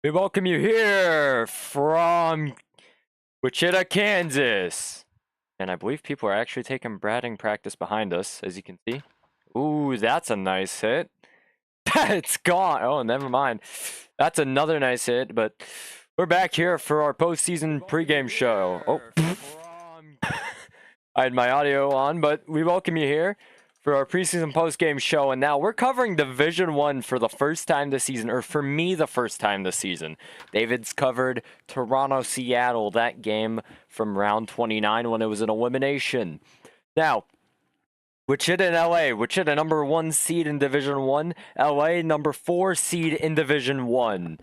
We welcome you here from Wichita, Kansas. And I believe people are actually taking batting practice behind us, as you can see. Ooh, that's a nice hit. It's gone. Oh, never mind. That's another nice hit, but we're back here for our postseason pregame show. Oh, I had my audio on, but we welcome you here for our preseason postgame show. And now we're covering Division 1 for the first time this season, or for me, the first time this season. David's covered Toronto-Seattle, that game from round 29 when it was an elimination. Now, Wichita and LA. Wichita number 1 seed in Division 1. LA number 4 seed in Division 1.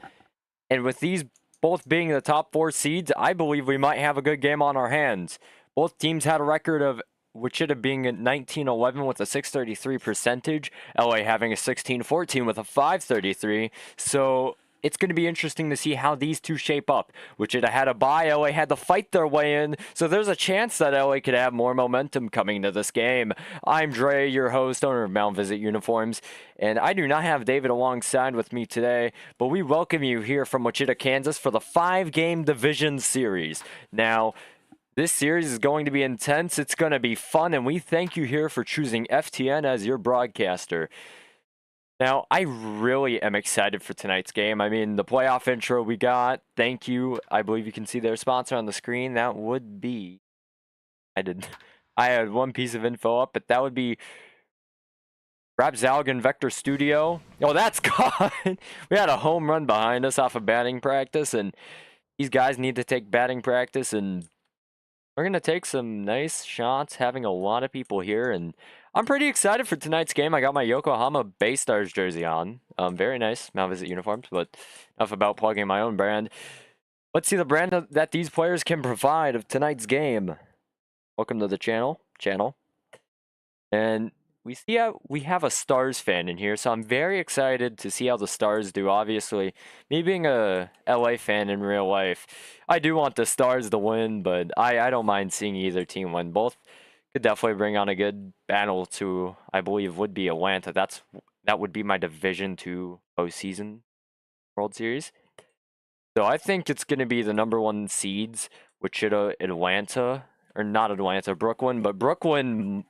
And with these both being the top 4 seeds, I believe we might have a good game on our hands. Both teams had a record of Wichita being at 19-11 with a 633 percentage, LA having a 16-14 with a 533. So it's going to be interesting to see how these two shape up. Wichita had a bye, LA had to fight their way in, so there's a chance that LA could have more momentum coming to this game. I'm Dre, your host, owner of Mount Visit Uniforms, and I do not have David alongside with me today, but we welcome you here from Wichita, Kansas for the 5-game division series. Now, this series is going to be intense, it's going to be fun, and we thank you here for choosing FTN as your broadcaster. Now, I really am excited for tonight's game. I mean, the playoff intro we got, thank you. I believe you can see their sponsor on the screen. That would be, I had one piece of info up, but that would be Rapzalgan Vector Studio. Oh, that's gone. We had a home run behind us off of batting practice, and these guys need to take batting practice, and we're going to take some nice shots, having a lot of people here, and I'm pretty excited for tonight's game. I got my Yokohama Bay Stars jersey on. Very nice, Mount Visit Uniforms, but enough about plugging my own brand. Let's see the brand that these players can provide of tonight's game. Welcome to the channel. And we have a Stars fan in here, so I'm very excited to see how the Stars do. Obviously, me being a LA fan in real life, I do want the Stars to win, but I don't mind seeing either team win. Both could definitely bring on a good battle to, I believe, would be Atlanta. That would be my Division 2 postseason World Series. So I think it's going to be the number 1 seeds, Wichita, Atlanta, or not Atlanta, Brooklyn, but Brooklyn.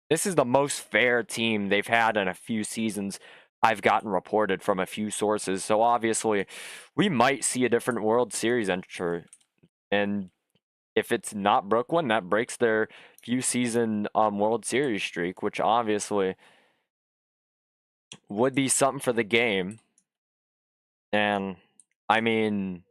This is the most fair team they've had in a few seasons. I've gotten reported from a few sources. So obviously, we might see a different World Series entry. And if it's not Brooklyn, that breaks their few season World Series streak, which obviously would be something for the game. And I mean,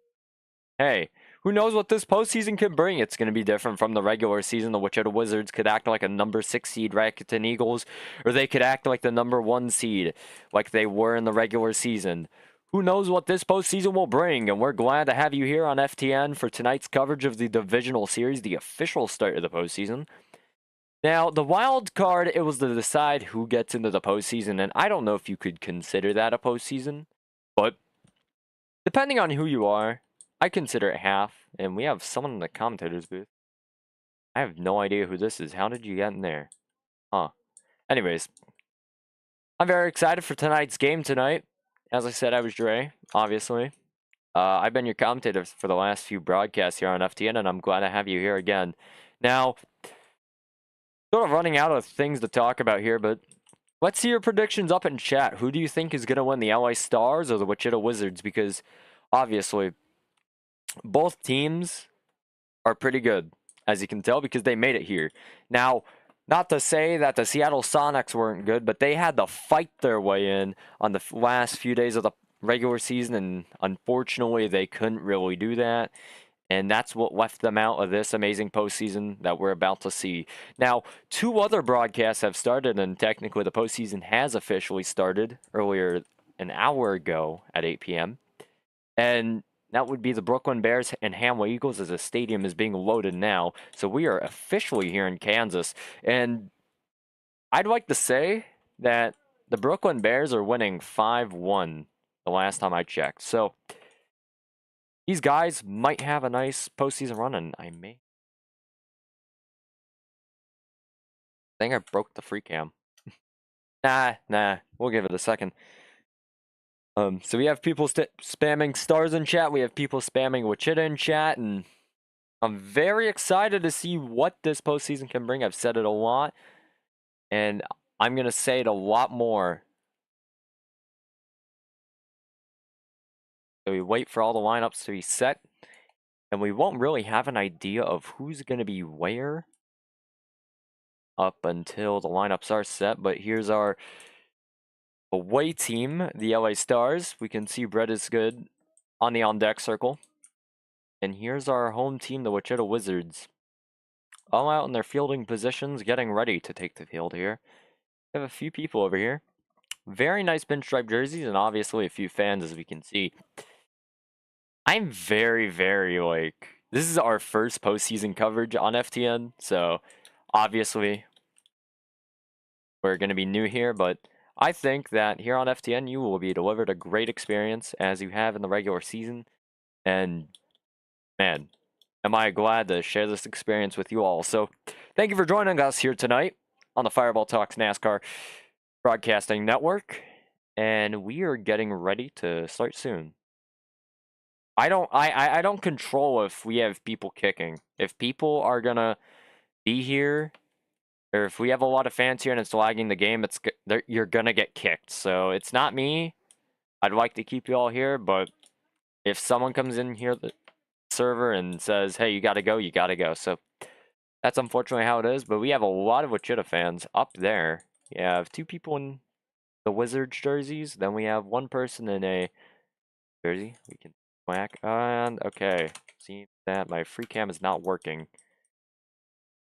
hey, who knows what this postseason can bring? It's going to be different from the regular season. The Wichita Wizards could act like a number 6 seed Rakuten Eagles, or they could act like the number 1 seed like they were in the regular season. Who knows what this postseason will bring, and we're glad to have you here on FTN for tonight's coverage of the Divisional Series, the official start of the postseason. Now, the wild card, it was to decide who gets into the postseason, and I don't know if you could consider that a postseason, but depending on who you are, I consider it half, and we have someone in the commentators booth. I have no idea who this is. How did you get in there? Huh. Anyways, I'm very excited for tonight's game tonight. As I said, I was Dre, obviously. I've been your commentator for the last few broadcasts here on FTN, and I'm glad to have you here again. Now, sort of running out of things to talk about here, but let's see your predictions up in chat. Who do you think is going to win, the LA Stars or the Wichita Wizards? Because, obviously, both teams are pretty good, as you can tell, because they made it here. Now, not to say that the Seattle Sonics weren't good, but they had to fight their way in on the last few days of the regular season, and unfortunately, they couldn't really do that. And that's what left them out of this amazing postseason that we're about to see. Now, 2 other broadcasts have started, and technically the postseason has officially started earlier, an hour ago at 8 p.m. And that would be the Brooklyn Bears and Hamway Eagles, as the stadium is being loaded now. So we are officially here in Kansas. And I'd like to say that the Brooklyn Bears are winning 5-1 the last time I checked. So these guys might have a nice postseason run, and I think I broke the free cam. Nah, we'll give it a second. So we have people spamming stars in chat. We have people spamming Wichita in chat, and I'm very excited to see what this postseason can bring. I've said it a lot, and I'm gonna say it a lot more. So we wait for all the lineups to be set, and we won't really have an idea of who's gonna be where up until the lineups are set. But here's our away team, the LA Stars. We can see Brett is good on the on-deck circle. And here's our home team, the Wichita Wizards. All out in their fielding positions, getting ready to take the field here. We have a few people over here. Very nice pinstripe jerseys, and obviously a few fans, as we can see. I'm very, this is our first postseason coverage on FTN, so obviously we're going to be new here, but I think that here on FTN, you will be delivered a great experience as you have in the regular season. And man, am I glad to share this experience with you all. So thank you for joining us here tonight on the Fireball Talks NASCAR Broadcasting Network. And we are getting ready to start soon. I don't control if we have people kicking. If people are gonna be here, or if we have a lot of fans here and it's lagging the game, you're gonna get kicked. So it's not me. I'd like to keep you all here, but if someone comes in here, the server, and says, "Hey, you gotta go," you gotta go. So that's unfortunately how it is. But we have a lot of Wichita fans up there. We have 2 people in the Wizards jerseys. Then we have 1 person in a jersey. We can whack. And okay, see that my free cam is not working.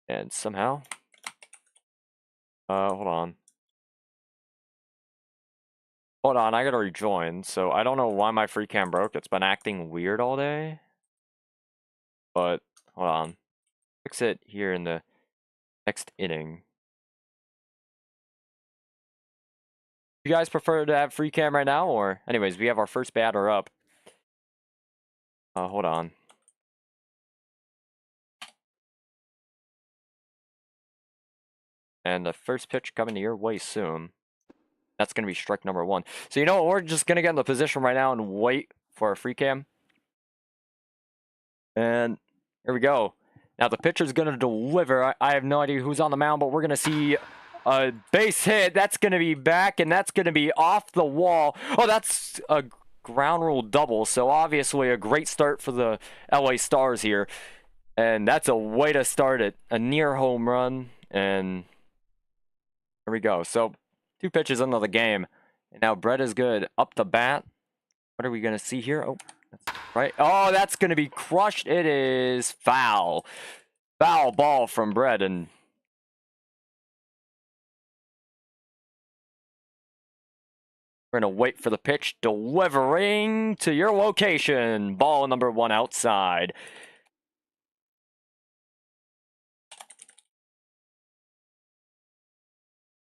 And somehow, hold on, I gotta rejoin. So I don't know why my free cam broke. It's been acting weird all day. But hold on, fix it here in the next inning. You guys prefer to have free cam right now, or anyways, we have our first batter up. Hold on. And the first pitch coming to your way soon. That's going to be strike number 1. So you know what? We're just going to get in the position right now and wait for a free cam. And here we go. Now the pitcher's going to deliver. I have no idea who's on the mound, but we're going to see a base hit. That's going to be back, and that's going to be off the wall. Oh, that's a ground rule double. So obviously a great start for the LA Stars here. And that's a way to start it. A near home run. And here we go. So 2 pitches into the game. And now Brett is good. Up the bat. What are we going to see here? Oh, that's right. Oh, that's going to be crushed. It is foul. Foul ball from Brett. And we're going to wait for the pitch. Delivering to your location. Ball number 1 outside.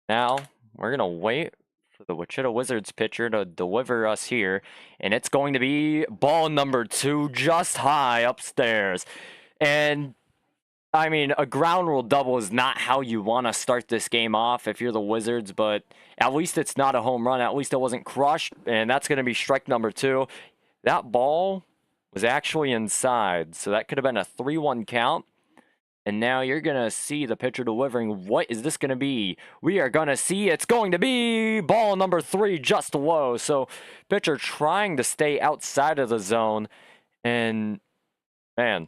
Now, we're going to wait for the Wichita Wizards pitcher to deliver us here. And it's going to be ball number 2 just high upstairs. And, I mean, a ground rule double is not how you want to start this game off if you're the Wizards. But at least it's not a home run. At least it wasn't crushed. And that's going to be strike number 2. That ball was actually inside. So that could have been a 3-1 count. And now you're going to see the pitcher delivering. What is this going to be? We are going to see it's going to be ball number 3 just low. So pitcher trying to stay outside of the zone. And man,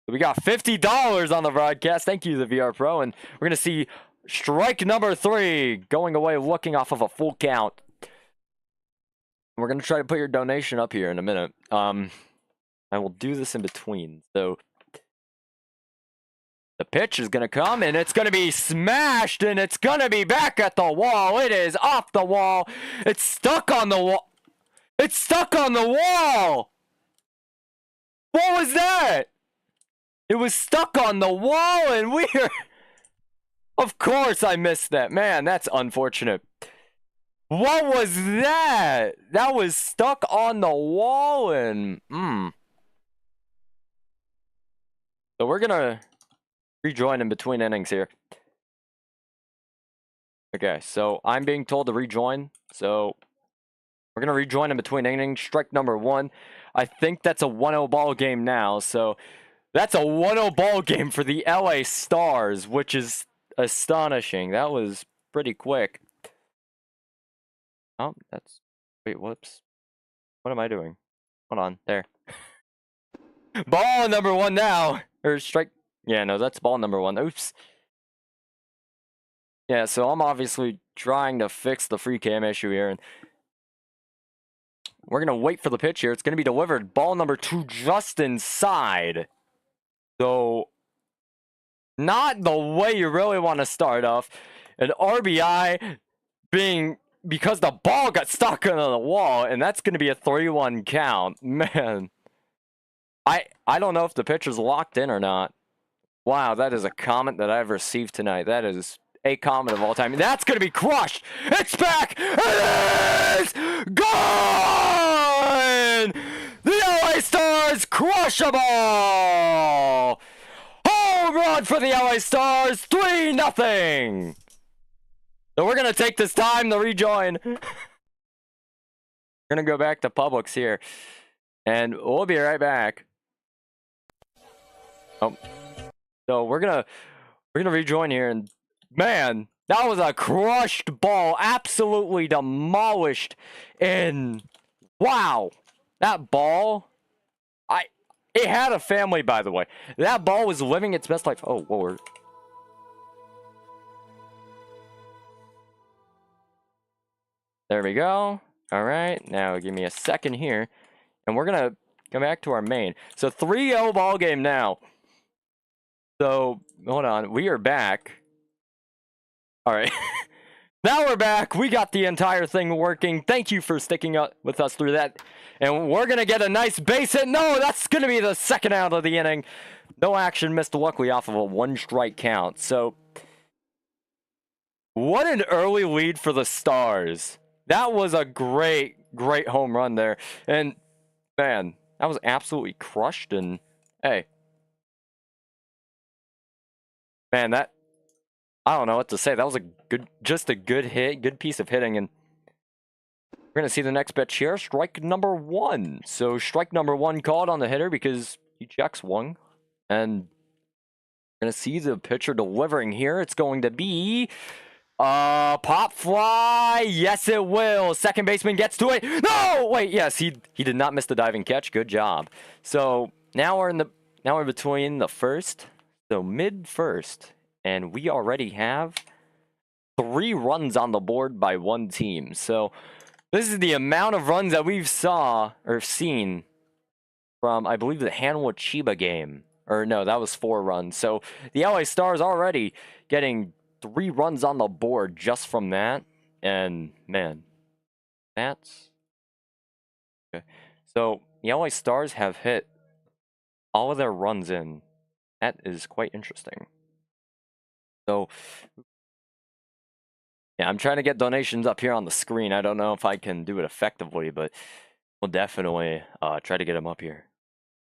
we got $50 on the broadcast. Thank you, the VR Pro. And we're going to see strike number 3 going away, looking off of a full count. We're going to try to put your donation up here in a minute. I will do this in between. So the pitch is going to come, and it's going to be smashed, and it's going to be back at the wall. It is off the wall. It's stuck on the wall. It's stuck on the wall. What was that? It was stuck on the wall, and we're... Of course I missed that. Man, that's unfortunate. What was that? That was stuck on the wall, and... So we're going to rejoin in between innings here. Okay, so I'm being told to rejoin. So We're going to rejoin in between innings. Strike number 1. I think that's a 1-0 ball game now. So that's a 1-0 ball game for the LA Stars, which is astonishing. That was pretty quick. Oh, that's... Wait, whoops. What am I doing? Hold on. There. Ball number 1 now. Or strike... Yeah, no, that's ball number 1. Oops. Yeah, so I'm obviously trying to fix the free cam issue here. And we're going to wait for the pitch here. It's going to be delivered. Ball number 2 just inside. So, not the way you really want to start off. An RBI being... because the ball got stuck on the wall. And that's going to be a 3-1 count. Man. I don't know if the pitcher's locked in or not. Wow, that is a comment that I've received tonight. That is a comment of all time. That's going to be crushed. It's back. It is gone. The LA Stars crush a ball. Home run for the LA Stars. 3-0. So we're going to take this time to rejoin. We're going to go back to Publix here. And we'll be right back. Oh. So we're gonna rejoin here, and man, that was a crushed ball, absolutely demolished. And wow, that ball, it had a family, by the way. That ball was living its best life. Oh, Lord. There we go. All right, now give me a second here, and we're gonna come back to our main. So 3-0 ball game now. So, hold on. We are back. All right. Now we're back. We got the entire thing working. Thank you for sticking up with us through that. And we're going to get a nice base hit. No, that's going to be the second out of the inning. No action missed, luckily, off of a 1-strike count. So, what an early lead for the Stars. That was a great, great home run there. And, man, that was absolutely crushed. And, hey. Man, that, I don't know what to say. That was just a good hit, good piece of hitting. And we're going to see the next pitch here, strike number 1. So strike number 1 called on the hitter because he checks 1. And we're going to see the pitcher delivering here. It's going to be pop fly. Yes, it will. Second baseman gets to it. No, wait, yes, he did not miss the diving catch. Good job. So now we're between the first. So mid-first, and we already have 3 runs on the board by 1 team. So this is the amount of runs that we've seen from, I believe, the Hanwha Chiba game. Or no, that was 4 runs. So the LA Stars already getting 3 runs on the board just from that. And man, that's okay. So the LA Stars have hit all of their runs in. That is quite interesting. So, yeah, I'm trying to get donations up here on the screen. I don't know if I can do it effectively, but we'll definitely try to get them up here.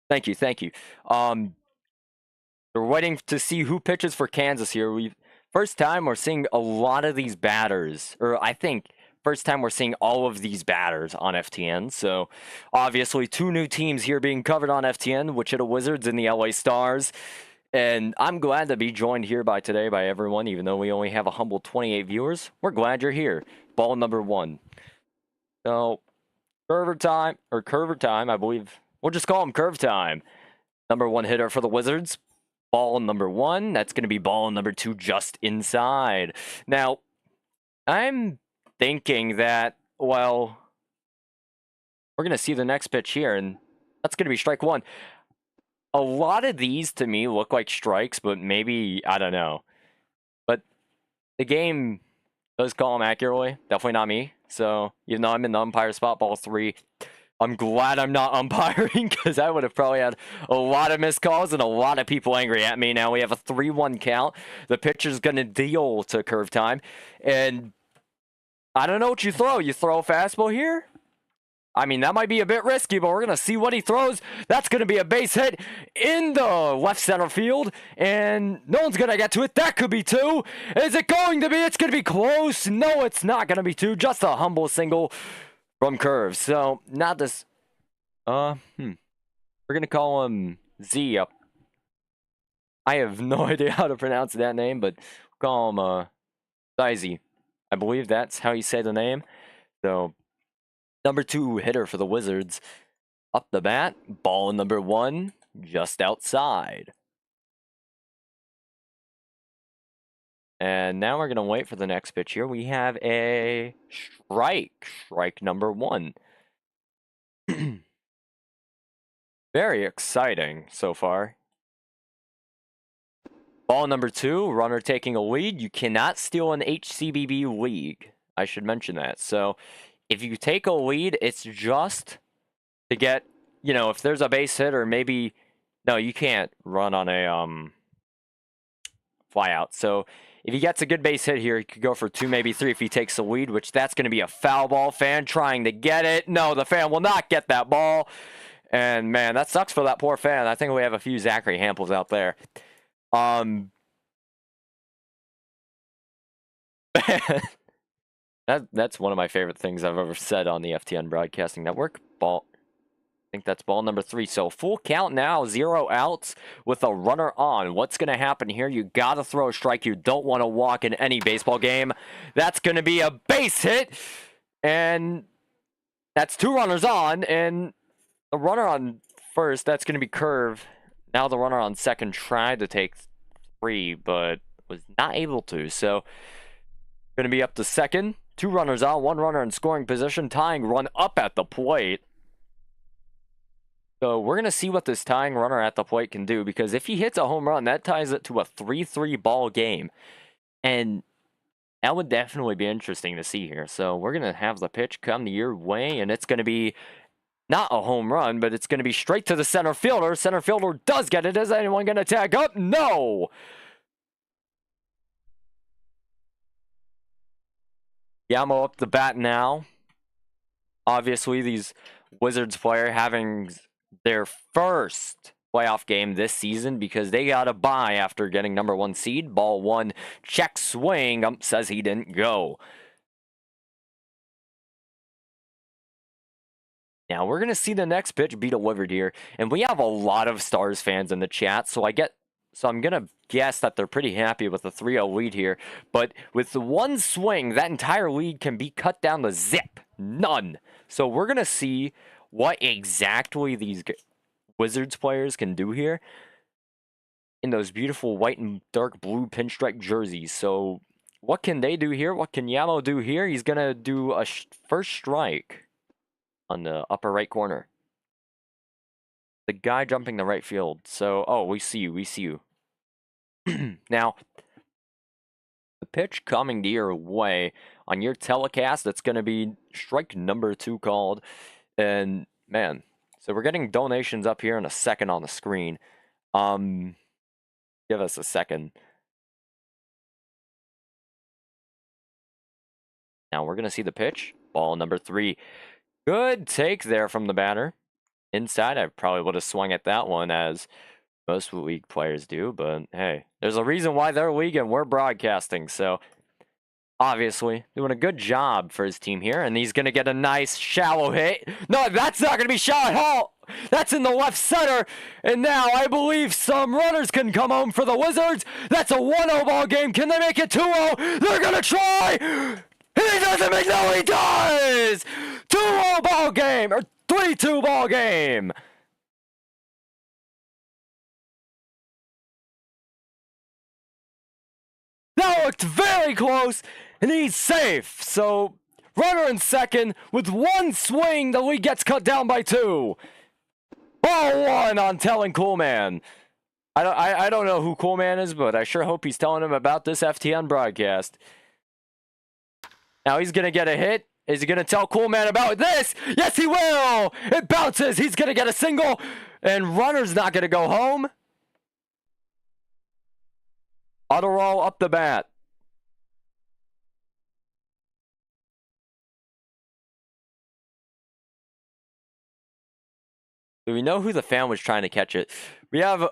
Thank you, thank you. We're waiting to see who pitches for Kansas here. First time we're seeing a lot of these batters, or I think first time we're seeing all of these batters on FTN. So, obviously, 2 new teams here being covered on FTN, Wichita Wizards and the LA Stars. And I'm glad to be joined here today by everyone, even though we only have a humble 28 viewers. We're glad you're here. Ball number 1. So, curve time, I believe. We'll just call him curve time. Number 1 hitter for the Wizards. Ball number 1. That's going to be ball number 2 just inside. Now, I'm thinking that, well, we're going to see the next pitch here, and that's going to be strike 1. A lot of these, to me, look like strikes, but maybe, I don't know. But the game does call them accurately. Definitely not me. So, even though I'm in the umpire spot, ball 3, I'm glad I'm not umpiring, because I would have probably had a lot of missed calls and a lot of people angry at me. Now we have a 3-1 count. The pitcher's going to deal to curve time. And I don't know what you throw. You throw a fastball here? I mean, that might be a bit risky, but we're going to see what he throws. That's going to be a base hit in the left center field, and no one's going to get to it. That could be 2. Is it going to be? It's going to be close. No, it's not going to be 2. Just a humble single from Curve. So, not this... We're gonna call him Z. I have no idea how to pronounce that name, but we'll call him Zizy. I believe that's how you say the name. So, number 2 hitter for the Wizards. Up the bat, ball number 1, just outside. And now we're going to wait for the next pitch here. We have a strike number 1. Very exciting so far. Ball number 2, runner taking a lead. You cannot steal an HCBB League. I should mention that. So if you take a lead, it's just to get, you know, if there's a base hit or maybe, no, you can't run on a fly out. So if he gets a good base hit here, he could go for 2, maybe 3 if he takes the lead, which that's going to be a foul ball. Fan trying to get it. No, the fan will not get that ball. And, man, that sucks for that poor fan. I think we have a few Zachary Hamples out there. That's one of my favorite things I've ever said on the FTN Broadcasting Network. Ball. I think that's ball number 3. So full count now, 0 outs with a runner on. What's going to happen here? You got to throw a strike. You don't want to walk in any baseball game. That's going to be a base hit. And that's 2 runners on. And the runner on first, that's going to be Curve. Now the runner on second tried to take 3, but was not able to. So going to be up to second. 2 runners on, 1 runner in scoring position. Tying run up at the plate. So we're going to see what this tying runner at the plate can do, because if he hits a home run, that ties it to a 3-3 ball game. And that would definitely be interesting to see here. So we're going to have the pitch come your way, and it's going to be not a home run, but it's going to be straight to the center fielder. Center fielder does get it. Is anyone going to tag up? No! Yamo up the bat now. Obviously, these Wizards player having their first playoff game this season because they got a bye after getting number 1 seed. Ball 1, check swing. Says he didn't go. Now we're going to see the next pitch be delivered here. And we have a lot of Stars fans in the chat, so I'm going to guess that they're pretty happy with the 3-0 lead here. But with the 1 swing, that entire lead can be cut down to zip. None. So we're going to see what exactly these Wizards players can do here in those beautiful white and dark blue pinstripe jerseys. So what can they do here? What can Yamo do here? He's going to do a first strike on the upper right corner. The guy jumping the right field. So, oh, we see you. Now, the pitch coming to your way on your telecast, that's going to be strike number 2 called. And, man, so we're getting donations up here in a second on the screen. Give us a second. Now we're going to see the pitch. Ball number 3. Good take there from the batter. Inside, I probably would have swung at that one as most league players do. But, hey, there's a reason why they're league and we're broadcasting. So, obviously, doing a good job for his team here. And he's going to get a nice shallow hit. No, that's not going to be shallow at all. That's in the left center. And now I believe some runners can come home for the Wizards. That's a 1-0 ball game. Can they make it 2-0? They're going to try. He doesn't make, no, he does. 2-0 ball game, or 3-2 ball game. That looked very close, and he's safe. So, runner in second, with 1 swing, the lead gets cut down by 2. Ball 1 on telling Coolman. I don't know who Coolman is, but I sure hope he's telling him about this FTN broadcast. Now he's going to get a hit. Is he going to tell Coolman about this? Yes, he will. It bounces. He's going to get a single, and runner's not going to go home. Auto roll up the bat. Do we know who the fan was trying to catch it? We have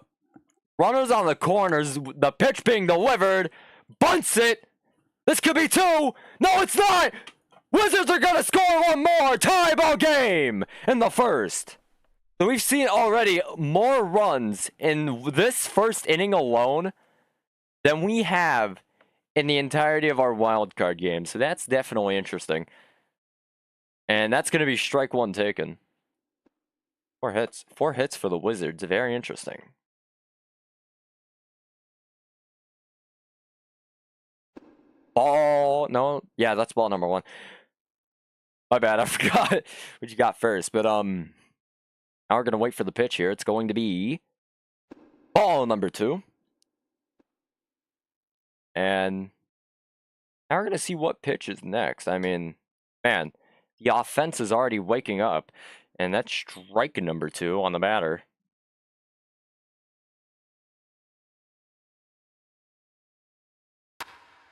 runners on the corners. The pitch being delivered. Bunts it. This could be 2. No, it's not. Wizards are going to score one more tie ball game in the first. So we've seen already more runs in this first inning alone than we have in the entirety of our wild card game. So that's definitely interesting. And that's going to be strike one taken. 4 hits. 4 hits for the Wizards. Very interesting. Ball. No. Yeah, that's ball number 1. My bad. I forgot what you got first. But now we're going to wait for the pitch here. It's going to be ball number 2. And now we're going to see what pitch is next. I mean, man, the offense is already waking up. And that's strike number 2 on the batter.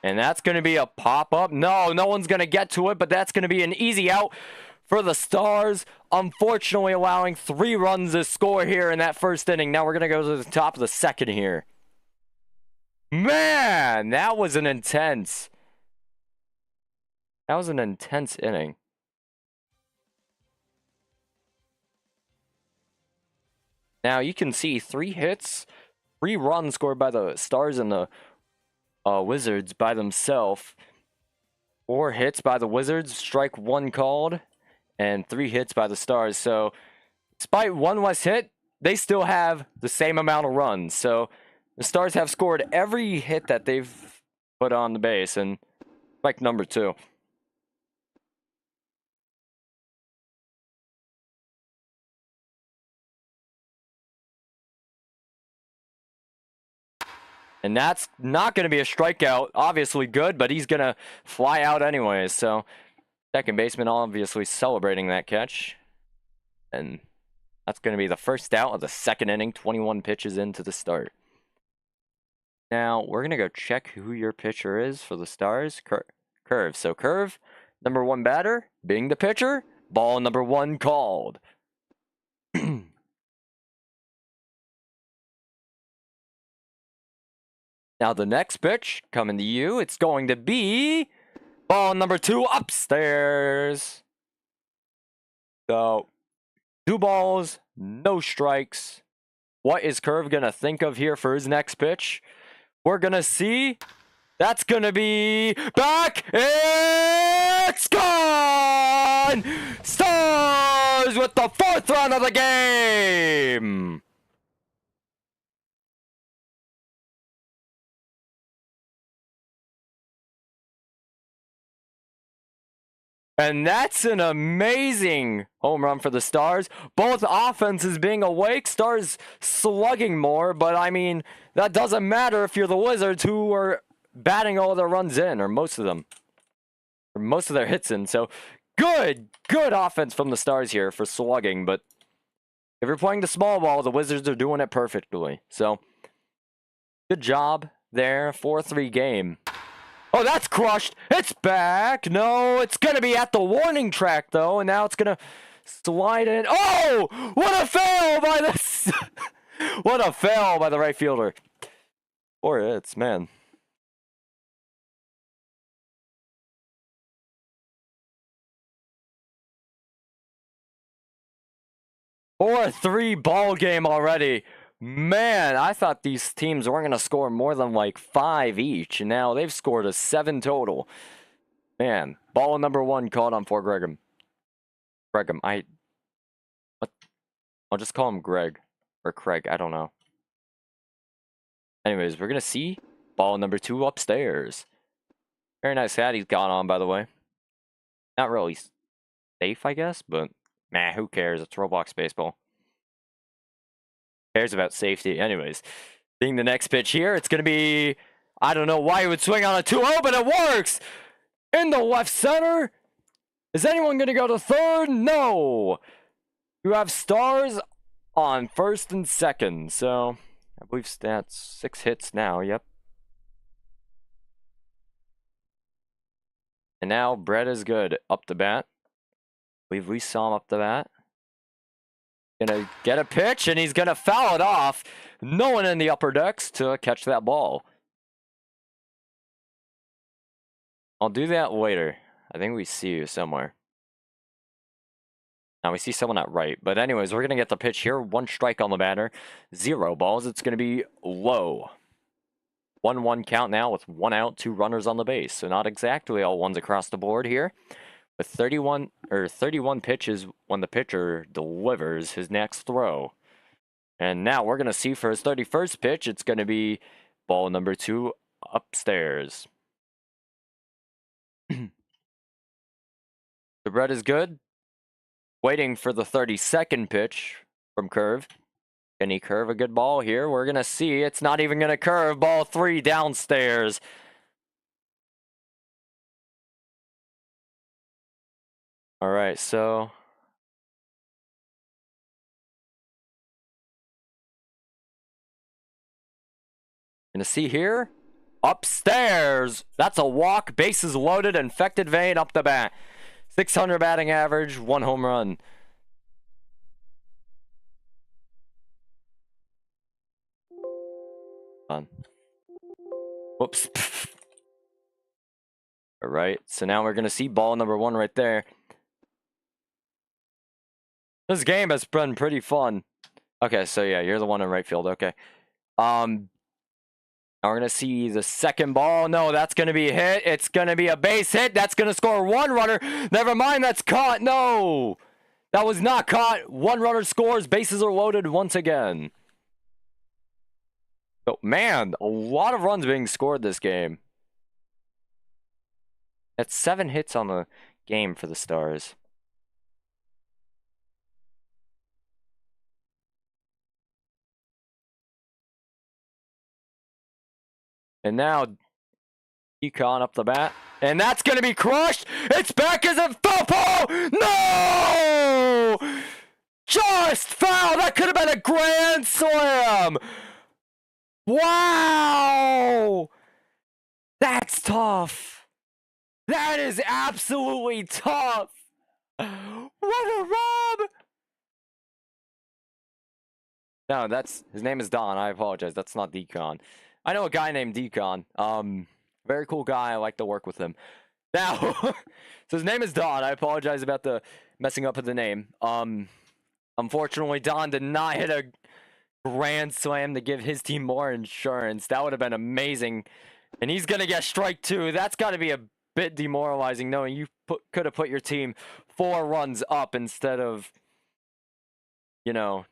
And that's going to be a pop-up. No one's going to get to it, but that's going to be an easy out for the Stars. Unfortunately, allowing 3 runs to score here in that first inning. Now we're going to go to the top of the second here. Man, that was an intense inning. Now you can see 3 hits, 3 runs scored by the Stars and the Wizards by themselves. 4 hits by the Wizards, strike 1 called, and 3 hits by the Stars. So despite 1 less hit, they still have the same amount of runs. So the Stars have scored every hit that they've put on the base, and strike number 2. And that's not going to be a strikeout. Obviously good, but he's going to fly out anyways. So second baseman obviously celebrating that catch. And that's going to be the first out of the second inning, 21 pitches into the start. Now, we're going to go check who your pitcher is for the Stars. Curve. So Curve, number 1 batter, being the pitcher. Ball number 1 called. Now the next pitch coming to you, it's going to be ball number 2 upstairs. So 2 balls, no strikes. What is Curve going to think of here for his next pitch? We're going to see. That's going to be back. It's gone! Stars with the 4th run of the game! And that's an amazing home run for the Stars. Both offenses being awake, Stars slugging more, but I mean, that doesn't matter if you're the Wizards who are batting all their runs in, or most of them. Or most of their hits in. So good offense from the Stars here for slugging, but if you're playing the small ball, the Wizards are doing it perfectly. So good job there, 4-3 game. Oh, that's crushed. It's back. No, it's going to be at the warning track, though. And now it's going to slide in. Oh, what a fail by this. What a fail by the right fielder. 4 hits, man. A 4-3 ball game already. Man, I thought these teams weren't going to score more than like 5 each, and now they've scored a 7 total. Man, ball number 1 called on for Pregame. I'll just call him Greg, or Craig, I don't know. Anyways, we're going to see ball number 2 upstairs. Very nice hat he's got on, by the way. Not really safe, I guess, but nah, who cares? It's Roblox baseball. Cares about safety. Anyways, seeing the next pitch here, it's going to be, I don't know why he would swing on a 2-0, but it works! In the left center. Is anyone going to go to third? No! You have Stars on first and second, so I believe that's 6 hits now, yep. And now Brett is good up the bat. I believe we saw him up the bat. Gonna get a pitch, and he's gonna foul it off. No one in the upper decks to catch that ball. I'll do that later. I think we see you somewhere. Now we see someone at right. But anyways, we're going to get the pitch here. 1 strike on the batter. 0 balls. It's going to be low. 1-1 count now with 1 out, 2 runners on the base. So not exactly all ones across the board here. With 31 pitches when the pitcher delivers his next throw. And now we're going to see for his 31st pitch, it's going to be ball number 2 upstairs. The red is good. Waiting for the 32nd pitch from Curve. Can he curve a good ball here? We're going to see. It's not even going to curve. Ball 3 downstairs. All right, so going to see here. Upstairs. That's a walk. Bases loaded. Infected vein up the bat. 600 batting average. 1 home run. Whoops. All right. So now we're going to see ball number 1 right there. This game has been pretty fun. Okay, so yeah, you're the one in right field. Okay. Now we're going to see the second ball. No, that's going to be a hit. It's going to be a base hit. That's going to score 1 runner. Never mind, that's caught. No, that was not caught. 1 runner scores. Bases are loaded once again. Oh, man, a lot of runs being scored this game. That's 7 hits on the game for the Stars. And now, Econ up the bat. And that's going to be crushed. It's back as a foul ball. No! Just foul. That could have been a grand slam. Wow! That's tough. That is absolutely tough. What a rub! No, his name is Don. I apologize. That's not Decon. I know a guy named Decon. Very cool guy. I like to work with him. Now, so his name is Don. I apologize about the messing up of the name. Unfortunately, Don did not hit a grand slam to give his team more insurance. That would have been amazing. And he's going to get strike 2. That's got to be a bit demoralizing knowing you could have put your team 4 runs up instead of,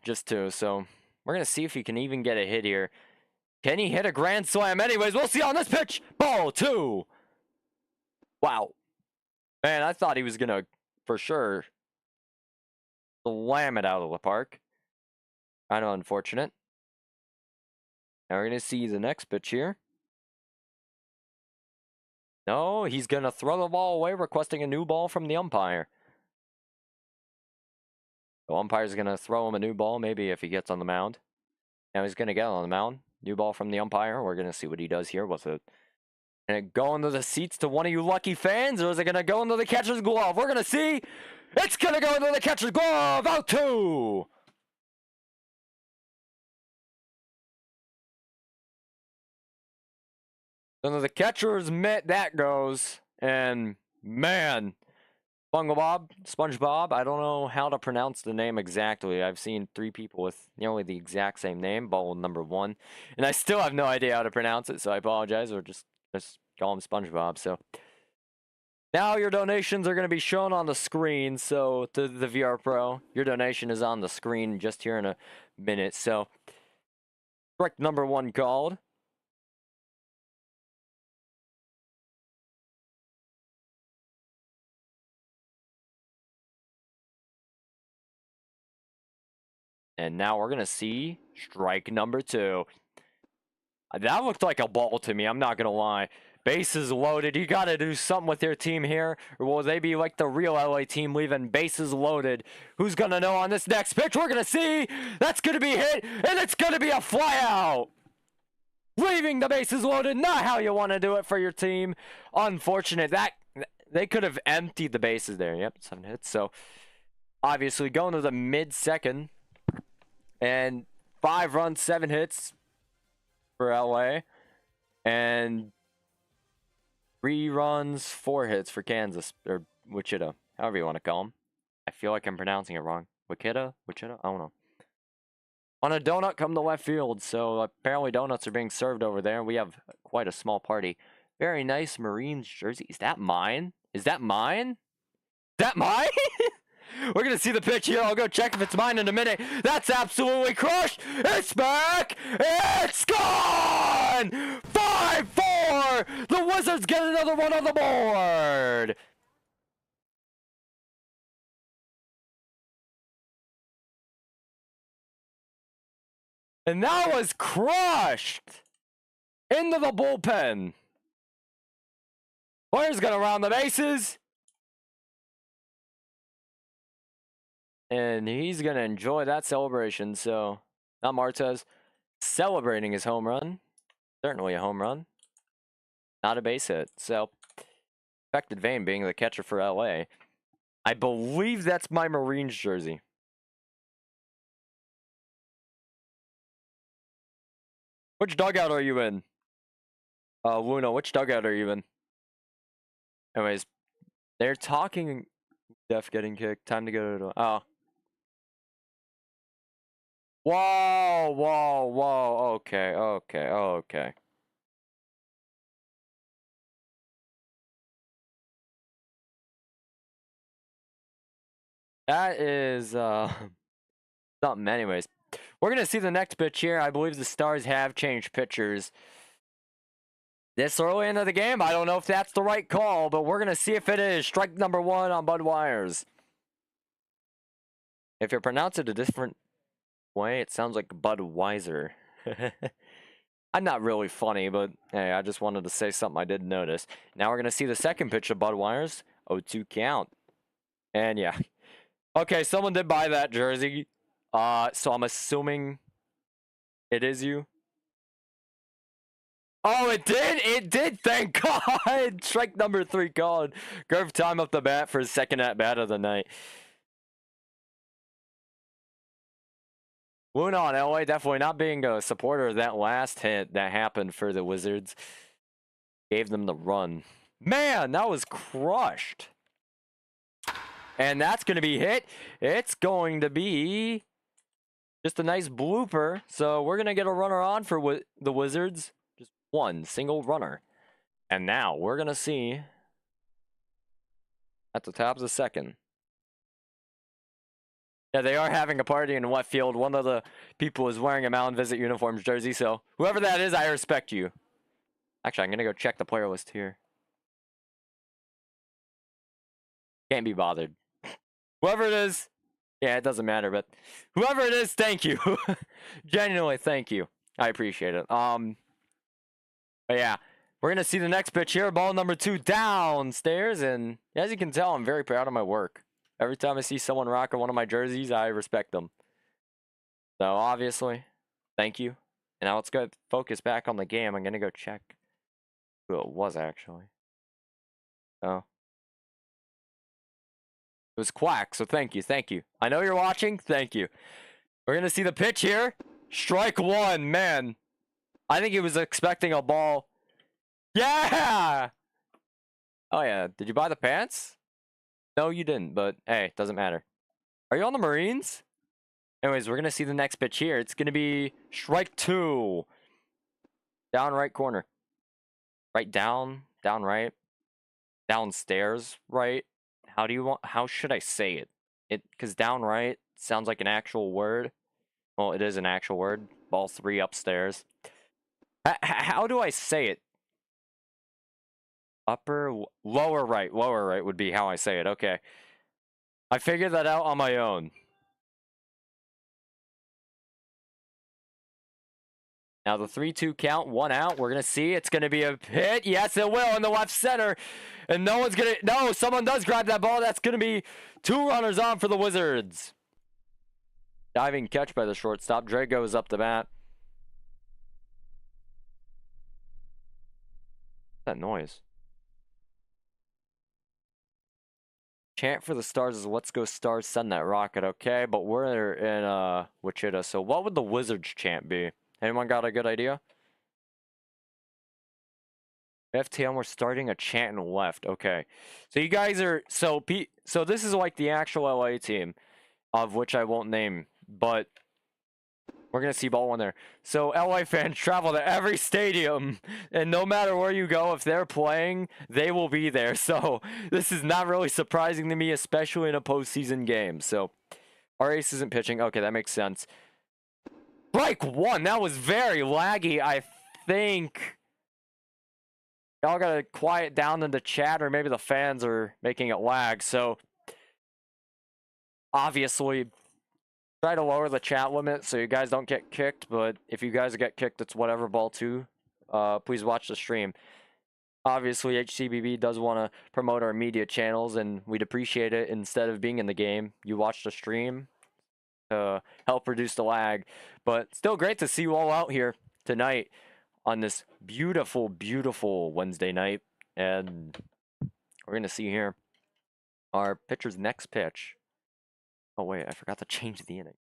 just 2. So we're going to see if he can even get a hit here. Can he hit a grand slam? Anyways, we'll see on this pitch. Ball 2. Wow. Man, I thought he was going to, for sure, slam it out of the park. Kind of unfortunate. Now we're going to see the next pitch here. No, he's going to throw the ball away, requesting a new ball from the umpire. The umpire's going to throw him a new ball, maybe if he gets on the mound. Now he's going to get on the mound. New ball from the umpire. We're going to see what he does here with it. Can it go into the seats to one of you lucky fans, or is it going to go into the catcher's glove? We're going to see. It's going to go into the catcher's glove. Out 2. Into the catcher's mitt that goes. And man, SpongeBob, I don't know how to pronounce the name exactly. I've seen 3 people with nearly the exact same name, ball number 1. And I still have no idea how to pronounce it, so I apologize, or just call him SpongeBob. So now your donations are going to be shown on the screen. So to the VR Pro, your donation is on the screen just here in a minute. So correct number 1 called. And now we're going to see strike number 2. That looked like a ball to me. I'm not going to lie. Bases loaded. You got to do something with your team here. Or will they be like the real LA team, leaving bases loaded? Who's going to know on this next pitch? We're going to see. That's going to be hit. And it's going to be a fly out. Leaving the bases loaded. Not how you want to do it for your team. Unfortunate. They could have emptied the bases there. Yep, 7 hits. So obviously going to the mid-second. And 5 runs, 7 hits for LA. And 3 runs, 4 hits for Kansas, or Wichita, however you want to call them. I feel like I'm pronouncing it wrong. Wichita? I don't know. On a donut come to left field, so apparently donuts are being served over there. We have quite a small party. Very nice Marines jersey. Is that mine? Is that mine? Is that mine? We're going to see the pitch here. I'll go check if it's mine in a minute. That's absolutely crushed. It's back. It's gone. 5-4. The Wizards get another one on the board. And that was crushed into the bullpen. Player's going to round the bases. And he's going to enjoy that celebration. So, not Martez celebrating his home run. Certainly a home run. Not a base hit. So, affected Vane being the catcher for LA. I believe that's my Marines jersey. Which dugout are you in? Luna, which dugout are you in? Anyways, they're talking. Def getting kicked. Time to go to. Oh. Whoa, whoa, whoa. Okay, okay, okay. That is something. Anyways, we're gonna see the next pitch here. I believe the Stars have changed pitchers this early into the game. I don't know if that's the right call, but we're gonna see if it is. Strike number 1 on Bud Wires. If you pronounce it a different way, it sounds like Budweiser. I'm not really funny, but hey, I just wanted to say something I did notice. Now we're gonna see the second pitch of Bud Wires. 0-2 count. And yeah. Okay, someone did buy that jersey. So I'm assuming it is you. Oh, it did! It did, thank God! Strike number 3 called. Curve time up the bat for his second at-bat of the night. Luna on LA definitely not being a supporter of that last hit that happened for the Wizards. Gave them the run. Man, that was crushed. And that's going to be hit. It's going to be just a nice blooper. So we're going to get a runner on for the Wizards. Just one single runner. And now we're going to see at the top of the second. Yeah, they are having a party in left field. One of the people is wearing a Mountain Visit uniforms jersey. So whoever that is, I respect you. Actually, I'm going to go check the player list here. Can't be bothered. Whoever it is, yeah, it doesn't matter, but whoever it is, thank you. Genuinely, thank you. I appreciate it. But yeah, we're going to see the next pitch here. Ball number 2 downstairs. And as you can tell, I'm very proud of my work. Every time I see someone rocking one of my jerseys, I respect them. So obviously, thank you. And now let's go focus back on the game. I'm going to go check who it was actually. Oh. It was Quack, so thank you, thank you. I know you're watching, thank you. We're going to see the pitch here. Strike 1, man. I think he was expecting a ball. Yeah! Oh, yeah. Did you buy the pants? No, you didn't, but hey, doesn't matter. Are you on the Marines? Anyways, we're going to see the next pitch here. It's going to be strike 2. Down right corner. Right down, down right. Downstairs right. How should I say it? Because down right sounds like an actual word. Well, it is an actual word. Ball 3 upstairs. How do I say it? Lower right would be how I say it. Okay. I figured that out on my own. Now the 3-2 count, 1 out. We're going to see. It's going to be a hit. Yes, it will in the left center. And no one's going to... No, someone does grab that ball. That's going to be 2 runners on for the Wizards. Diving catch by the shortstop. Dre goes up the bat. What's that noise? Chant for the Stars is let's go Stars, send that rocket. Okay, but we're in Wichita. So what would the Wizards chant be? Anyone got a good idea? FTN, we're starting a chant and left. Okay. So you guys are... So this is like the actual LA team, of which I won't name, but we're going to see ball one there. So LA fans travel to every stadium, and no matter where you go, if they're playing, they will be there. So this is not really surprising to me, especially in a postseason game. So our ace isn't pitching. Okay, that makes sense. Strike one. That was very laggy, I think. Y'all gotta quiet down in the chat, or maybe the fans are making it lag. So obviously, try to lower the chat limit so you guys don't get kicked. But if you guys get kicked, it's whatever ball two. Please watch the stream. Obviously, HCBB does want to promote our media channels, and we'd appreciate it. Instead of being in the game, you watch the stream to help reduce the lag. But still great to see you all out here tonight on this beautiful, beautiful Wednesday night. And we're going to see here our pitcher's next pitch. Oh, wait, I forgot to change the inning.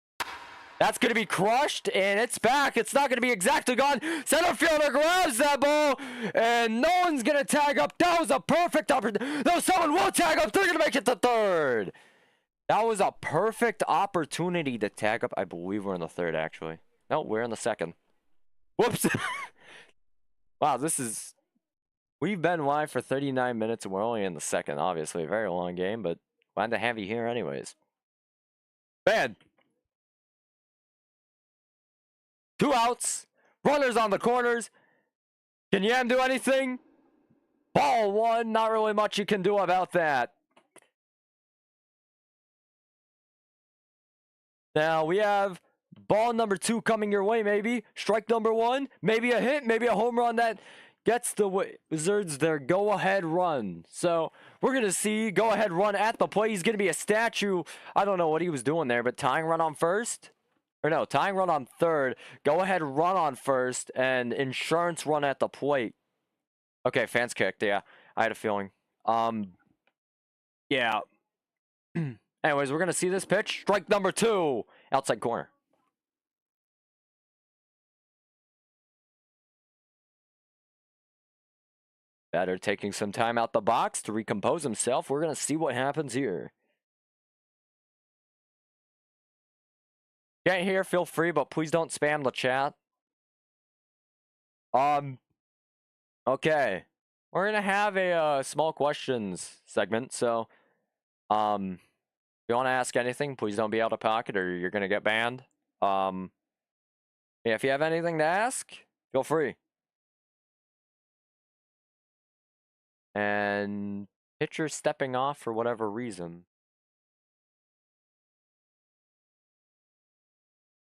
That's going to be crushed, and it's back. It's not going to be exactly gone. Center fielder grabs that ball, and no one's going to tag up. That was a perfect opportunity. No, someone will tag up. They're going to make it to third. That was a perfect opportunity to tag up. I believe we're in the third, actually. No, we're in the second. Whoops. Wow, we've been live for 39 minutes, and we're only in the second, obviously. A very long game, but glad to have you here anyways. Man. 2 outs. Runners on the corners. Can Yam do anything? Ball one. Not really much you can do about that. Now we have ball number 2 coming your way, maybe. Strike number 1. Maybe a hit. Maybe a home run that gets the Wizards their go-ahead run. So we're going to see go-ahead run at the plate. He's going to be a statue. I don't know what he was doing there, but tying run on first. Or no, tying run on third. Go-ahead run on first. And insurance run at the plate. Okay, fans kicked. Yeah, I had a feeling. Yeah. Anyways, we're going to see this pitch. Strike number 2. Outside corner. Batter taking some time out the box to recompose himself. We're going to see what happens here. Can't hear, feel free, but please don't spam the chat. Okay. We're going to have a small questions segment, so if you want to ask anything, please don't be out of pocket or you're going to get banned. Yeah, if you have anything to ask, feel free. And pitcher stepping off for whatever reason.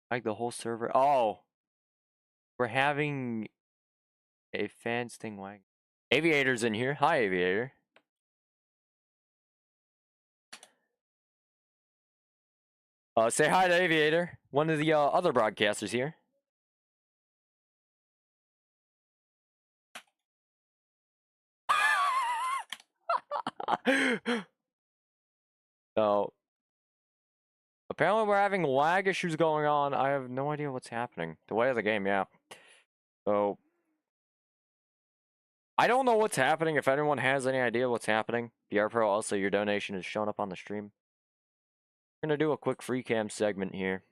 Like the whole server. Oh, we're having a fan sting lag. Aviator's in here. Hi, Aviator. Say hi to Aviator, one of the other broadcasters here. So, apparently we're having lag issues going on. I have no idea what's happening. The way of the game, yeah. So, I don't know what's happening. If anyone has any idea what's happening, BR Pro, also your donation is showing up on the stream. We're going to do a quick free cam segment here.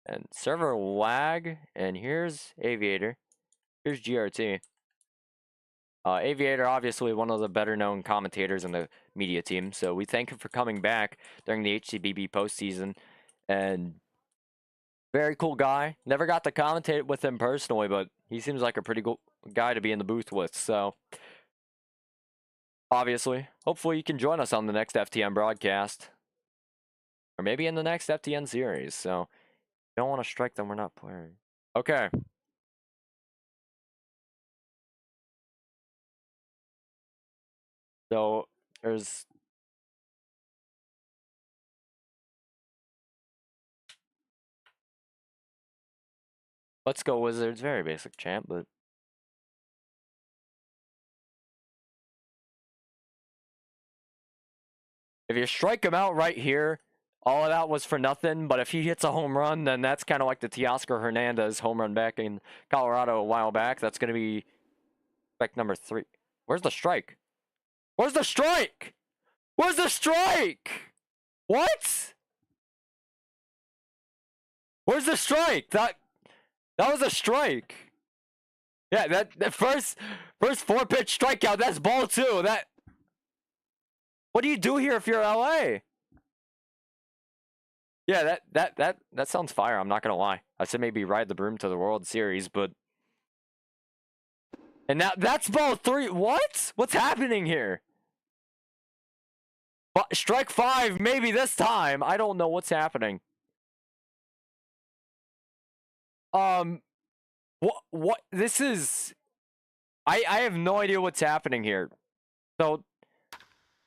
And server lag, and here's Aviator. Here's GRT. Aviator, obviously one of the better known commentators in the media team, so we thank him for coming back during the HCBB postseason. And very cool guy. Never got to commentate with him personally, but he seems like a pretty cool guy to be in the booth with. So obviously, hopefully you can join us on the next FTN broadcast, or maybe in the next FTN series. So if you don't want to strike them, we're not playing. Okay. So there's let's go Wizards. Very basic champ, but if you strike him out right here, all of that was for nothing. But if he hits a home run, then that's kind of like the Teoscar Hernandez home run back in Colorado a while back. That's going to be strike number 3. Where's the strike? Where's the strike? Where's the strike? What? Where's the strike? That was a strike. Yeah, that first 4-pitch strikeout, that's ball 2. What do you do here if you're LA? Yeah, that sounds fire, I'm not gonna lie. I said maybe ride the broom to the World Series, but and now that's ball 3. What? What's happening here? Strike 5, maybe this time. I don't know what's happening. What this is, I have no idea what's happening here. So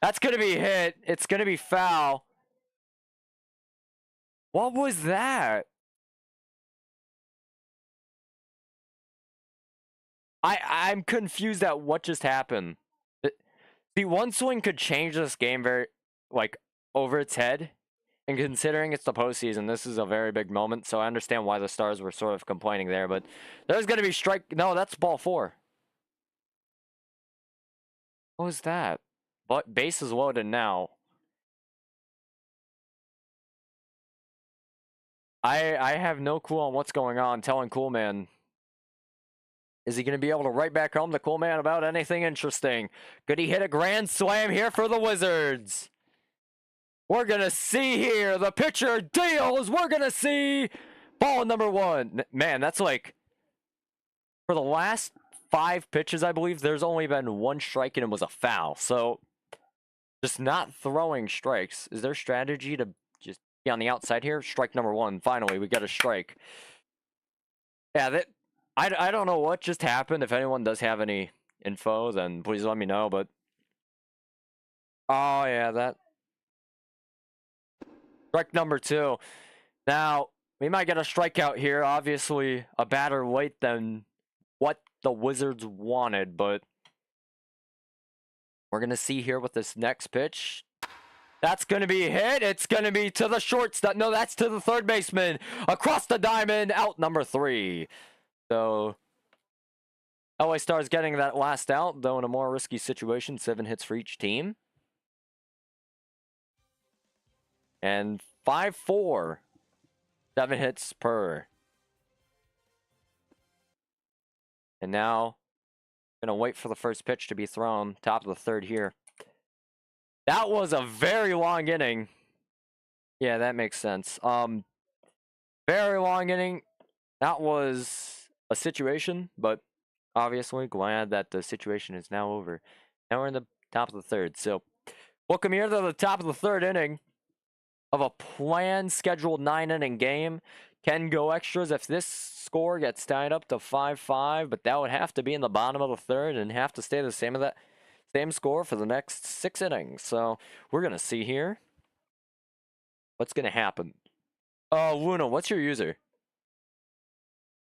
that's gonna be hit. It's gonna be foul. What was that? I'm confused at what just happened. See, one swing could change this game very, like, over its head. And considering it's the postseason, this is a very big moment. So I understand why the Stars were sort of complaining there. But there's going to be strike. No, that's ball 4. What was that? But base is loaded now. I have no clue on what's going on. Telling Coolman. Is he going to be able to write back home to Coolman about anything interesting? Could he hit a grand slam here for the Wizards? We're going to see here. The pitcher deals. We're going to see ball number 1. Man, that's like, for the last 5 pitches, I believe, there's only been 1 strike and it was a foul. So, just not throwing strikes. Is there strategy to just be on the outside here? Strike number 1. Finally, we got a strike. Yeah, I don't know what just happened. If anyone does have any info, then please let me know. But, oh yeah, that. Strike number 2. Now, we might get a strikeout here. Obviously, a better weight than what the Wizards wanted, but we're going to see here with this next pitch. That's going to be hit. It's going to be to the shortstop. No, that's to the third baseman. Across the diamond, out number 3. So, LA Stars getting that last out, though in a more risky situation. 7 hits for each team. And 5-4. 7 hits per. And now, gonna wait for the first pitch to be thrown. Top of the 3rd here. That was a very long inning. Yeah, that makes sense. Very long inning. That was a situation, but obviously glad that the situation is now over. Now we're in the top of the 3rd. So, welcome here to the top of the 3rd inning of a planned scheduled 9-inning game. Can go extras if this score gets tied up to 5-5, but that would have to be in the bottom of the 3rd and have to stay the same score for the next 6 innings. So we're gonna see here what's gonna happen. Luna, what's your user?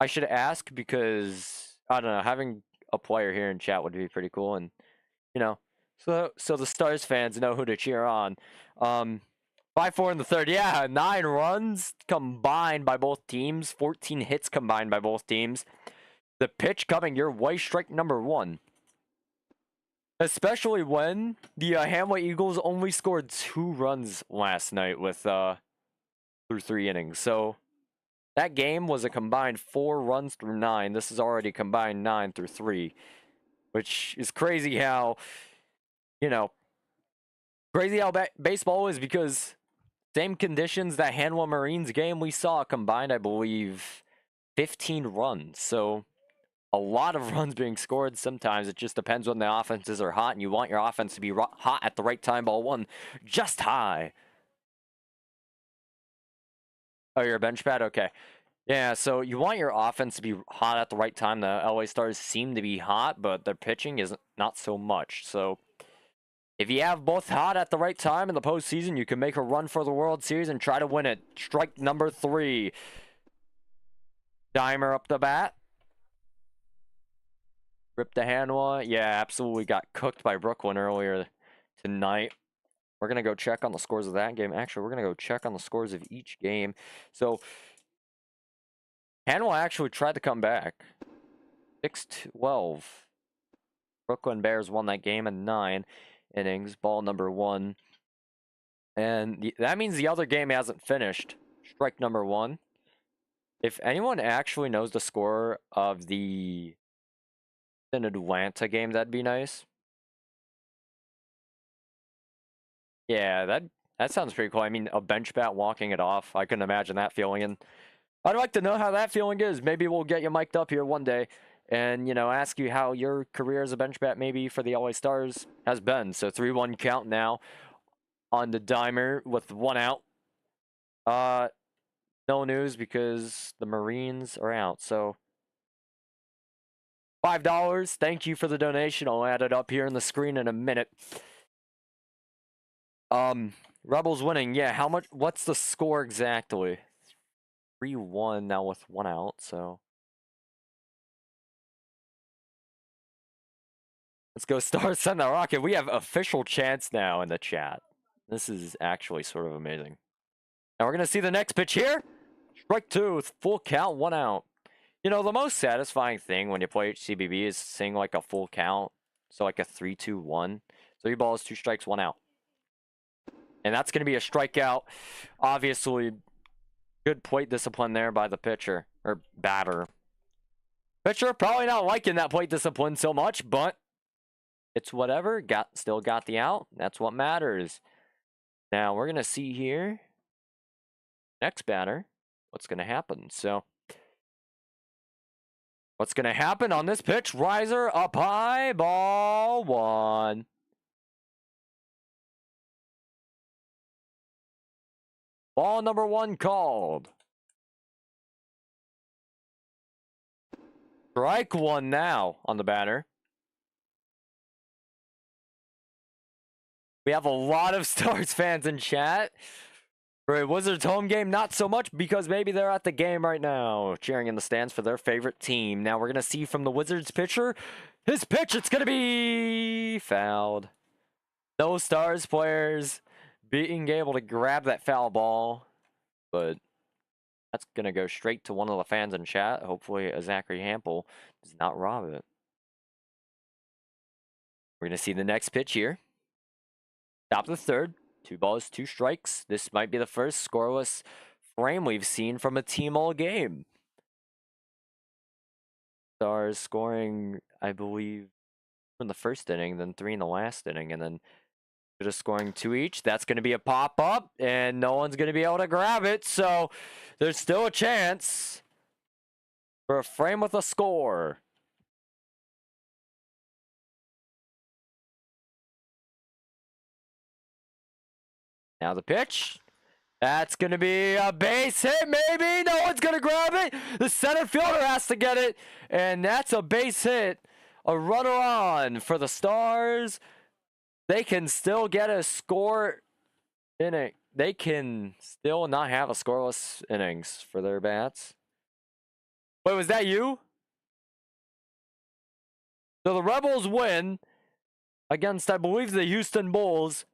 I should ask because I don't know, having a player here in chat would be pretty cool, and you know, so the Stars fans know who to cheer on. 5-4 in the 3rd. Yeah, 9 runs combined by both teams. 14 hits combined by both teams. The pitch coming your way, strike number 1. Especially when the Hamlet Eagles only scored 2 runs last night with through 3 innings. So that game was a combined 4 runs through 9. This is already combined 9 through 3. Which is crazy how, you know, crazy how baseball is, because same conditions that Hanwha Marines game, we saw combined, I believe, 15 runs. So a lot of runs being scored. Sometimes it just depends when the offenses are hot, and you want your offense to be hot at the right time. Ball 1, just high. Oh, you're a bench pad? Okay. Yeah, so you want your offense to be hot at the right time. The LA Stars seem to be hot, but their pitching is not so much. So if you have both hot at the right time in the postseason, you can make a run for the World Series and try to win it. Strike number 3. Dimer up the bat. Rip the Hanwha. Yeah, absolutely got cooked by Brooklyn earlier tonight. We're going to go check on the scores of that game. Actually, we're going to go check on the scores of each game. So, Hanwha actually tried to come back. 6-12. Brooklyn Bears won that game in 9 innings, ball number 1. And that means the other game hasn't finished. Strike number 1. If anyone actually knows the score of the Atlanta game, that'd be nice. Yeah, that sounds pretty cool. I mean, a bench bat walking it off. I couldn't imagine that feeling. And I'd like to know how that feeling is. Maybe we'll get you mic'd up here one day and, you know, ask you how your career as a bench bat maybe for the LA Stars has been. So 3-1 count now on the dimer with 1 out. No news because the Marines are out. So $5. Thank you for the donation. I'll add it up here in the screen in a minute. Rebels winning. Yeah, how much? What's the score exactly? 3-1 now with 1 out. So let's go Stars, send that rocket. We have official chants now in the chat. This is actually sort of amazing. Now we're going to see the next pitch here. Strike 2 with full count, 1 out. You know, the most satisfying thing when you play HCBB is seeing like a full count. So like a 3-2-1. 3 balls, 2 strikes, 1 out. And that's going to be a strikeout. Obviously, good plate discipline there by the pitcher or batter. Pitcher probably not liking that plate discipline so much, but it's whatever. Still got the out. That's what matters. Now we're going to see here. Next batter. What's going to happen? So, what's going to happen on this pitch? Riser up high. Ball 1. Ball number 1 called. Strike 1 now on the batter. We have a lot of Stars fans in chat. For a Wizards home game, not so much because maybe they're at the game right now, cheering in the stands for their favorite team. Now we're going to see from the Wizards pitcher, his pitch, it's going to be fouled. No Stars players being able to grab that foul ball, but that's going to go straight to one of the fans in chat. Hopefully Zachary Hampel does not rob it. We're going to see the next pitch here. Top of the 3rd. 2 balls, 2 strikes. This might be the first scoreless frame we've seen from a team all game. Stars scoring, I believe, in the first inning, then 3 in the last inning, and then just scoring 2 each. That's going to be a pop-up, and no one's going to be able to grab it, so there's still a chance for a frame with a score. Now the pitch. That's going to be a base hit, maybe. No one's going to grab it. The center fielder has to get it. And that's a base hit. A runner on for the Stars. They can still get a score inning. They can still not have a scoreless innings for their bats. Wait, was that you? So the Rebels win against, I believe, the Houston Bulls.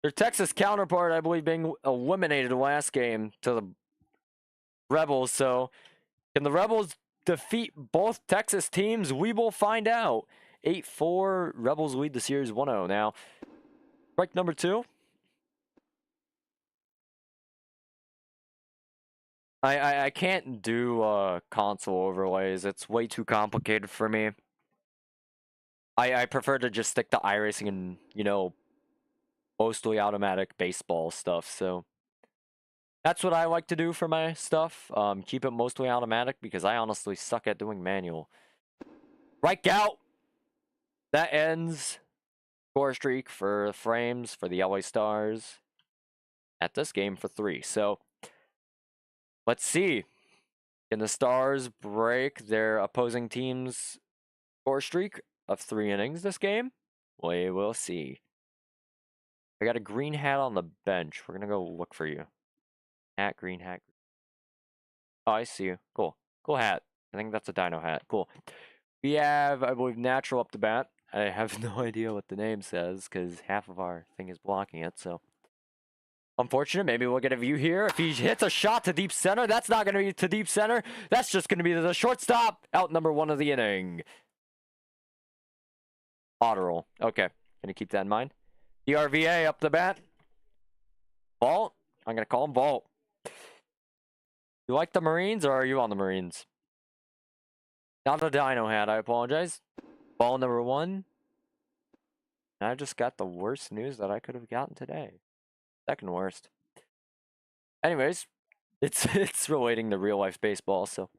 Their Texas counterpart, I believe, being eliminated last game to the Rebels. So, can the Rebels defeat both Texas teams? We will find out. 8-4, Rebels lead the series 1-0. Now, strike number 2. I can't do console overlays. It's way too complicated for me. I prefer to just stick to iRacing and, you know, mostly automatic baseball stuff. So that's what I like to do for my stuff. Keep it mostly automatic because I honestly suck at doing manual. Strike out. That ends score streak for frames for the LA Stars at this game for 3. So let's see. Can the Stars break their opposing team's score streak of 3 innings this game? We will see. I got a green hat on the bench. We're going to go look for you. Hat, green hat. Oh, I see you. Cool. Cool hat. I think that's a dino hat. Cool. We have, I believe, Natural up to bat. I have no idea what the name says because half of our thing is blocking it. So, unfortunate. Maybe we'll get a view here. If he hits a shot to deep center, that's not going to be to deep center. That's just going to be the shortstop. Out number 1 of the inning. Auto roll. Okay. Gonna keep that in mind. DRVA up the bat. Vault. I'm gonna call him Vault. You like the Marines, or are you on the Marines? Not the Dino hat, I apologize. Ball number 1. And I just got the worst news that I could have gotten today. Second worst. Anyways, it's relating to real life baseball, so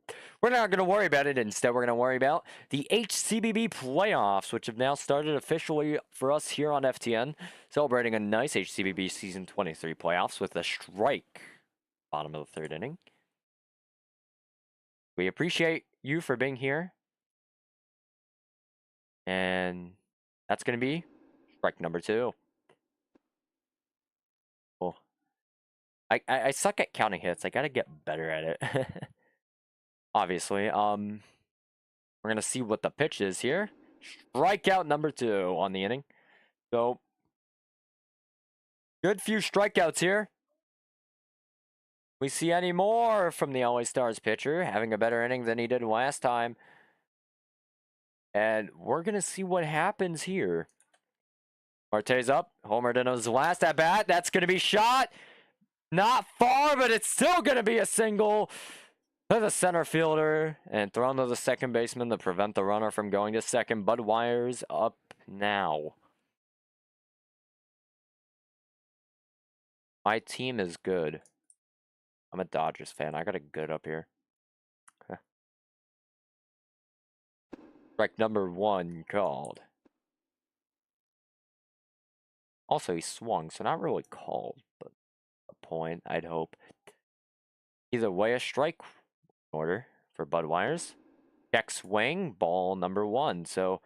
we're not going to worry about it. Instead, we're going to worry about the HCBB playoffs, which have now started officially for us here on FTN, celebrating a nice HCBB Season 23 playoffs with a strike bottom of the 3rd inning. We appreciate you for being here, and that's going to be strike number 2. Cool. I suck at counting hits. I got to get better at it. Obviously. We're going to see what the pitch is here. Strikeout number 2 on the inning. So, good few strikeouts here. We see any more from the LA Stars pitcher, having a better inning than he did last time. And we're going to see what happens here. Marte's up. Homered in his last at bat. That's going to be shot. Not far, but it's still going to be a single to the center fielder and thrown to the second baseman to prevent the runner from going to second. Bud Wire's up now. My team is good. I'm a Dodgers fan. I got a good up here. Strike number 1 called. Also, he swung, so not really called, but a point, I'd hope. Either way, a strike order for Bud Wire's. Check swing, ball number 1. So,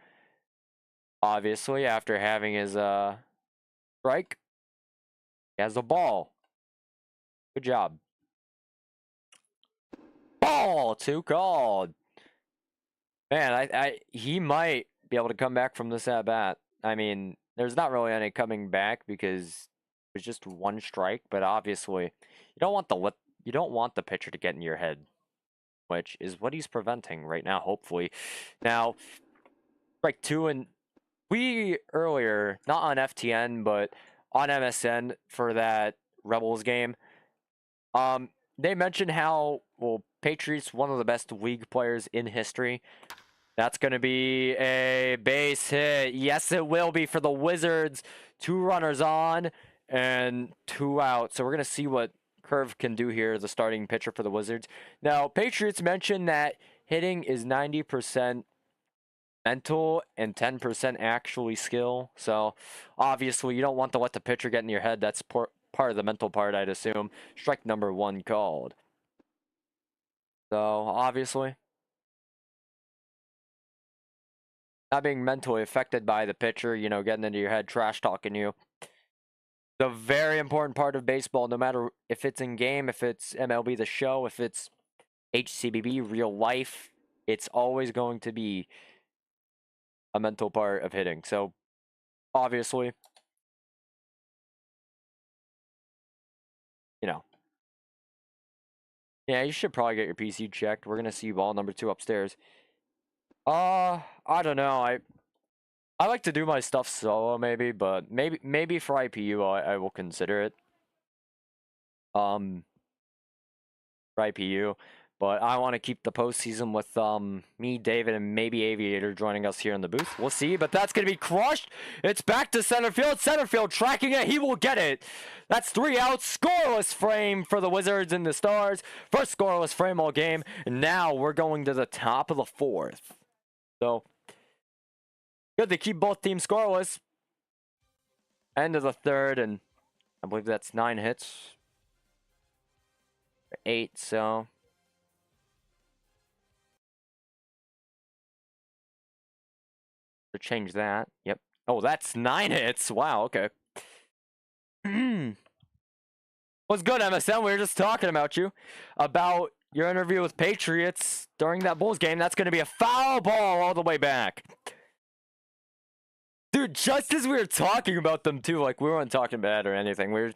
obviously, after having his strike, he has a ball. Good job. Ball 2 called. Man, he might be able to come back from this at bat. I mean, there's not really any coming back because it was just 1 strike, but obviously you don't want the pitcher to get in your head, which is what he's preventing right now, hopefully. Now, strike 2, and we earlier, not on FTN, but on MSN for that Rebels game, they mentioned how, well, Patriots, one of the best league players in history. That's going to be a base hit. Yes, it will be for the Wizards. 2 runners on and 2 out. So we're going to see what Curve can do here as a starting pitcher for the Wizards. Now, Patriots mentioned that hitting is 90% mental and 10% actually skill. So obviously you don't want to let the pitcher get in your head. That's part of the mental part, I'd assume. Strike number 1 called. So obviously not being mentally affected by the pitcher, you know, getting into your head, trash talking you. The very important part of baseball, no matter if it's in game, if it's MLB The Show, if it's HCBB, real life, it's always going to be a mental part of hitting. So obviously, you know, yeah, you should probably get your PC checked. We're going to see ball number 2 upstairs. I don't know. I like to do my stuff solo, maybe, but maybe for IPU, I will consider it. For IPU, but I want to keep the postseason with me, David, and maybe Aviator joining us here in the booth. We'll see, but that's gonna be crushed. It's back to center field. Center field tracking it. He will get it. That's 3 outs. Scoreless frame for the Wizards and the Stars. First scoreless frame all game. And now we're going to the top of the 4th. So good to keep both teams scoreless. End of the 3rd, and I believe that's 9 hits. 8, so to change that. Yep. Oh, that's 9 hits. Wow, okay. What's good, MSN? We were just talking about you. About your interview with Patriots during that Bulls game. That's going to be a foul ball all the way back. Dude, just as we were talking about them too, like we weren't talking bad or anything. We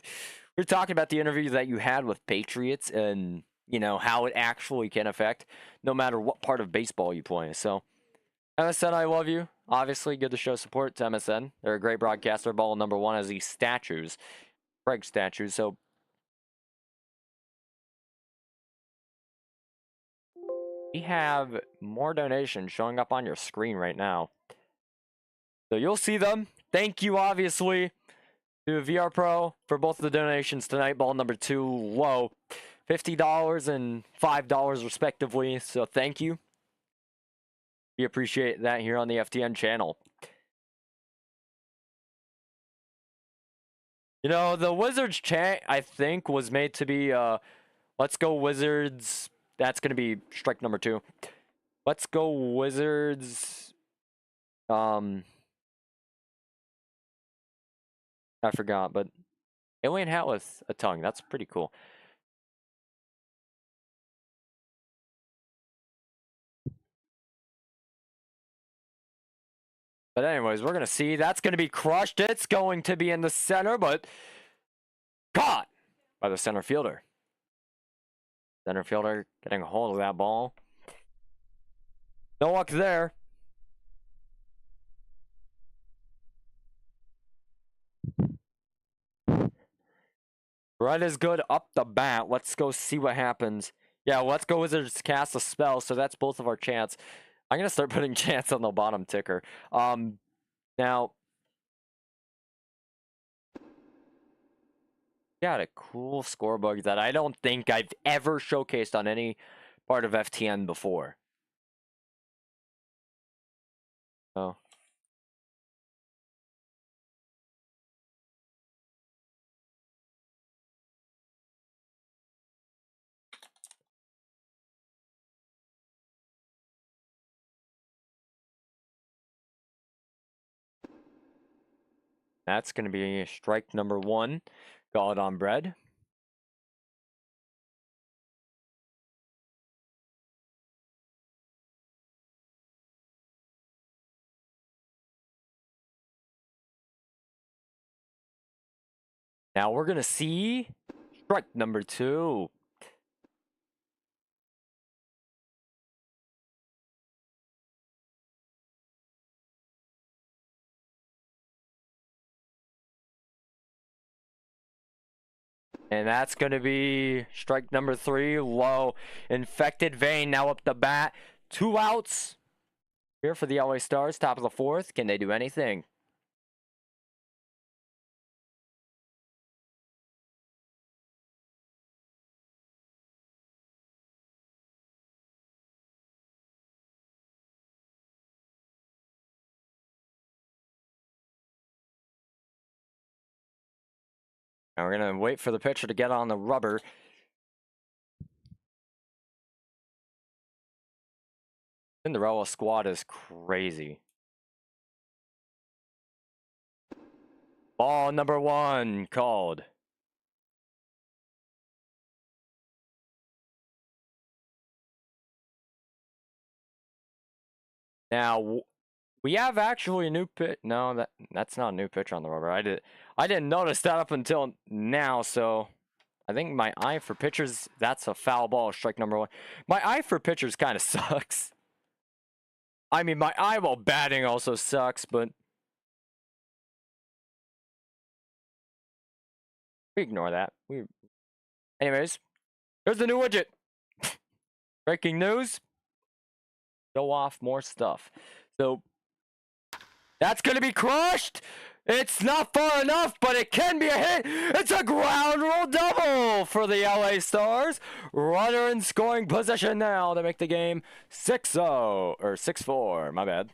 were talking about the interview that you had with Patriots and, you know, how it actually can affect no matter what part of baseball you play. So, MSN, I love you. obviously, good to show support to MSN. They're a great broadcaster. Ball number 1 has these statues, Craig statues. So we have more donations showing up on your screen right now. So you'll see them. Thank you, obviously, to VR Pro for both of the donations tonight. Ball number 2 low, $50 and $5 respectively. So thank you. We appreciate that here on the FTN channel. You know, the Wizards chant, I think, was made to be, let's go Wizards. That's going to be strike number 2. Let's go Wizards. I forgot, but alien hat with a tongue. That's pretty cool. But anyways, we're going to see. That's going to be crushed. It's going to be in the center, but caught by the center fielder. Center fielder getting a hold of that ball. No luck there. Right is good up the bat. Let's go see what happens. Yeah, let's go Wizards cast a spell. So that's both of our chants. I'm going to start putting chants on the bottom ticker. Now, got a cool scoreboard that I don't think I've ever showcased on any part of FTN before. Oh. That's going to be strike number 1. Call it on bread. Now we're going to see strike number 2. And that's going to be strike number 3, low. Infected vein now up the bat. 2 outs here for the LA Stars. Top of the 4th. Can they do anything? Now we're going to wait for the pitcher to get on the rubber. Cinderella squad is crazy. Ball number 1 called. Now we have actually a new pitch. No, that's not a new pitch on the rubber. I didn't notice that up until now. So I think my eye for pitchers, that's a foul ball, strike number 1. My eye for pitchers kind of sucks. I mean, my eye while batting also sucks, but we ignore that. Anyways, here's the new widget. Breaking news. Show off more stuff. So that's going to be crushed. It's not far enough, but it can be a hit. It's a ground rule double for the LA Stars. Runner in scoring position now to make the game 6-0 or 6-4. My bad.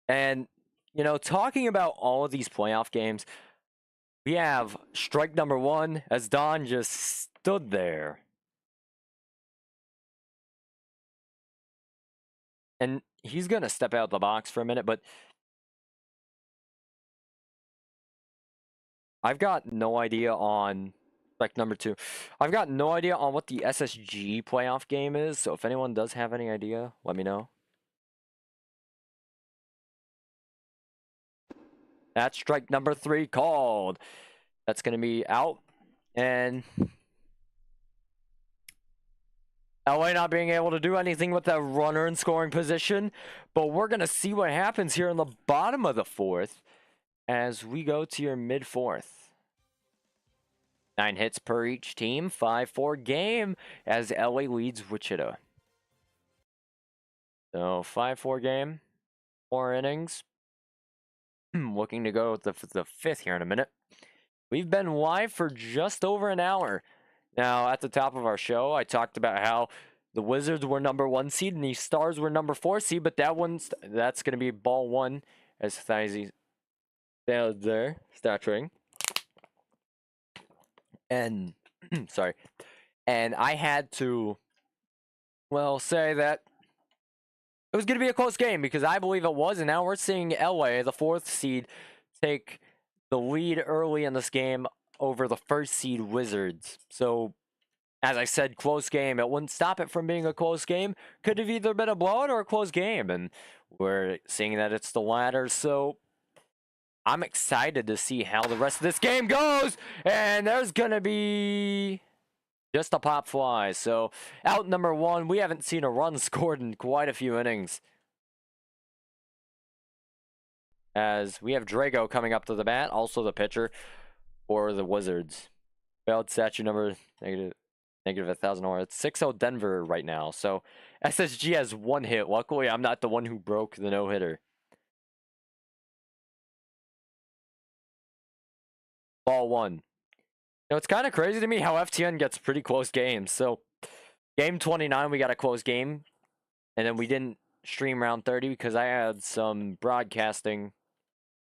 And, you know, talking about all of these playoff games, we have strike number 1 as Don just stood there. And he's going to step out the box for a minute, but I've got no idea on strike number 2. I've got no idea on what the SSG playoff game is, so if anyone does have any idea, let me know. That's strike number 3 called. That's going to be out. And LA not being able to do anything with that runner in scoring position. But we're going to see what happens here in the bottom of the fourth as we go to your mid-fourth. 9 hits per each team, 5-4 game as LA leads Wichita. So 5-4 game, 4 innings. Looking to go with the fifth here in a minute. We've been live for just over an hour. Now, at the top of our show, I talked about how the Wizards were #1 seed and the Stars were #4 seed, but that's going to be ball one as Thizy failed there, staturing. And, sorry. And I had to, well, say that it was going to be a close game because I believe it was. And now we're seeing LA, the 4th seed, take the lead early in this game over the 1st seed Wizards. So, as I said, close game. It wouldn't stop it from being a close game. Could have either been a blowout or a close game. And we're seeing that it's the latter. So, I'm excited to see how the rest of this game goes. And there's going to be just a pop fly. So, out number 1. We haven't seen a run scored in quite a few innings. As we have Drago coming up to the bat. Also the pitcher for the Wizards. Failed statue number negative 1,000 OR. It's 6-0 Denver right now. So, SSG has 1 hit. Luckily, I'm not the one who broke the no-hitter. Ball 1. You know, it's kind of crazy to me how FTN gets pretty close games. So, game 29, we got a close game. And then we didn't stream round 30 because I had some broadcasting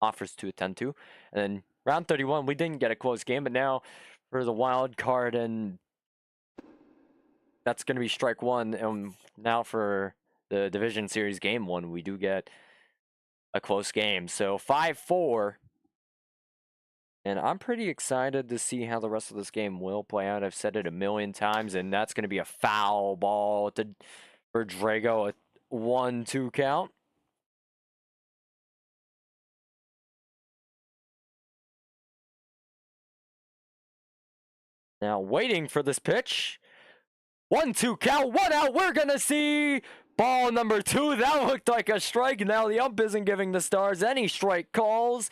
offers to attend to. And then round 31, we didn't get a close game. But now for the wild card, and that's going to be strike 1. And now for the Division Series game 1, we do get a close game. So 5-4. And I'm pretty excited to see how the rest of this game will play out. I've said it a million times, and that's going to be a foul ball for Drago, a 1-2 count. Now waiting for this pitch. 1-2 count, 1 out. We're going to see ball number 2. That looked like a strike. Now the ump isn't giving the Stars any strike calls.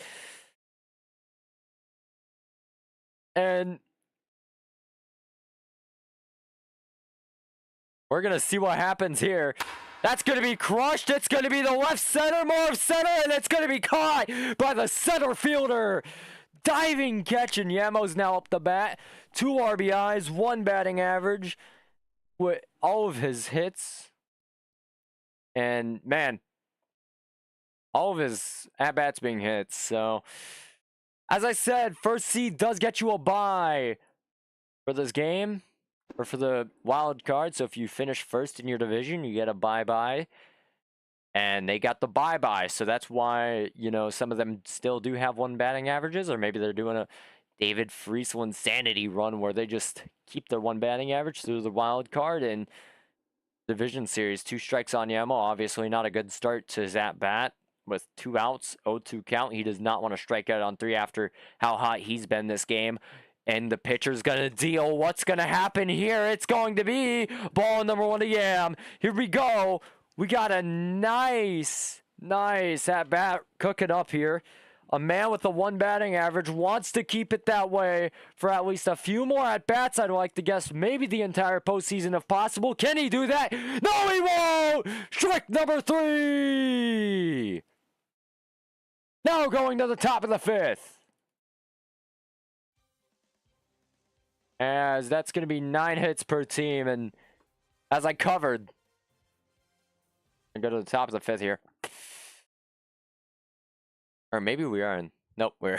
And we're going to see what happens here. That's going to be crushed. It's going to be the left center, more of center, and it's going to be caught by the center fielder. Diving catch, and Yamo's now up the bat. 2 RBIs, 1 batting average with all of his hits. And, man, all of his at-bats being hits. So, as I said, 1st seed does get you a bye for this game, or for the wild card. So if you finish 1st in your division, you get a bye-bye. And they got the bye-bye. So that's why, you know, some of them still do have 1 batting averages, or maybe they're doing a David Friesel insanity run where they just keep their 1 batting average through the wild card. And Division Series, 2 strikes on Yamo. Obviously not a good start to his at-bat. With 2 outs, 0-2 count. He does not want to strike out on 3 after how hot he's been this game. And the pitcher's going to deal. What's going to happen here? It's going to be ball number 1 to Yam. Here we go. We got a nice at-bat cooking up here. A man with a 1 batting average wants to keep it that way for at least a few more at-bats. I'd like to guess maybe the entire postseason if possible. Can he do that? No, he won't! Strike number 3! Now going to the top of the 5th. As that's going to be 9 hits per team. And as I covered, I go to the top of the 5th here. Or maybe we are in. Nope, we're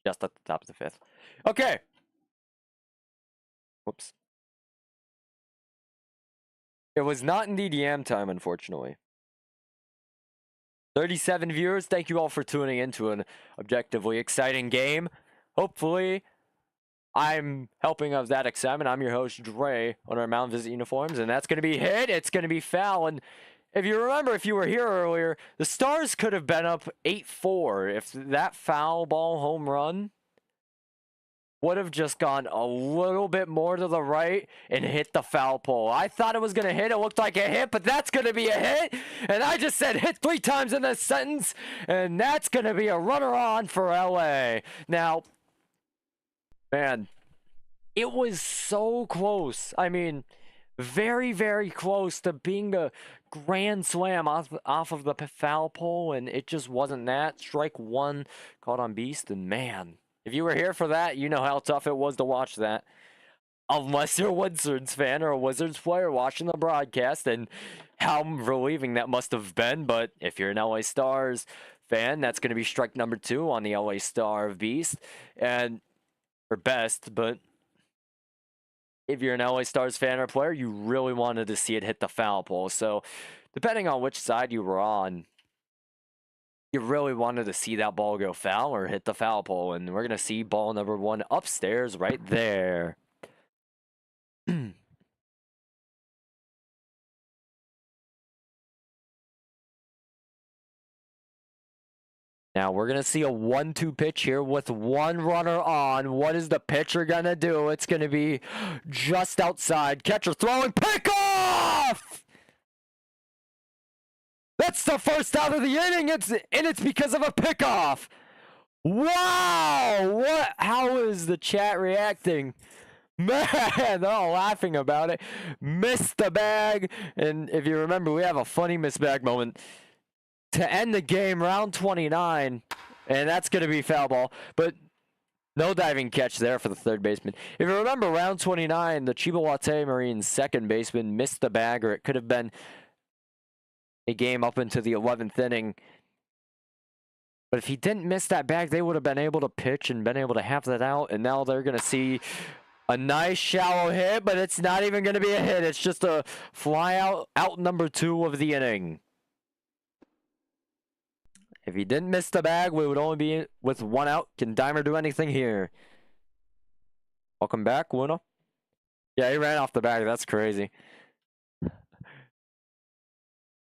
just at the top of the 5th. Okay. Whoops. It was not indeed Yam time, unfortunately. 37 viewers, thank you all for tuning into an objectively exciting game. Hopefully, I'm helping of that excitement. I'm your host, Dre, on our Mount Visit uniforms, and that's going to be hit. It's going to be foul. And if you remember, if you were here earlier, the Stars could have been up 8-4 if that foul ball home run would have just gone a little bit more to the right and hit the foul pole. I thought it was going to hit. It looked like a hit, but that's going to be a hit. And I just said hit 3 times in this sentence, and that's going to be a runner on for LA. Now, man, it was so close. I mean, very, very close to being a grand slam off of the foul pole, and it just wasn't that. Strike 1 caught on Beast, and man, if you were here for that, you know how tough it was to watch that. Unless you're a Wizards fan or a Wizards player watching the broadcast, and how relieving that must have been. But if you're an LA Stars fan, that's going to be strike number 2 on the LA Star of Beast, and or best. But if you're an LA Stars fan or player, you really wanted to see it hit the foul pole. So depending on which side you were on, you really wanted to see that ball go foul or hit the foul pole. And we're going to see ball number 1 upstairs right there. Now we're going to see a 1-2 pitch here with 1 runner on. What is the pitcher going to do? It's going to be just outside. Catcher throwing, pick off! That's the first out of the inning. It's because of a pickoff. Wow! How is the chat reacting? Man, they're all laughing about it. Missed the bag. And if you remember, we have a funny missed bag moment to end the game, round 29. And that's going to be foul ball. But no diving catch there for the third baseman. If you remember, round 29, the Chibawate Marines second baseman missed the bag, or it could have been a game up into the 11th inning. But if he didn't miss that bag, they would have been able to pitch and been able to have that out. And now they're going to see a nice shallow hit, but it's not even going to be a hit. It's just a fly out number 2 of the inning. If he didn't miss the bag, we would only be with 1 out. Can Dimer do anything here? Welcome back, Luna. Yeah, he ran off the bag. That's crazy.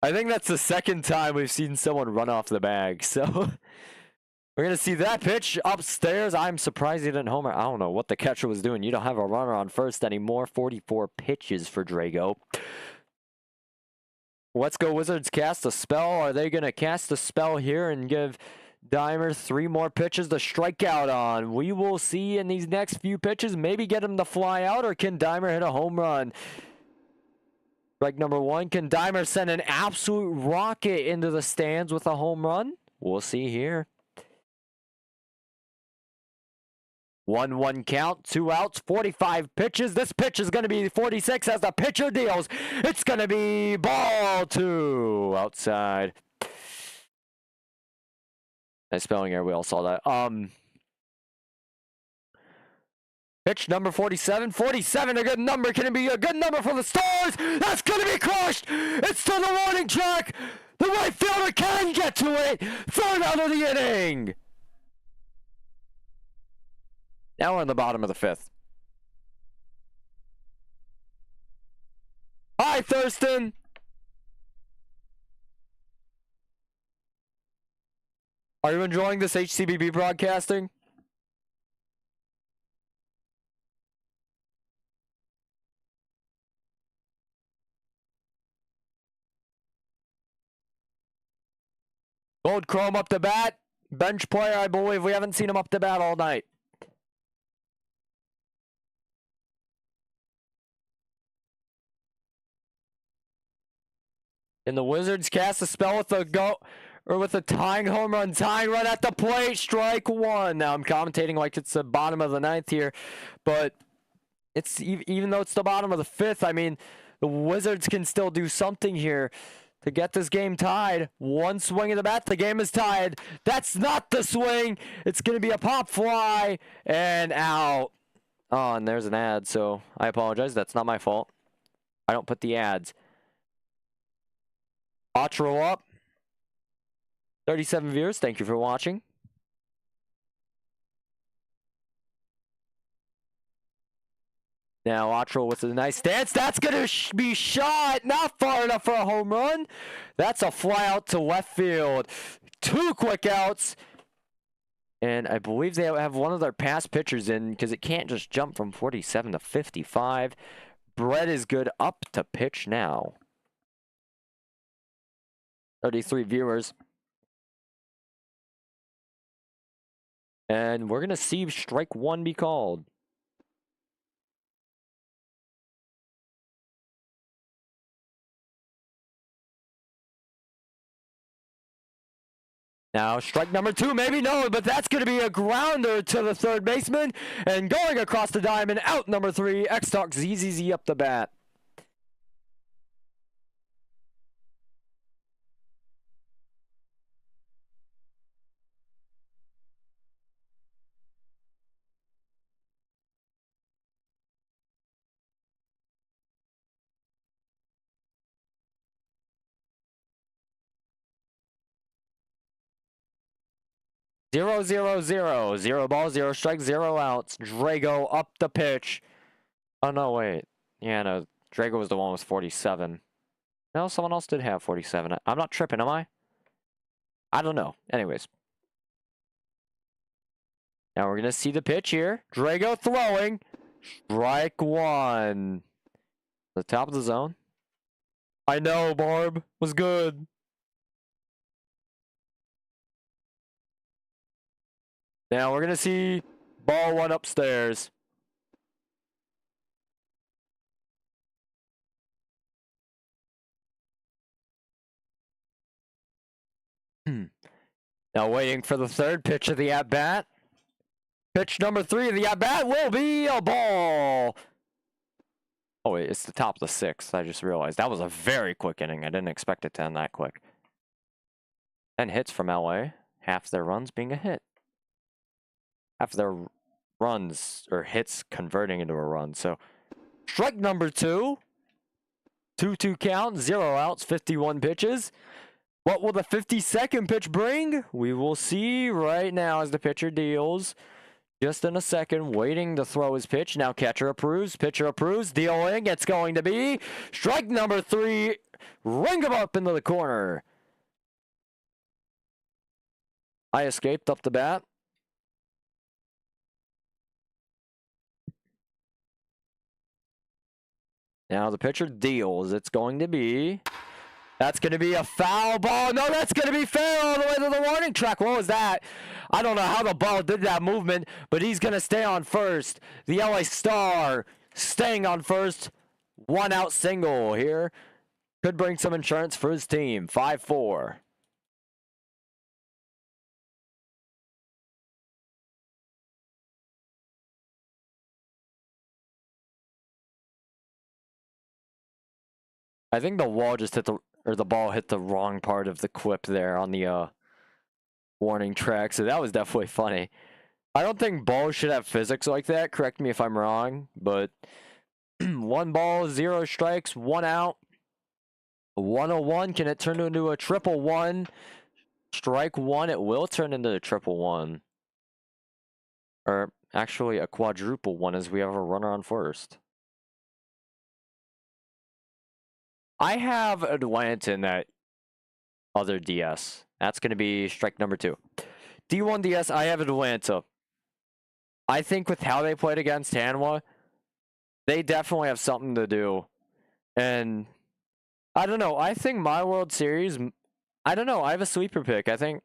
I think that's the second time we've seen someone run off the bag. So we're going to see that pitch upstairs. I'm surprised he didn't homer. I don't know what the catcher was doing. You don't have a runner on first anymore. 44 pitches for Drago. Let's go Wizards cast a spell. Are they going to cast a spell here and give Dimer 3 more pitches to strike out on? We will see in these next few pitches. Maybe get him to fly out, or can Dimer hit a home run? Strike number 1. Can Dimer send an absolute rocket into the stands with a home run? We'll see here. 1-1 count, 2 outs, 45 pitches. This pitch is going to be 46 as the pitcher deals. It's going to be ball 2 outside. Nice spelling error. We all saw that. Pitch number 47. 47, a good number. Can it be a good number for the Stars? That's going to be crushed. It's to the warning track. The right fielder can get to it. Third out of the inning. Now we're in the bottom of the 5th. Hi, Thurston. Are you enjoying this HCBB broadcasting? Gold Chrome up to bat. Bench player, I believe. We haven't seen him up to bat all night. And the Wizards cast a spell with a tying home run, tying run at the plate, strike 1. Now I'm commentating like it's the bottom of the 9th here, but it's even though it's the bottom of the 5th, I mean, the Wizards can still do something here to get this game tied. 1 swing of the bat, the game is tied. That's not the swing. It's going to be a pop fly and out. Oh, and there's an ad, so I apologize. That's not my fault. I don't put the ads. Otro up. 37 viewers. Thank you for watching. Now Otro with a nice stance. That's going to be shot. Not far enough for a home run. That's a fly out to left field. 2 quick outs. And I believe they have one of their past pitchers in because it can't just jump from 47 to 55. Brett is good up to pitch now. 33 viewers. And we're going to see strike one be called. Now, strike number two, maybe no, but that's going to be a grounder to the third baseman. And going across the diamond, out number three, X-Talk ZZZ up the bat. Zero, zero, zero. 0 ball, 0 strikes, 0 outs. Drago up the pitch. Oh, no, wait. Yeah, no. Drago was the one with 47. No, someone else did have 47. I'm not tripping, am I? I don't know. Anyways. Now we're going to see the pitch here. Drago throwing. Strike one. The top of the zone. I know, Barb. Was good. Now we're going to see ball one upstairs. Now waiting for the third pitch of the at-bat. Pitch number 3 of the at-bat will be a ball. Oh, wait, it's the top of the 6th. I just realized. That was a very quick inning. I didn't expect it to end that quick. 10 hits from LA. Half their runs being a hit. Half their runs or hits converting into a run. So, strike number 2. 2-2 count. 0 outs. 51 pitches. What will the 52nd pitch bring? We will see right now as the pitcher deals. Just in a second, waiting to throw his pitch. Now catcher approves, pitcher approves, dealing. It's going to be strike number 3. Ring him up into the corner. I escaped up the bat. Now the pitcher deals. It's going to be... That's going to be a foul ball. No, that's going to be fair all the way to the warning track. What was that? I don't know how the ball did that movement, but he's going to stay on first. The LA Star staying on first. 1 out single here. Could bring some insurance for his team. 5-4. I think the wall just hit the ball hit the wrong part of the clip there on the warning track, so that was definitely funny. I don't think balls should have physics like that. Correct me if I'm wrong, but 1 ball, 0 strikes, 1 out. 101. Can it turn into a triple one? Strike 1. It will turn into a triple one, or actually a quadruple one, as we have a runner on first. I have Atlanta in that other DS. That's going to be strike number 2. D1 DS, I have Atlanta. I think with how they played against Hanwha, they definitely have something to do. And I don't know. I think my World Series, I don't know. I have a sweeper pick. I think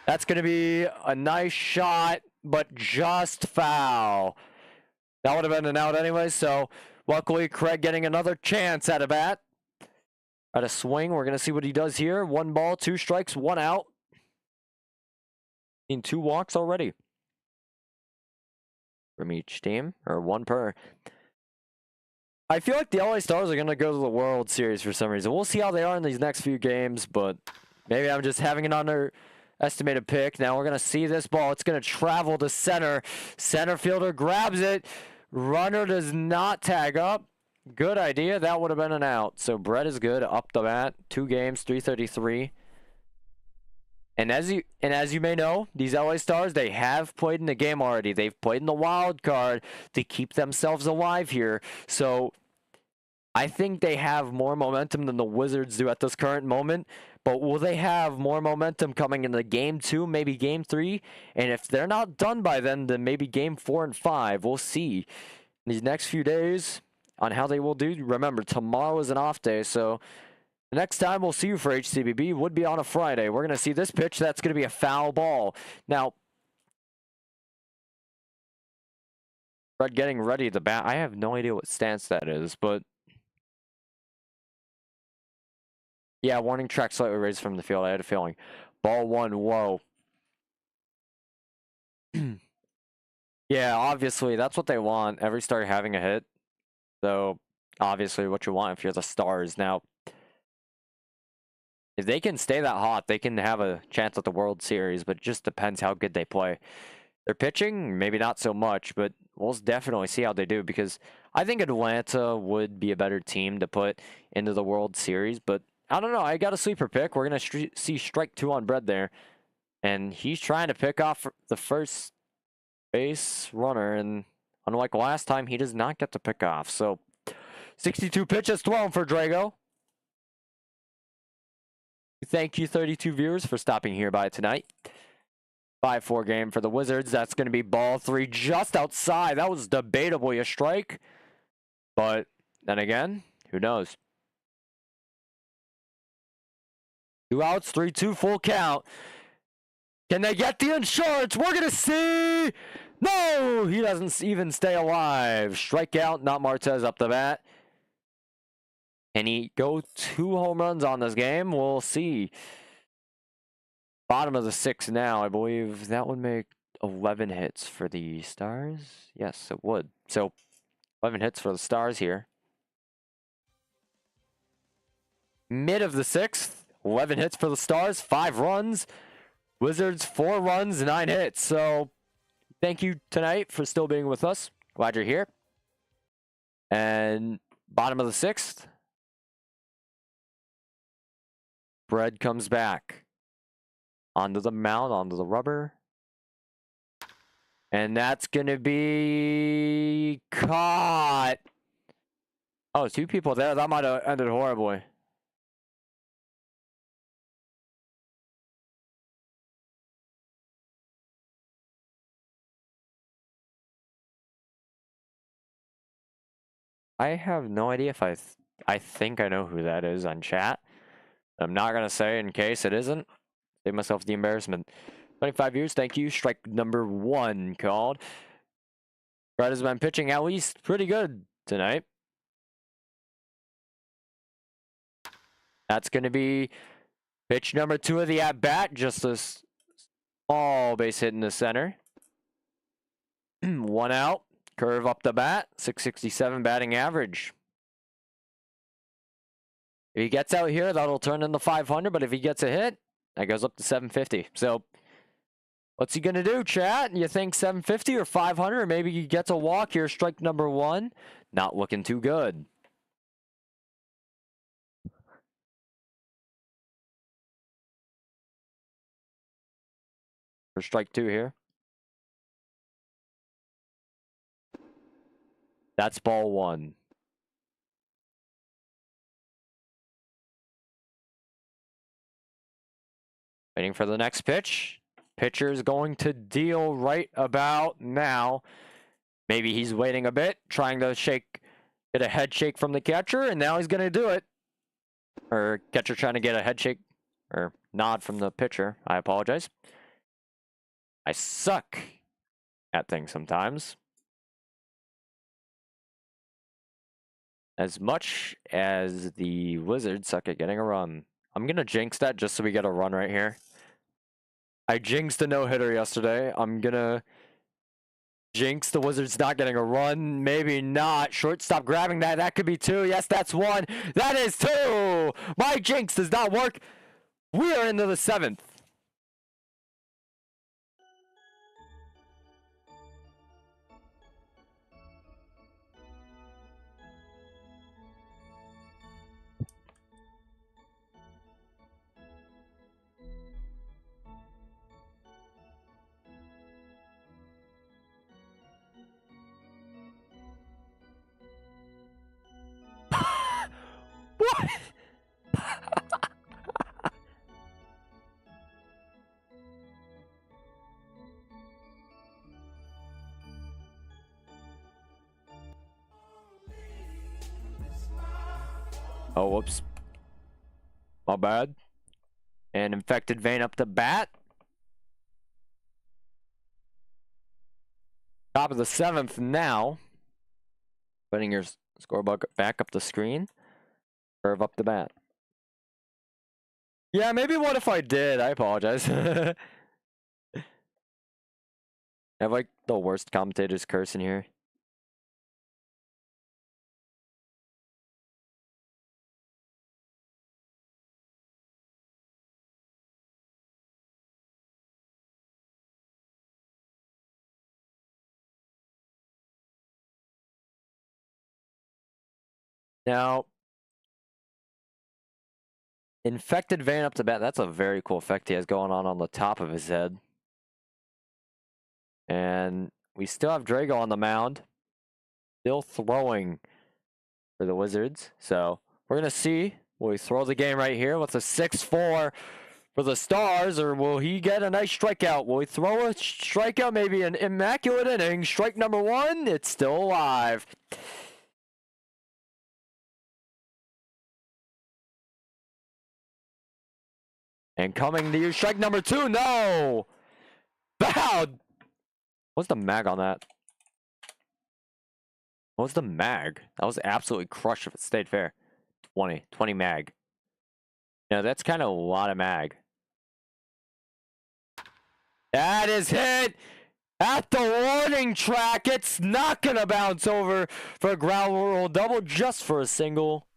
that's going to be a nice shot, but just foul. That would have been an out anyway. So luckily, Craig getting another chance at a bat. At a swing, we're going to see what he does here. 1 ball, 2 strikes, 1 out. In 2 walks already. From each team, or 1 per. I feel like the LA Stars are going to go to the World Series for some reason. We'll see how they are in these next few games, but maybe I'm just having an underestimated pick. Now we're going to see this ball. It's going to travel to center. Center fielder grabs it. Runner does not tag up. Good idea. That would have been an out. So Brett is good up the bat. 2 games, 333. And as you may know, these LA Stars, they have played in the game already. They've played in the wild card to keep themselves alive here. So I think they have more momentum than the Wizards do at this current moment. But will they have more momentum coming into game 2, maybe game 3? And if they're not done by then maybe game 4 and 5. We'll see these next few days on how they will do. Remember, tomorrow is an off day, so the next time we'll see you for HCBB would be on a Friday. We're going to see this pitch. That's going to be a foul ball. Now, Fred getting ready to bat. I have no idea what stance that is, but yeah, warning track slightly raised from the field. I had a feeling. Ball 1, whoa. Yeah, obviously, that's what they want. Every starter having a hit. So, obviously, what you want if you're the Stars. Now, if they can stay that hot, they can have a chance at the World Series, but it just depends how good they play. They're pitching, maybe not so much, but we'll definitely see how they do, because I think Atlanta would be a better team to put into the World Series, but I don't know. I got a sleeper pick. We're going to see strike 2 on Bread there, and he's trying to pick off the first base runner, and unlike last time, he does not get to pick off. So 62 pitches thrown for Drago. Thank you, 32 viewers, for stopping here by tonight. 5-4 game for the Wizards. That's going to be ball 3 just outside. That was debatably a strike, but then again, who knows? 2 outs, 3-2, full count. Can they get the insurance? We're going to see. No, he doesn't even stay alive. Strikeout, not Martez up the bat. Can he go 2 home runs on this game? We'll see. Bottom of the 6th now, I believe that would make 11 hits for the Stars. Yes, it would. So 11 hits for the Stars here. Mid of the 6th, 11 hits for the Stars, 5 runs. Wizards, 4 runs, 9 hits. So thank you tonight for still being with us. Glad you're here. And bottom of the 6th, Bread comes back. Onto the mound, onto the rubber. And that's going to be caught. Oh, 2 people there. That might have ended horribly. I have no idea if I think I know who that is on chat. I'm not going to say in case it isn't. Save myself the embarrassment. 25 years, thank you. Strike number 1 called. Brad has been pitching at least pretty good tonight. That's going to be pitch number 2 of the at-bat. Just a small base hit in the center. 1 out. Curve up the bat. 667 batting average. If he gets out here, that'll turn into 500. But if he gets a hit, that goes up to 750. So what's he going to do, chat? You think 750 or 500? Or maybe he gets a walk here. Strike number 1. Not looking too good. For strike 2 here. That's ball 1. Waiting for the next pitch. Pitcher is going to deal right about now. Maybe he's waiting a bit, trying to get a head shake from the catcher, and now he's going to do it. Or catcher trying to get a head shake or nod from the pitcher. I apologize. I suck at things sometimes. As much as the Wizards suck at getting a run. I'm going to jinx that just so we get a run right here. I jinxed a no-hitter yesterday. I'm going to jinx the Wizards not getting a run. Maybe not. Shortstop grabbing that. That could be 2. Yes, that's 1. That is 2. My jinx does not work. We are into the 7th. Oh, whoops. My bad. And Infected Vein up to bat. Top of the 7th now. Putting your scorebook back up the screen. Curve up the bat. Yeah, maybe what if I did? I apologize. I have like the worst commentator's curse in here. Now, Infected Vein up to bat. That's a very cool effect he has going on the top of his head. And we still have Drago on the mound. Still throwing for the Wizards. So we're going to see. Will he throw the game right here? What's a 6-4 for the Stars? Or will he get a nice strikeout? Will he throw a strikeout? Maybe an immaculate inning. Strike number 1. It's still alive. And coming to you, strike number 2. No! Fouled! What's the mag on that? What was the mag? That was absolutely crushed if it stayed fair. 20 mag. Yeah, that's kind of a lot of mag. That is hit at the warning track. It's not going to bounce over for a ground rule double, just for a single.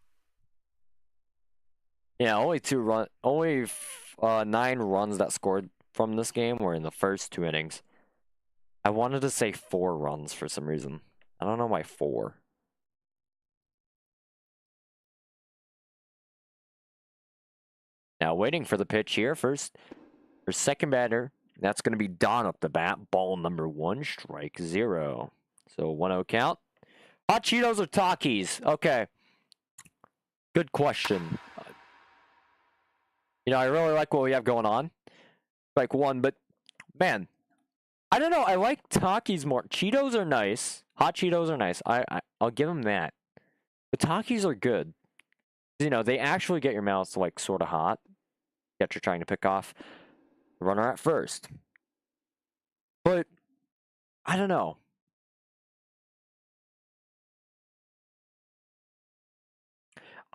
Yeah, only 9 runs that scored from this game were in the first 2 innings. I wanted to say 4 runs for some reason. I don't know why 4. Now waiting for the pitch here. First, for second batter, that's going to be Don up the bat. Ball number 1, strike 0. So 1-0 count. Hot Cheetos or Takis? Okay. Good question. You know, I really like what we have going on. Strike 1, but man, I don't know. I like Takis more. Cheetos are nice. Hot Cheetos are nice. I'll give them that. But Takis are good. You know, they actually get your mouth like sort of hot. Yet you're trying to pick off the runner at first. But I don't know.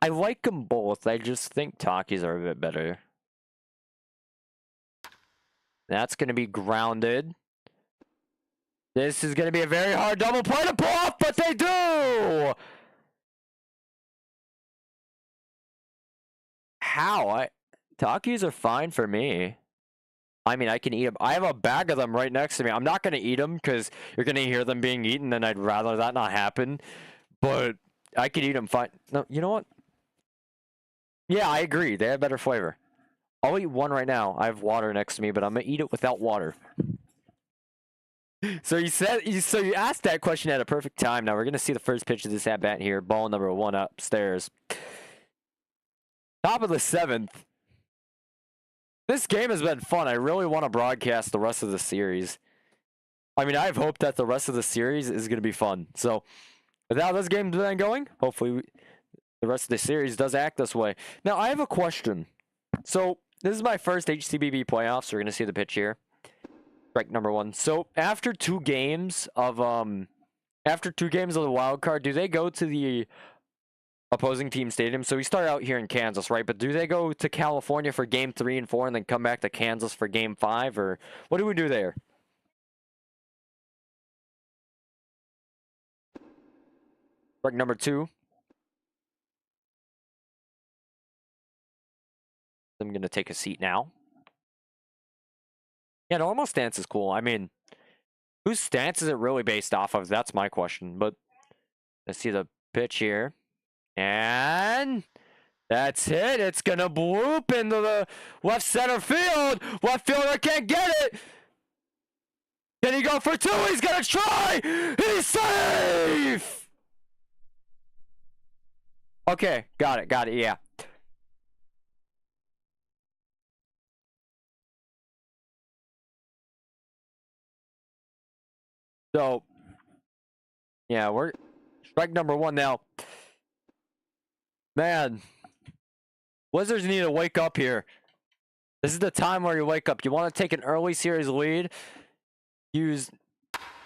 I like them both. I just think Takis are a bit better. That's going to be grounded. This is going to be a very hard double play to pull off, but they do! How? Takis are fine for me. I mean, I can eat them. I have a bag of them right next to me. I'm not going to eat them because you're going to hear them being eaten, and I'd rather that not happen. But I could eat them fine. No, you know what? Yeah, I agree. They have better flavor. I'll eat one right now. I have water next to me, but I'm going to eat it without water. So you asked that question at a perfect time. Now we're going to see the first pitch of this at-bat here. Ball number 1 upstairs. Top of the 7th. This game has been fun. I really want to broadcast the rest of the series. I mean, I have hope that the rest of the series is going to be fun. So, with how this game's been going, hopefully the rest of the series does act this way. Now, I have a question. So, this is my first HCBB playoffs. We're going to see the pitch here. Strike number 1. So, after 2 games of the wild card, do they go to the opposing team stadium? So we start out here in Kansas, right? But do they go to California for game 3 and 4 and then come back to Kansas for game 5? Or what do we do there? Strike number 2. I'm going to take a seat now. Yeah, normal stance is cool. I mean, whose stance is it really based off of? That's my question. But let's see the pitch here. And that's it. It's going to bloop into the left center field. Left fielder can't get it. Can he go for 2? He's going to try. He's safe. Okay, got it, yeah. So, yeah, we're strike number 1 now. Man, Wizards need to wake up here. This is the time where you wake up. You want to take an early series lead.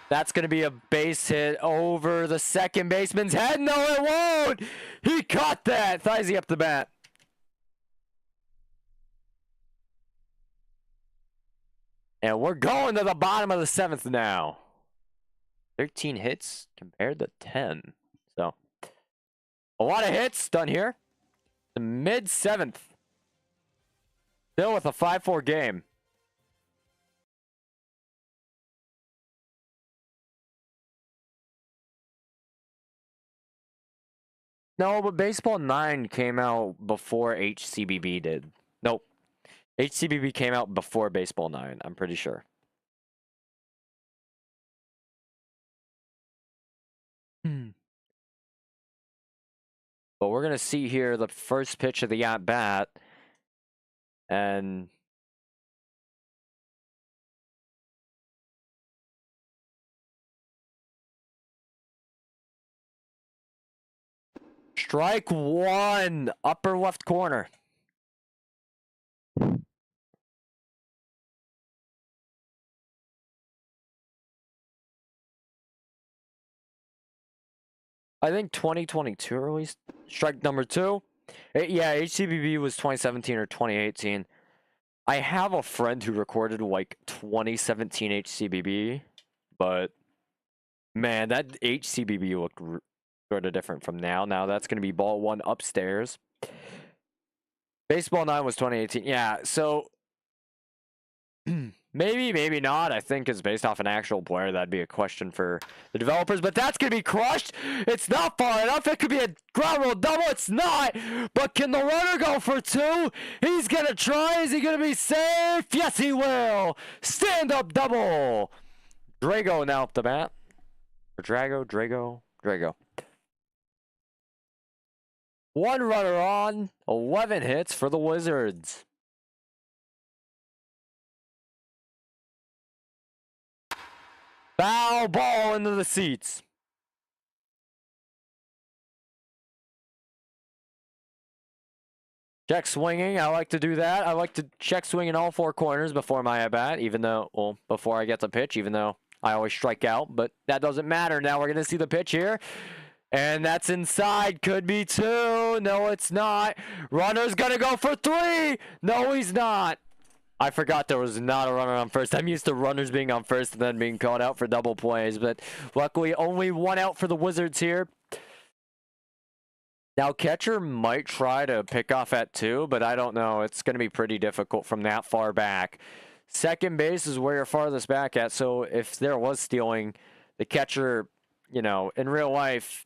That's going to be a base hit over the second baseman's head. No, it won't. He caught that. Thiesy up the bat. And we're going to the bottom of the 7th now. 13 hits compared to 10. So, a lot of hits done here. The mid-7th. Still with a 5-4 game. No, but Baseball 9 came out before HCBB did. Nope. HCBB came out before Baseball 9, I'm pretty sure. But we're going to see here the first pitch of the at-bat. And strike one, upper left corner. I think 2022 released. Strike number 2. Yeah, HCBB was 2017 or 2018. I have a friend who recorded like 2017 HCBB, but man, that HCBB looked sort of different from now. Now that's going to be ball 1 upstairs. Baseball 9 was 2018. Yeah, so maybe not. I think it's based off an actual player. That'd be a question for the developers, but that's going to be crushed. It's not far enough. It could be a ground rule double. It's not. But can the runner go for 2? He's going to try. Is he going to be safe? Yes, he will. Stand-up double. Drago now up the bat. Or Drago. 1 runner on, 11 hits for the Wizards. Foul ball into the seats. Check swinging. I like to do that. I like to check swing in all 4 corners before my at-bat, before I get the pitch, even though I always strike out, but that doesn't matter. Now we're going to see the pitch here. And that's inside. Could be 2. No, it's not. Runner's going to go for 3. No, he's not. I forgot there was not a runner on first. I'm used to runners being on first and then being called out for double plays, but luckily only 1 out for the Wizards here. Now, catcher might try to pick off at 2, but I don't know. It's going to be pretty difficult from that far back. Second base is where you're farthest back at, so if there was stealing, the catcher, in real life,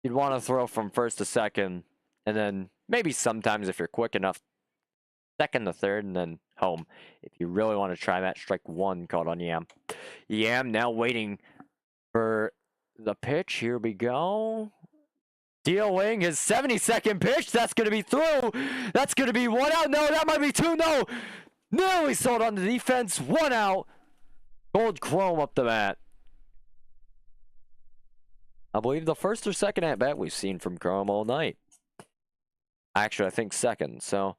you'd want to throw from first to second, and then maybe sometimes if you're quick enough, second to third, and then home. If you really want to try that, strike 1 called on Yam. Yam now waiting for the pitch. Here we go. Dealing his 72nd pitch. That's going to be through. That's going to be 1 out. No, that might be 2. No. Nearly sold on the defense. 1 out. Gold Chrome up the bat. I believe the first or second at-bat we've seen from Chrome all night. Actually, I think second. So,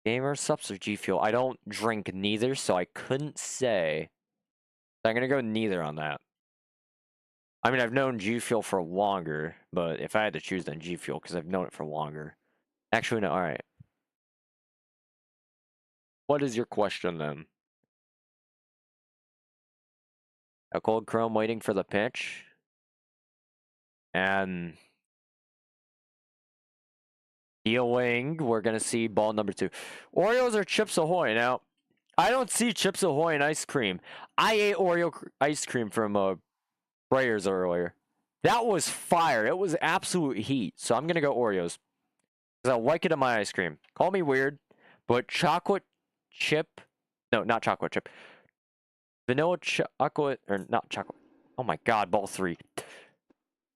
Gamer, Subs, or G Fuel? I don't drink neither, so I couldn't say. I'm going to go neither on that. I mean, I've known G Fuel for longer, but if I had to choose, then G Fuel, because I've known it for longer. Actually, no, alright. What is your question, then? A Cold Chrome waiting for the pitch. And dealing, we're going to see ball number 2. Oreos or Chips Ahoy? Now, I don't see Chips Ahoy and ice cream. I ate Oreo ice cream from Breyers earlier. That was fire. It was absolute heat. So I'm going to go Oreos. Because I like it in my ice cream. Call me weird, but chocolate chip. No, not chocolate chip. Vanilla chocolate, or not chocolate. Oh my god, ball 3.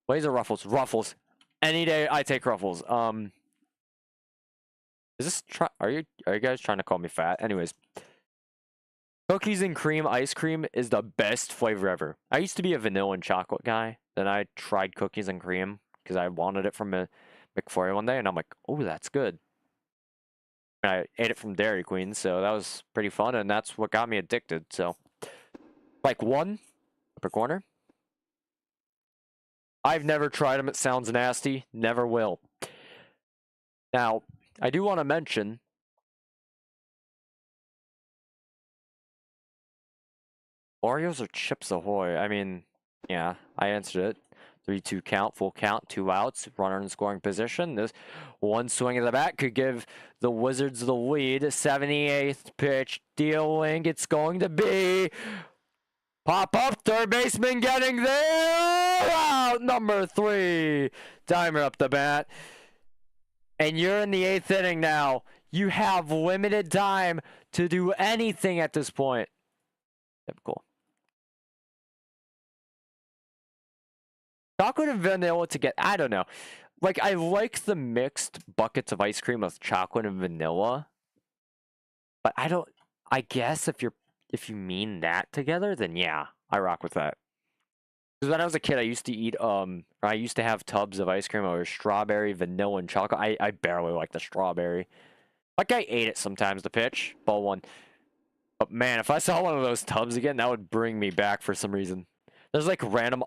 Laser Ruffles. Any day I take Ruffles. Is this are you guys trying to call me fat? Anyways. Cookies and cream ice cream is the best flavor ever. I used to be a vanilla and chocolate guy. Then I tried cookies and cream because I wanted it from McFlurry one day, and I'm like, oh, that's good. And I ate it from Dairy Queen, so that was pretty fun, and that's what got me addicted. So, like one upper corner. I've never tried them. It sounds nasty. Never will. Now, I do want to mention Oreos or Chips Ahoy. I mean, yeah, I answered it. 3-2 count, full count, 2 outs, runner in scoring position. This one swing of the bat could give the Wizards the lead. 78th pitch, dealing. It's going to be pop up, third baseman getting there. Out number 3. Dimer up the bat. And you're in the 8th inning now. You have limited time to do anything at this point. Typical. Chocolate and vanilla to get, I don't know. Like, I like the mixed buckets of ice cream with chocolate and vanilla. But I guess if you mean that together, then yeah, I rock with that. Because when I was a kid, I used to eat, I used to have tubs of ice cream over strawberry, vanilla, and chocolate. I barely like the strawberry. Like, I ate it sometimes, the pitch, ball one. But man, if I saw one of those tubs again, that would bring me back for some reason. There's like random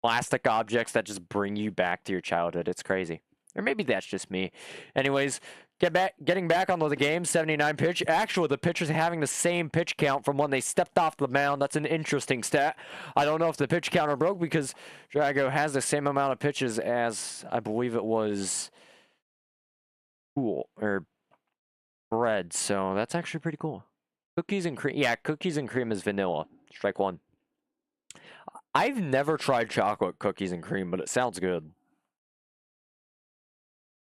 plastic objects that just bring you back to your childhood. It's crazy. Or maybe that's just me. Anyways, getting back onto the game, 79 pitch. Actually, the pitchers having the same pitch count from when they stepped off the mound. That's an interesting stat. I don't know if the pitch counter broke because Drago has the same amount of pitches as, I believe it was, or bread. So that's actually pretty cool. Cookies and cream. Yeah, cookies and cream is vanilla. Strike one. I've never tried chocolate cookies and cream, but it sounds good.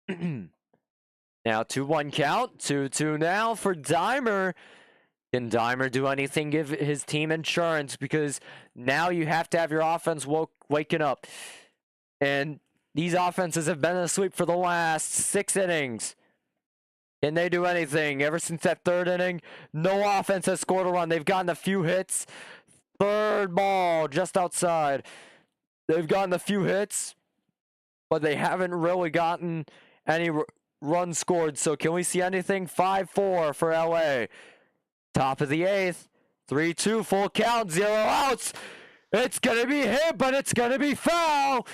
Now 2-1 count. 2-2 now for Dimer. Can Dimer do anything? Give his team insurance, because now you have to have your offense waking up. And these offenses have been asleep for the last 6 innings. Can they do anything? Ever since that 3rd inning, no offense has scored a run. They've gotten a few hits. 3rd ball just outside. They've gotten a few hits, but they haven't really gotten any runs scored. So can we see anything? 5-4 for LA. Top of the 8th. 3-2 full count, 0 outs. It's going to be hit, but it's going to be foul.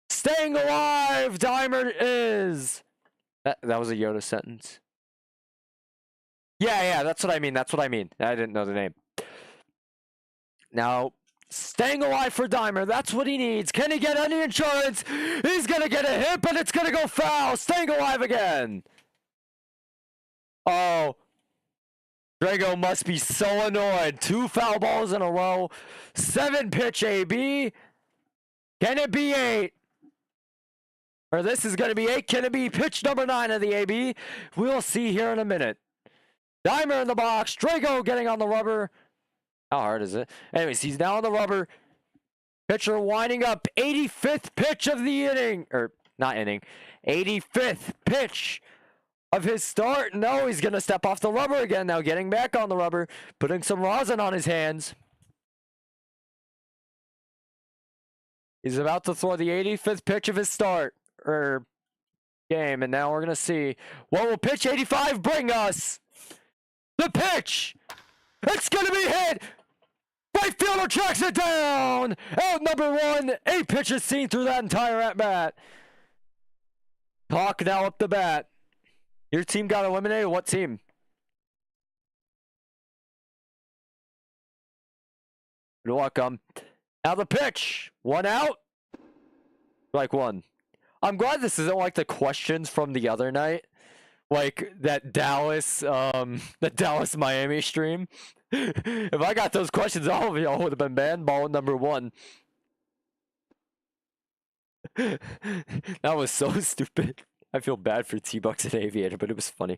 Staying alive, Dimer is. That was a Yoda sentence. Yeah, that's what I mean. That's what I mean. I didn't know the name. Now, staying alive for Dimer. That's what he needs. Can he get any insurance? He's going to get a hit, but it's going to go foul. Staying alive again. Oh. Drago must be so annoyed. 2 foul balls in a row. 7 pitch AB. Can it be 8? Or this is going to be 8. Can it be pitch number 9 of the AB? We'll see here in a minute. Dimer in the box. Drago getting on the rubber. How hard is it? Anyways, he's now on the rubber. Pitcher winding up. 85th pitch of the inning. Or, not inning. 85th pitch of his start. No, he's going to step off the rubber again. Now getting back on the rubber. Putting some rosin on his hands. He's about to throw the 85th pitch of his start. Or game. And now we're going to see. What will pitch 85 bring us? The pitch! It's going to be hit! Right fielder tracks it down! Out number 1. 8 pitches seen through that entire at-bat. Talk now up the bat. Your team got eliminated? What team? You're welcome. Now the pitch. 1 out. Like 1. I'm glad this isn't like the questions from the other night. Like that Dallas Miami stream. If I got those questions, all of y'all would have been banned. Ball number 1. That was so stupid. I feel bad for T-Bucks and Aviator, but it was funny.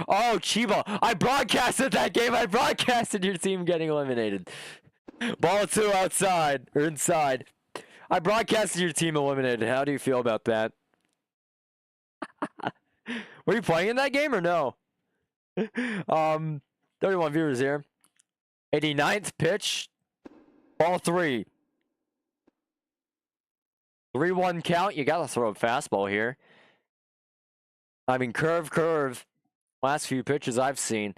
Oh, Chiba, I broadcasted that game. I broadcasted your team getting eliminated. Ball 2 outside, or inside. I broadcasted your team eliminated. How do you feel about that? Were you playing in that game or no? 31 viewers here. 89th pitch. Ball 3. 3-1 count. You got to throw a fastball here. I mean, curve. Last few pitches I've seen.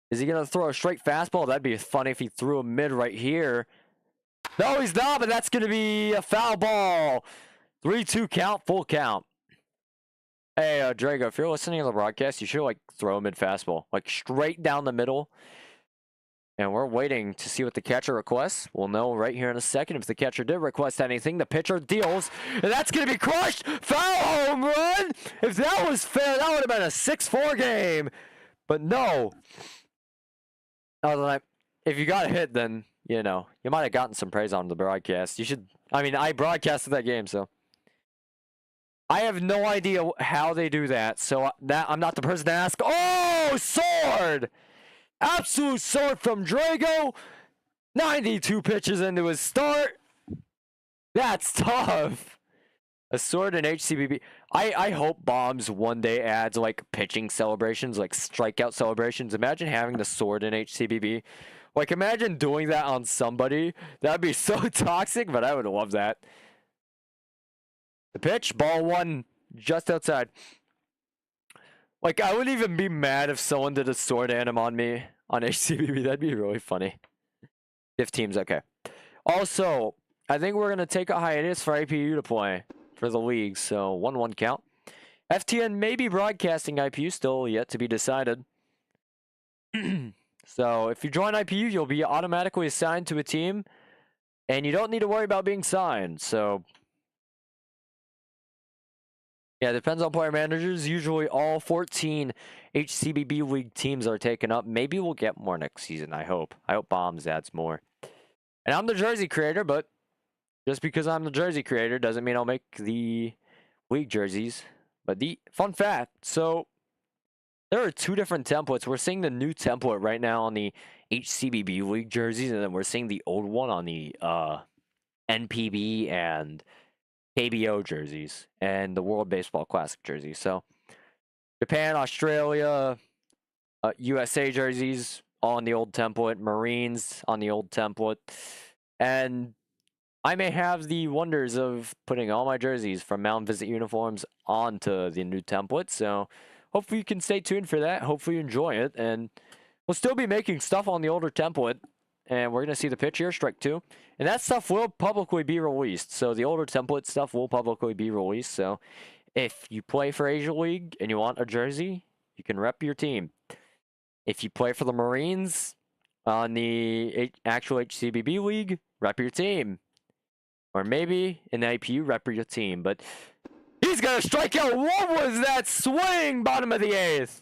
Is he going to throw a straight fastball? That'd be funny if he threw a mid right here. No, he's not, but that's going to be a foul ball. 3-2 count, full count. Hey, Drago, if you're listening to the broadcast, you should, like, throw a mid fastball. Like, straight down the middle. And we're waiting to see what the catcher requests. We'll know right here in a second if the catcher did request anything. The pitcher deals, and that's going to be crushed. Foul home run! If that was fair, that would have been a 6-4 game. But no. If you got hit, then, you know, you might have gotten some praise on the broadcast. You should, I mean, I broadcasted that game, so. I have no idea how they do that, so I'm not the person to ask. Oh, sword! Absolute sword from Drago. 92 pitches into his start. That's tough. A sword in HCBB. I hope Bombs one day adds like pitching celebrations, like strikeout celebrations. Imagine having the sword in HCBB. Like imagine doing that on somebody. That'd be so toxic, but I would love that. The pitch, ball one, just outside. Like, I wouldn't even be mad if someone did a sword anim on me on HCBB. That'd be really funny. If teams, okay. Also, I think we're going to take a hiatus for IPU to play for the league. So, 1-1 count. FTN may be broadcasting IPU, still yet to be decided. So, if you join IPU, you'll be automatically assigned to a team. And you don't need to worry about being signed. So, yeah, it depends on player managers. Usually all 14 HCBB League teams are taken up. Maybe we'll get more next season, I hope. I hope Bombs adds more. And I'm the jersey creator, but just because I'm the jersey creator doesn't mean I'll make the league jerseys. But the fun fact, so there are 2 different templates. We're seeing the new template right now on the HCBB League jerseys, and then we're seeing the old one on the NPB and KBO jerseys and the World Baseball Classic jerseys. So Japan, Australia, USA jerseys all on the old template, Marines on the old template, and I may have the wonders of putting all my jerseys from Mountain Visit uniforms onto the new template. So hopefully you can stay tuned for that. Hopefully you enjoy it, and we'll still be making stuff on the older template. And we're going to see the pitch here, strike 2. And that stuff will publicly be released. So the older template stuff will publicly be released. So if you play for Asia League and you want a jersey, you can rep your team. If you play for the Marines on the actual HCBB League, rep your team. Or maybe in the IPU, rep your team. But he's going to strike out. What was that swing? Bottom of the 8th.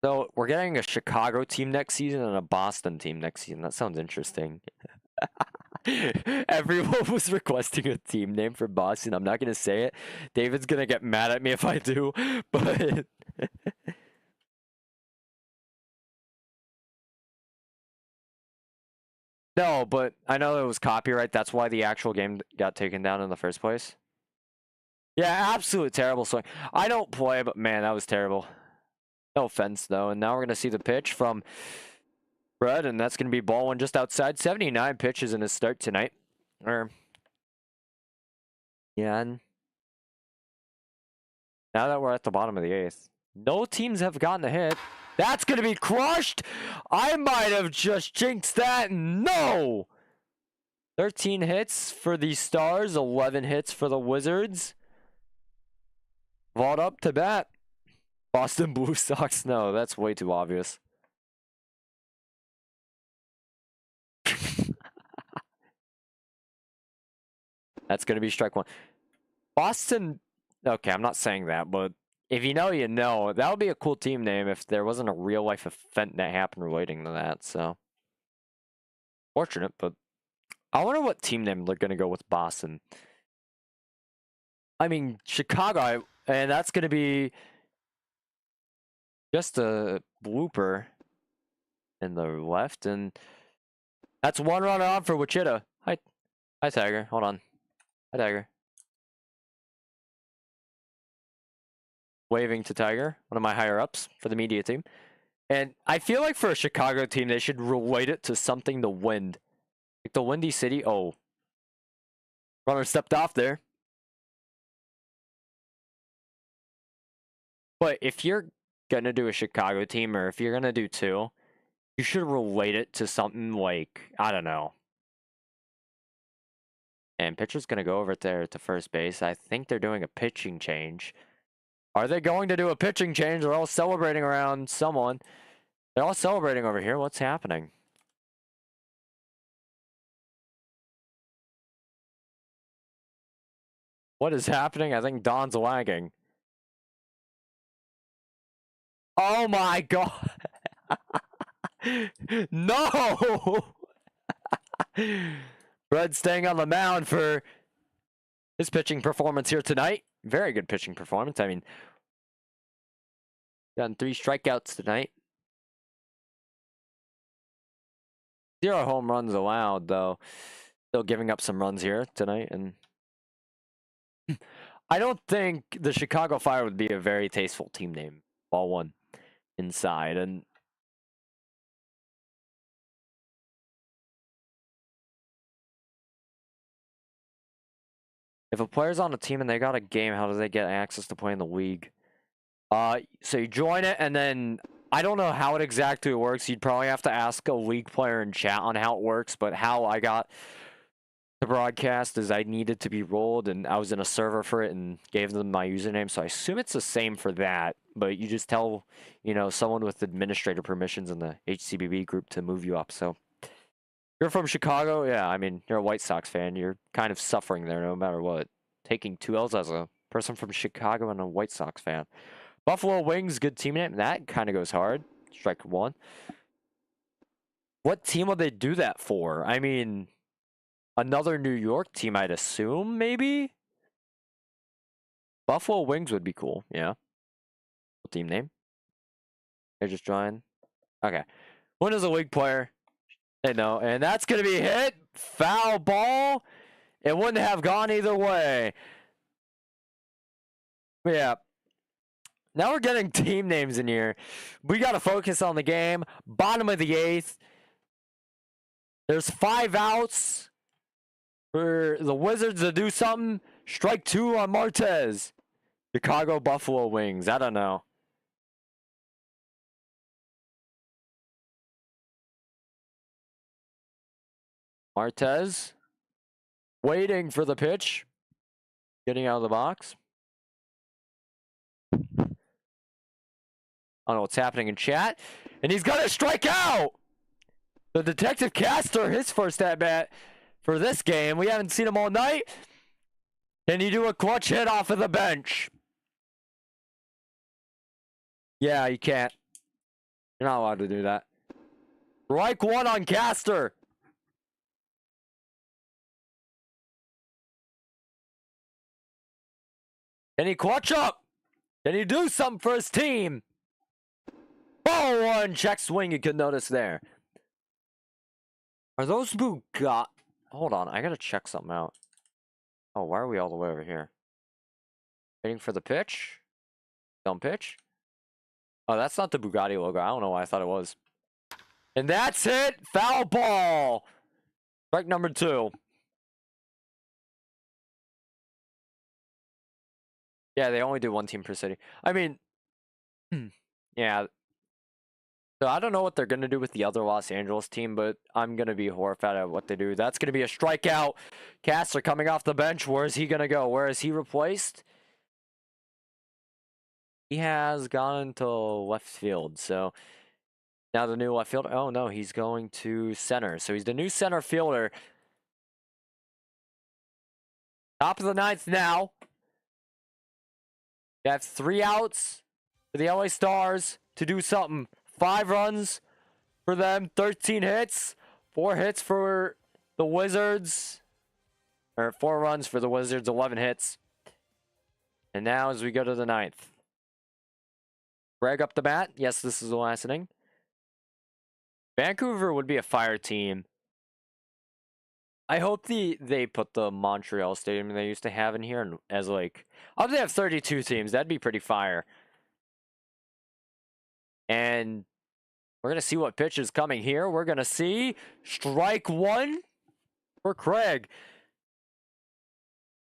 So we're getting a Chicago team next season and a Boston team next season. That sounds interesting. Everyone was requesting a team name for Boston. I'm not going to say it. David's going to get mad at me if I do. But no, but I know it was copyright. That's why the actual game got taken down in the first place. Yeah, absolute terrible swing. I don't play, but man, that was terrible. No offense, though. And now we're going to see the pitch from Brett, and that's going to be ball one just outside. 79 pitches in his start tonight. Yeah, and now that we're at the bottom of the 8th, no teams have gotten a hit. That's going to be crushed. I might have just jinxed that. No! 13 hits for the Stars, 11 hits for the Wizards. Vault up to bat. Boston Blue Sox, no, that's way too obvious. That's going to be strike 1. Boston, okay, I'm not saying that, but if you know, you know. That would be a cool team name if there wasn't a real life event that happened relating to that, so. Fortunate, but I wonder what team name they're going to go with Boston. I mean, Chicago, and that's going to be just a blooper in the left, and that's 1 run on for Wichita. Hi, Tiger. Hold on. Hi, Tiger. Waving to Tiger, one of my higher ups for the media team. And I feel like for a Chicago team, they should relate it to something the wind. Like the Windy City. Oh. Runner stepped off there. But if you're going to do a Chicago team, or if you're going to do two, you should relate it to something like, I don't know. And pitcher's going to go over there to first base. I think they're doing a pitching change. Are they going to do a pitching change? They're all celebrating around someone. They're all celebrating over here. What's happening? What is happening? I think Don's lagging. Oh my god. No! Brett staying on the mound for his pitching performance here tonight. Very good pitching performance. I mean, gotten 3 strikeouts tonight. 0 home runs allowed, though. Still giving up some runs here tonight. And I don't think the Chicago Fire would be a very tasteful team name. Ball 1 inside. And if a player's on a team and they got a game, how do they get access to play in the league? So you join it, and then I don't know how it exactly works. You'd probably have to ask a league player in chat on how it works, but how I got the broadcast is I needed to be rolled, and I was in a server for it and gave them my username, so I assume it's the same for that, but you just tell, you know, someone with administrator permissions in the HCBB group to move you up. So you're from Chicago? Yeah, I mean, you're a White Sox fan. You're kind of suffering there no matter what. Taking 2 L's as a person from Chicago and a White Sox fan. Buffalo Wings, good team name. That kind of goes hard. Strike 1. What team would they do that for? I mean, another New York team, I'd assume, maybe? Buffalo Wings would be cool, yeah. What team name? They're just drawing. Okay. When is a league player? They know. And that's going to be hit. Foul ball. It wouldn't have gone either way. Yeah. Now we're getting team names in here. We got to focus on the game. Bottom of the 8th. There's 5 outs for the Wizards to do something. Strike 2 on Martez. Chicago Buffalo Wings. I don't know. Martez. Waiting for the pitch. Getting out of the box. I don't know what's happening in chat. And he's going to strike out! The Detective Caster, his first at-bat for this game. We haven't seen him all night. Can you do a clutch hit off of the bench? Yeah, you can't. You're not allowed to do that. Strike 1 on Caster. Can he clutch up? Can he do something for his team? Ball 1, check swing, you can notice there. Are those Bugatti? Hold on, I gotta check something out. Oh, why are we all the way over here? Waiting for the pitch? Don't pitch? Oh, that's not the Bugatti logo. I don't know why I thought it was. And that's it! Foul ball! Strike number 2. Yeah, they only do 1 team per city. I mean, yeah. So I don't know what they're going to do with the other Los Angeles team, but I'm going to be horrified at what they do. That's going to be a strikeout. Caster coming off the bench. Where is he going to go? Where is he replaced? He has gone into left field. So now the new left field. Oh, no, he's going to center. So he's the new center fielder. Top of the 9th now. You have 3 outs for the LA Stars to do something. 5 runs for them, 13 hits, 4 hits for the Wizards, or 4 runs for the Wizards, 11 hits. And now as we go to the 9th. Greg up the bat. Yes, this is the last inning. Vancouver would be a fire team. I hope they put the Montreal Stadium they used to have in here as like, I hope they have 32 teams. That'd be pretty fire. And We're going to see what pitch is coming here. We're going to see strike one for Craig.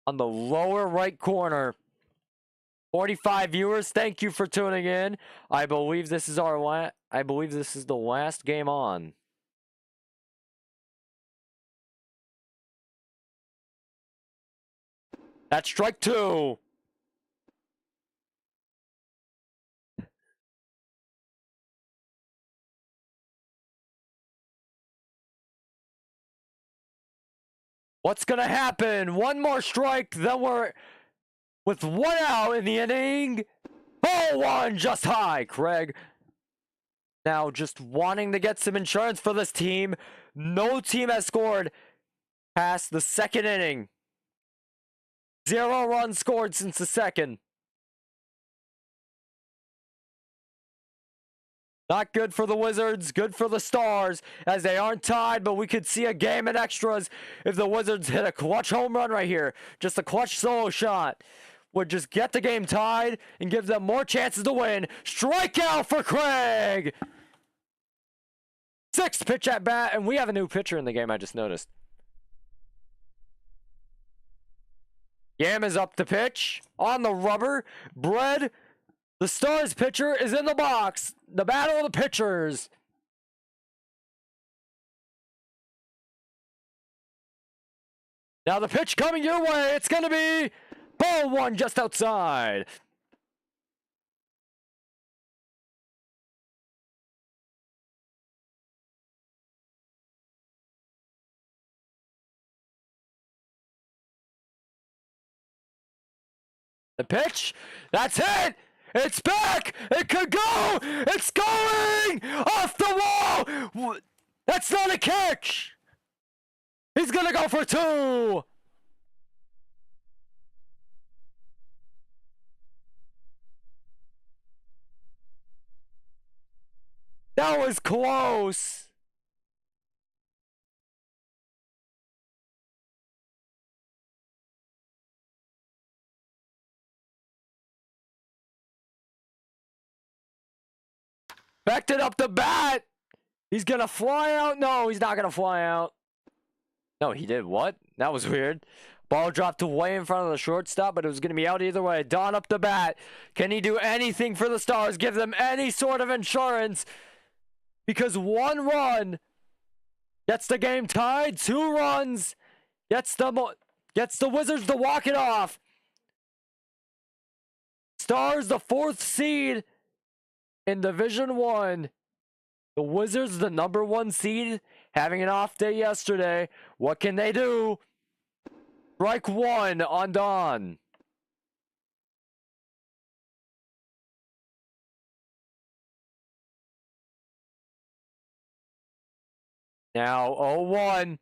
On the lower right corner. 45 viewers, thank you for tuning in. I believe this is the last game on. That's strike two. What's going to happen? One more strike, then we're with one out in the inning. Ball one just high, Craig. Now just wanting to get some insurance for this team. No team has scored past the second inning. 0 runs scored since the second. Not good for the Wizards, good for the Stars, as they aren't tied, but we could see a game in extras if the Wizards hit a clutch home run right here. Just a clutch solo shot would just get the game tied and give them more chances to win. Strikeout for Craig! 6th pitch at bat, and we have a new pitcher in the game, I just noticed. Yam is up to pitch, on the rubber. Bread, the Stars pitcher, is in the box. The battle of the pitchers. Now the pitch coming your way. It's going to be ball one just outside. The pitch, that's it! It's back! It could go! It's going! Off the wall! That's not a catch! He's gonna go for two! That was close! Backed it up the bat. He's gonna fly out. No, he's not gonna fly out. No, he did. What? That was weird. Ball dropped away in front of the shortstop, but it was gonna be out either way. Don up the bat. Can he do anything for the Stars? Give them any sort of insurance? Because 1 run gets the game tied. 2 runs gets the Wizards to walk it off. Stars the 4th seed in Division 1, the Wizards, the #1 seed, having an off day yesterday. What can they do? Strike one on Don. Now 0-1.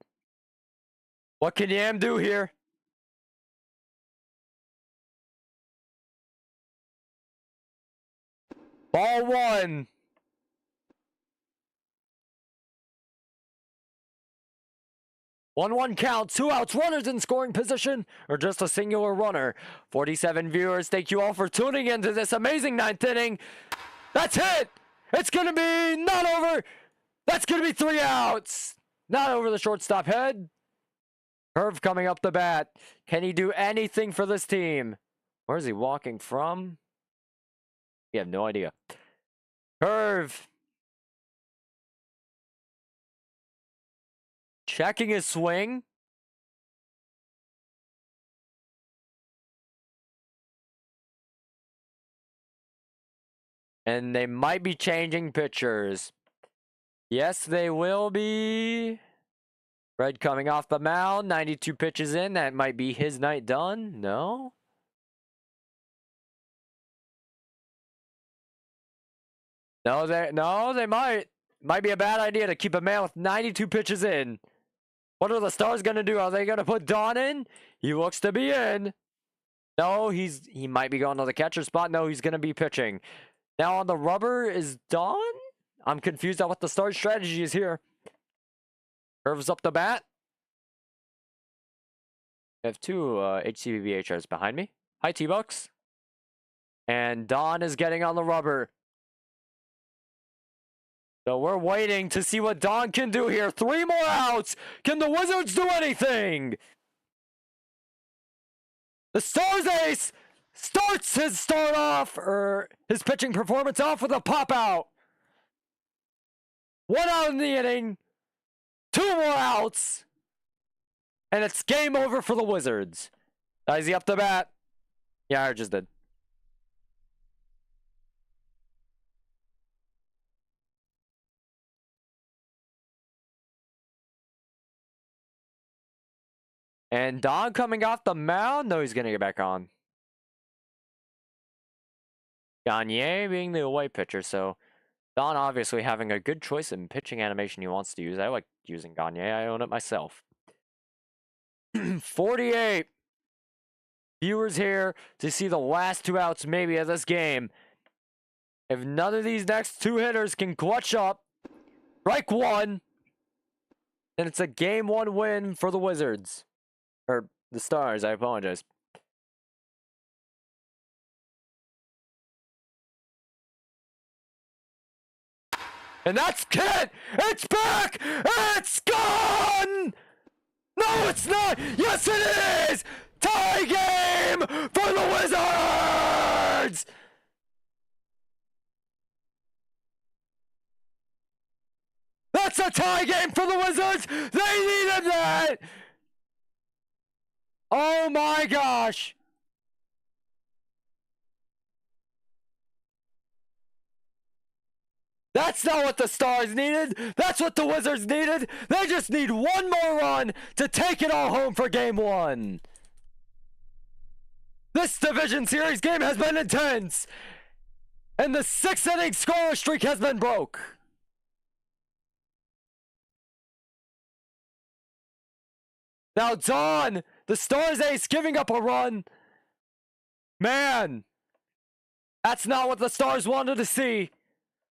What can Yam do here? Ball one. 1-1 count, 2 outs, runners in scoring position, or just a singular runner. 47 viewers, thank you all for tuning into this amazing 9th inning. That's it! It's gonna be not over. That's gonna be 3 outs. Not over the shortstop head. Curve coming up the bat. Can he do anything for this team? Where is he walking from? We have no idea. Curve. Checking his swing. And they might be changing pitchers. Yes, they will be. Red coming off the mound. 92 pitches in. That might be his night done. No? No, they might. Might be a bad idea to keep a man with 92 pitches in. What are the Stars going to do? Are they going to put Don in? He looks to be in. No, he might be going to the catcher spot. No, he's going to be pitching. Now on the rubber is Don? I'm confused on what the Stars strategy is here. Curves up the bat. I have 2 HCBB HRs behind me. Hi, T-Bucks. And Don is getting on the rubber. So we're waiting to see what Don can do here. 3 more outs. Can the Wizards do anything? The Stars ace starts his his pitching performance off with a pop out. 1 out in the inning. 2 more outs. And it's game over for the Wizards. Is he up to bat? Yeah, I just did. And Don coming off the mound? No, he's going to get back on. Gagne being the away pitcher, so Don obviously having a good choice in pitching animation he wants to use. I like using Gagne. I own it myself. 48 viewers here to see the last 2 outs maybe of this game. If none of these next 2 hitters can clutch up, strike 1, then it's a game 1 win for the Wizards. Or the Stars, I apologize. And that's it! It's back! It's gone! No, it's not! Yes, it is! Tie game for the Wizards! That's a tie game for the Wizards! They needed that! Oh my gosh! That's not what the Stars needed. That's what the Wizards needed. They just need 1 more run to take it all home for game 1. This division series game has been intense. And the 6-inning scoreless streak has been broke. Now Don, the Stars ace, giving up a run. Man, that's not what the Stars wanted to see.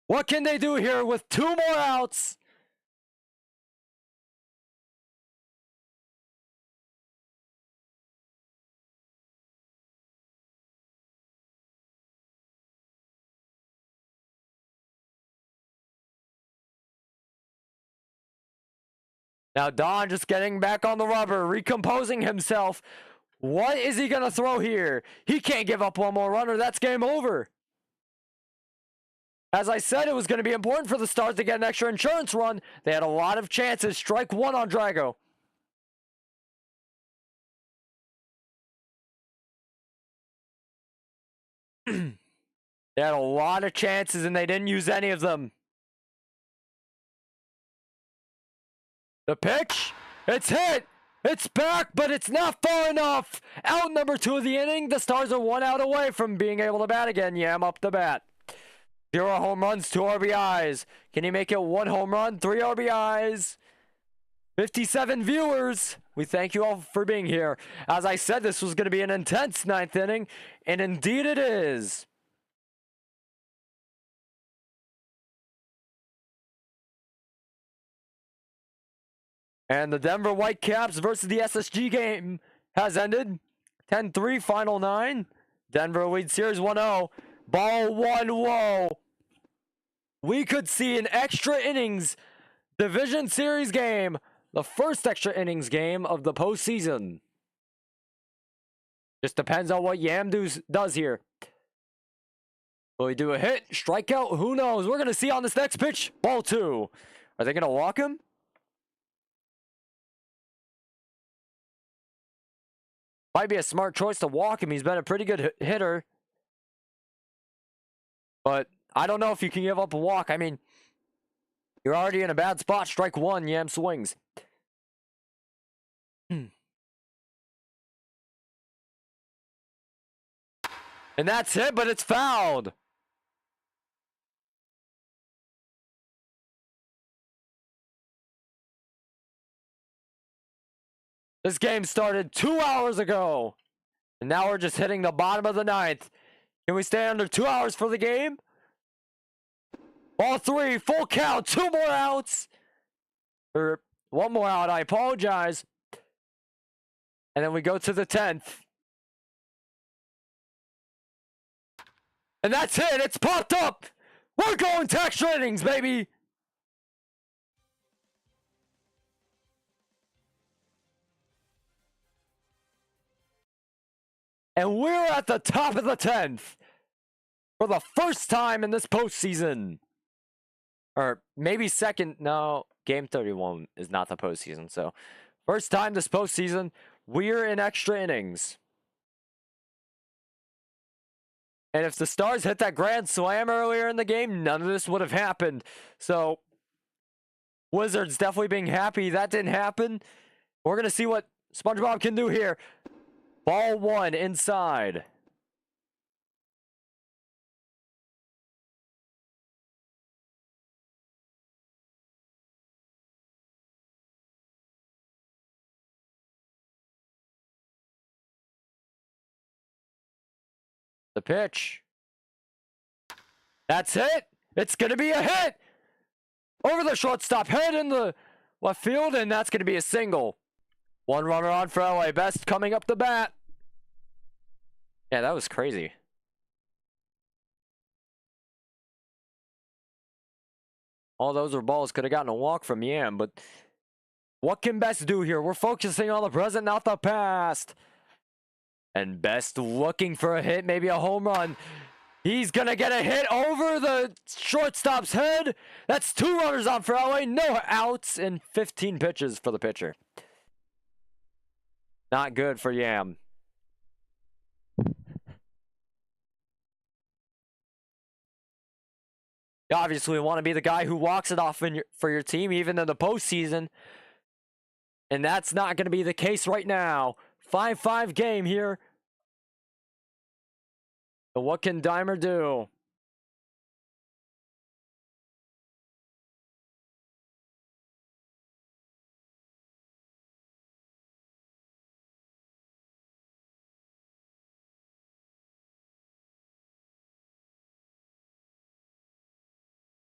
What can they do here with 2 more outs? Now Don just getting back on the rubber, recomposing himself. What is he going to throw here? He can't give up 1 more run or that's game over. As I said, it was going to be important for the Stars to get an extra insurance run. They had a lot of chances. Strike 1 on Drago. They had a lot of chances and they didn't use any of them. The pitch, it's hit. It's back, but it's not far enough. Out number 2 of the inning. The Stars are 1 out away from being able to bat again. Yam up the bat. 0 home runs, 2 RBIs. Can he make it 1 home run, 3 RBIs? 57 viewers. We thank you all for being here. As I said, this was going to be an intense 9th inning, and indeed it is. And the Denver Whitecaps versus the SSG game has ended. 10-3, final 9. Denver leads series 1-0. Ball 1 low. We could see an extra innings division series game. The first extra innings game of the postseason. Just depends on what Yam does here. Will he do a hit? Strikeout? Who knows? We're going to see on this next pitch. Ball 2. Are they going to walk him? Might be a smart choice to walk him. He's been a pretty good hitter. But I don't know if you can give up a walk. I mean, you're already in a bad spot. Strike 1, Yam swings. And that's it, but it's fouled. This game started 2 hours ago. And now we're just hitting the bottom of the 9th. Can we stay under 2 hours for the game? Ball 3, full count, 2 more outs. Or 1 more out, I apologize. And then we go to the 10th. And that's it, it's popped up. We're going to extra innings, baby. And we're at the top of the 10th for the first time in this postseason. Or maybe second. No, game 31 is not the postseason. So first time this postseason, we're in extra innings. And if the Stars hit that grand slam earlier in the game, none of this would have happened. So Wizards definitely being happy that didn't happen. We're going to see what SpongeBob can do here. Ball 1 inside. The pitch. That's it. It's going to be a hit. Over the shortstop, head in the left field, and that's going to be a single. One runner on for LA. Best coming up the bat. Yeah, that was crazy. All those were balls. Could have gotten a walk from Yam, but what can Best do here? We're focusing on the present, not the past. And Best looking for a hit, maybe a home run. He's going to get a hit over the shortstop's head. That's 2 runners on for LA. No outs in 15 pitches for the pitcher. Not good for Yam. You obviously want to be the guy who walks it off for your team, even in the postseason. And that's not going to be the case right now. 5-5 game here. So what can Dimer do?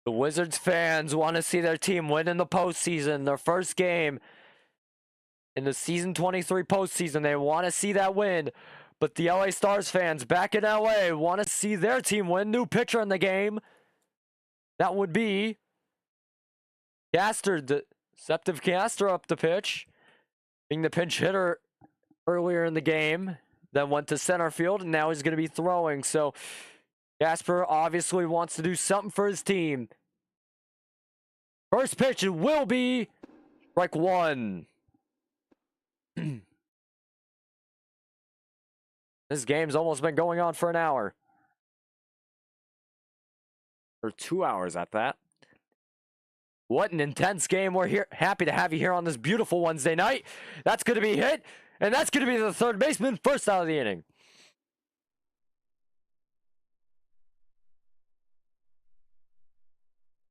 The Wizards fans want to see their team win in the postseason. Their first game in the season 23 postseason. They want to see that win. But the LA Stars fans back in LA want to see their team win. New pitcher in the game. That would be Caster, Deceptive Caster up the pitch. Being the pinch hitter earlier in the game. Then went to center field and now he's going to be throwing. So Casper obviously wants to do something for his team. First pitch, it will be strike 1. This game's almost been going on for an hour. Or 2 hours at that. What an intense game. We're here, happy to have you here on this beautiful Wednesday night. That's going to be hit. And that's going to be the third baseman, first out of the inning.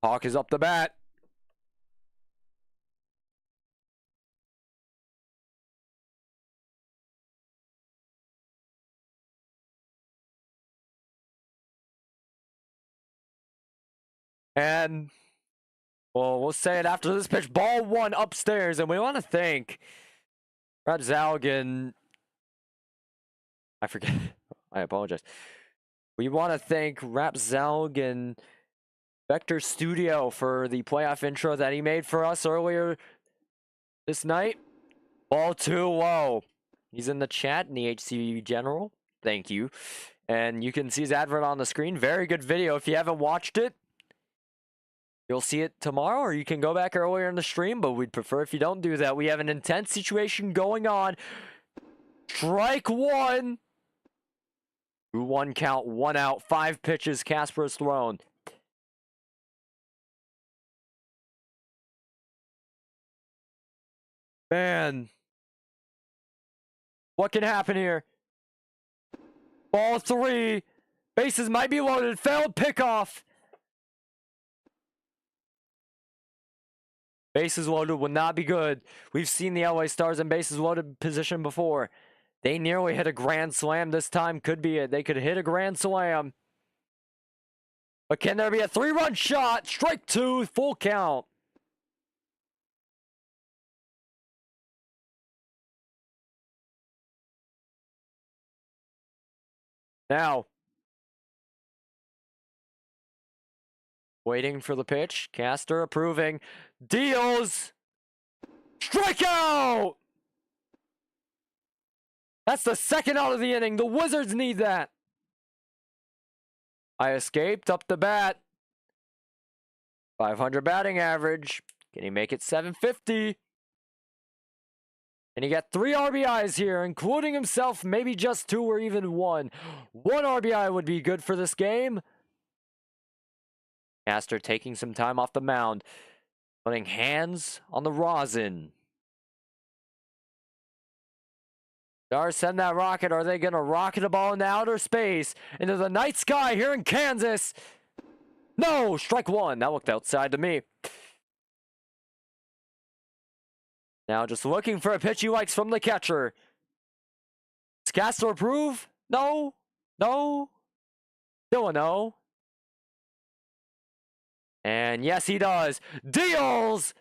Hawk is up the bat. And, well, we'll say it after this pitch. Ball 1 upstairs. And we want to thank Brad Zalgan. I forget. I apologize. We want to thank Rap Zalgan Vector Studio for the playoff intro that he made for us earlier this night. Ball 2, whoa. He's in the chat in the HCBB General. Thank you. And you can see his advert on the screen. Very good video. If you haven't watched it, you'll see it tomorrow, or you can go back earlier in the stream, but we'd prefer if you don't do that. We have an intense situation going on. Strike 1. 2-1 count, 1 out, 5 pitches Casper has thrown. Man. What can happen here? Ball 3. Bases might be loaded. Failed pickoff. Bases loaded would not be good. We've seen the LA Stars in bases loaded position before. They nearly hit a grand slam this time. Could be it. They could hit a grand slam. But can there be a 3-run shot? Strike 2, full count. Now, waiting for the pitch. Caster approving. Deals. Strikeout! That's the second out of the inning. The Wizards need that. I escaped up the bat. 500 batting average. Can he make it 750? And he got 3 RBIs here, including himself, maybe just 2 or even 1. 1 RBI would be good for this game. Castor taking some time off the mound. Putting hands on the rosin. Stars send that rocket. Are they going to rocket a ball into outer space? Into the night sky here in Kansas? No! Strike 1. That looked outside to me. Now just looking for a pitch he likes from the catcher. Does Castor approve? No. No. Still a no. And yes, he does. Deals!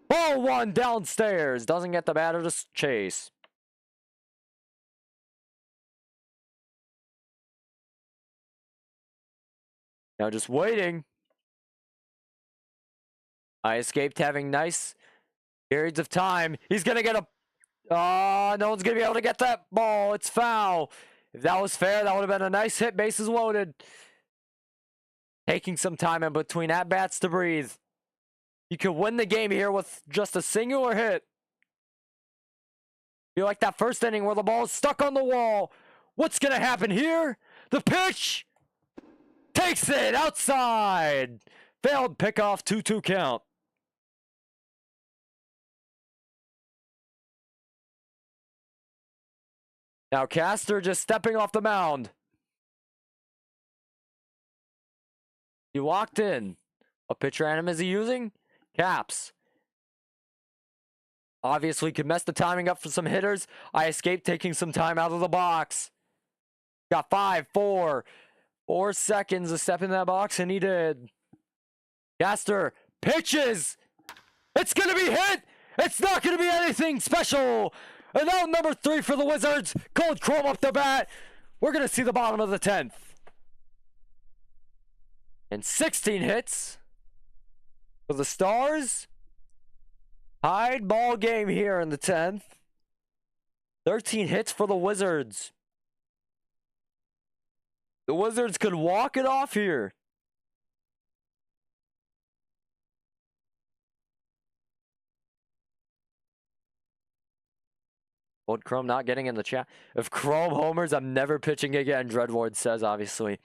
Ball 1 downstairs. Doesn't get the batter to chase. Now just waiting. I escaped having nice periods of time. He's going to get a... no one's going to be able to get that ball. It's foul. If that was fair, that would have been a nice hit. Bases loaded. Taking some time in between at-bats to breathe. You could win the game here with just a singular hit. Feel like that first inning where the ball is stuck on the wall. What's going to happen here? The pitch takes it outside. Failed pickoff, 2-2 count. Now Castor just stepping off the mound. He walked in. What pitcher anim is he using? Caps. Obviously could mess the timing up for some hitters. I escaped taking some time out of the box. Got 4 seconds to step in that box, and he did. Castor pitches. It's going to be hit. It's not going to be anything special. And out number 3 for the Wizards. Cold Chrome up the bat. We're going to see the bottom of the 10th. And 16 hits for the Stars. Tied ball game here in the 10th. 13 hits for the Wizards. The Wizards could walk it off here. Old Chrome not getting in the chat. If Chrome homers, I'm never pitching again, Dreadward says, obviously.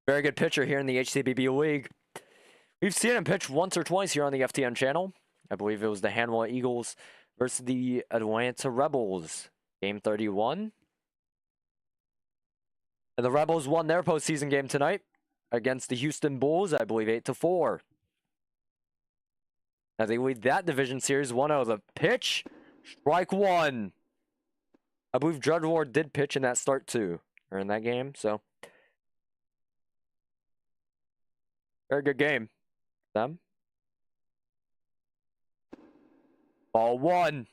Very good pitcher here in the HCBB League. We've seen him pitch once or twice here on the FTN channel. I believe it was the Hanwha Eagles versus the Atlanta Rebels. Game 31. And the Rebels won their postseason game tonight against the Houston Bulls, I believe 8-4. As they lead that division series 1-0. The pitch, strike 1. I believe Dreadward did pitch in that start too, or in that game, so. Very good game. Them. Ball 1.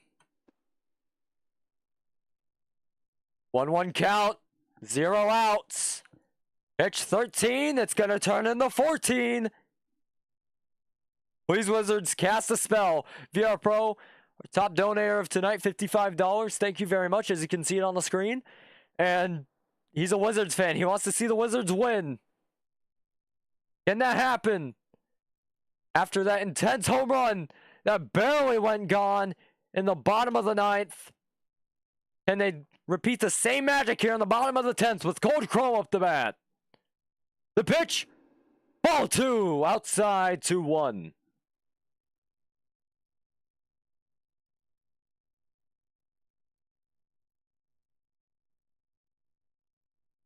1-1 count. 0 outs. Pitch 13. It's going to turn into 14. Please, Wizards, cast a spell. VR Pro, our top donator of tonight, $55. Thank you very much, as you can see it on the screen. And he's a Wizards fan. He wants to see the Wizards win. Can that happen? After that intense home run that barely went gone in the bottom of the 9th. Can they repeat the same magic here in the bottom of the 10th with Cold Chrome up the bat? The pitch, ball 2, outside 2-1.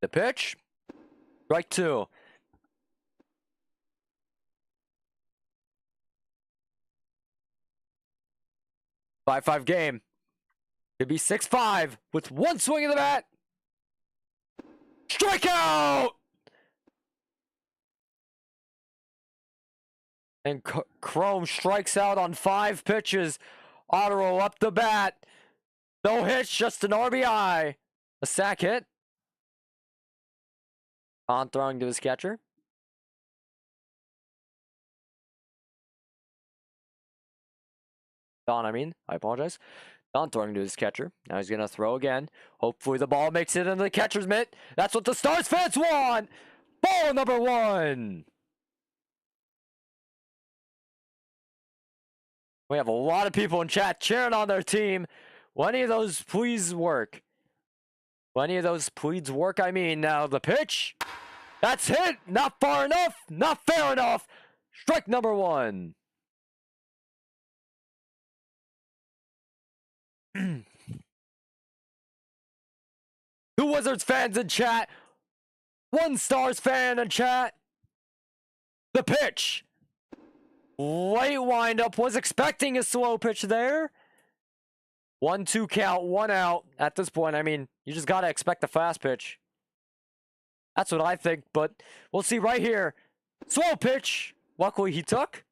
The pitch, strike 2. Five game. Could be 6-5 with one swing of the bat. Strikeout! And Chrome strikes out on 5 pitches. Otto up the bat. No hits, just an RBI. A sack hit. On throwing to his catcher. Don, I apologize. Don throwing to his catcher. Now he's going to throw again. Hopefully the ball makes it into the catcher's mitt. That's what the Stars fans want. Ball number 1. We have a lot of people in chat cheering on their team. Will any of those please work? Will any of those please work? I mean, now the pitch. That's hit. Not far enough. Not fair enough. Strike number 1. Two Wizards fans in chat. 1 Stars fan in chat. The pitch. Late windup. Was expecting a slow pitch there. 1-2 count. 1 out. At this point, I mean, you just got to expect a fast pitch. That's what I think, but we'll see right here. Slow pitch. Luckily, he took.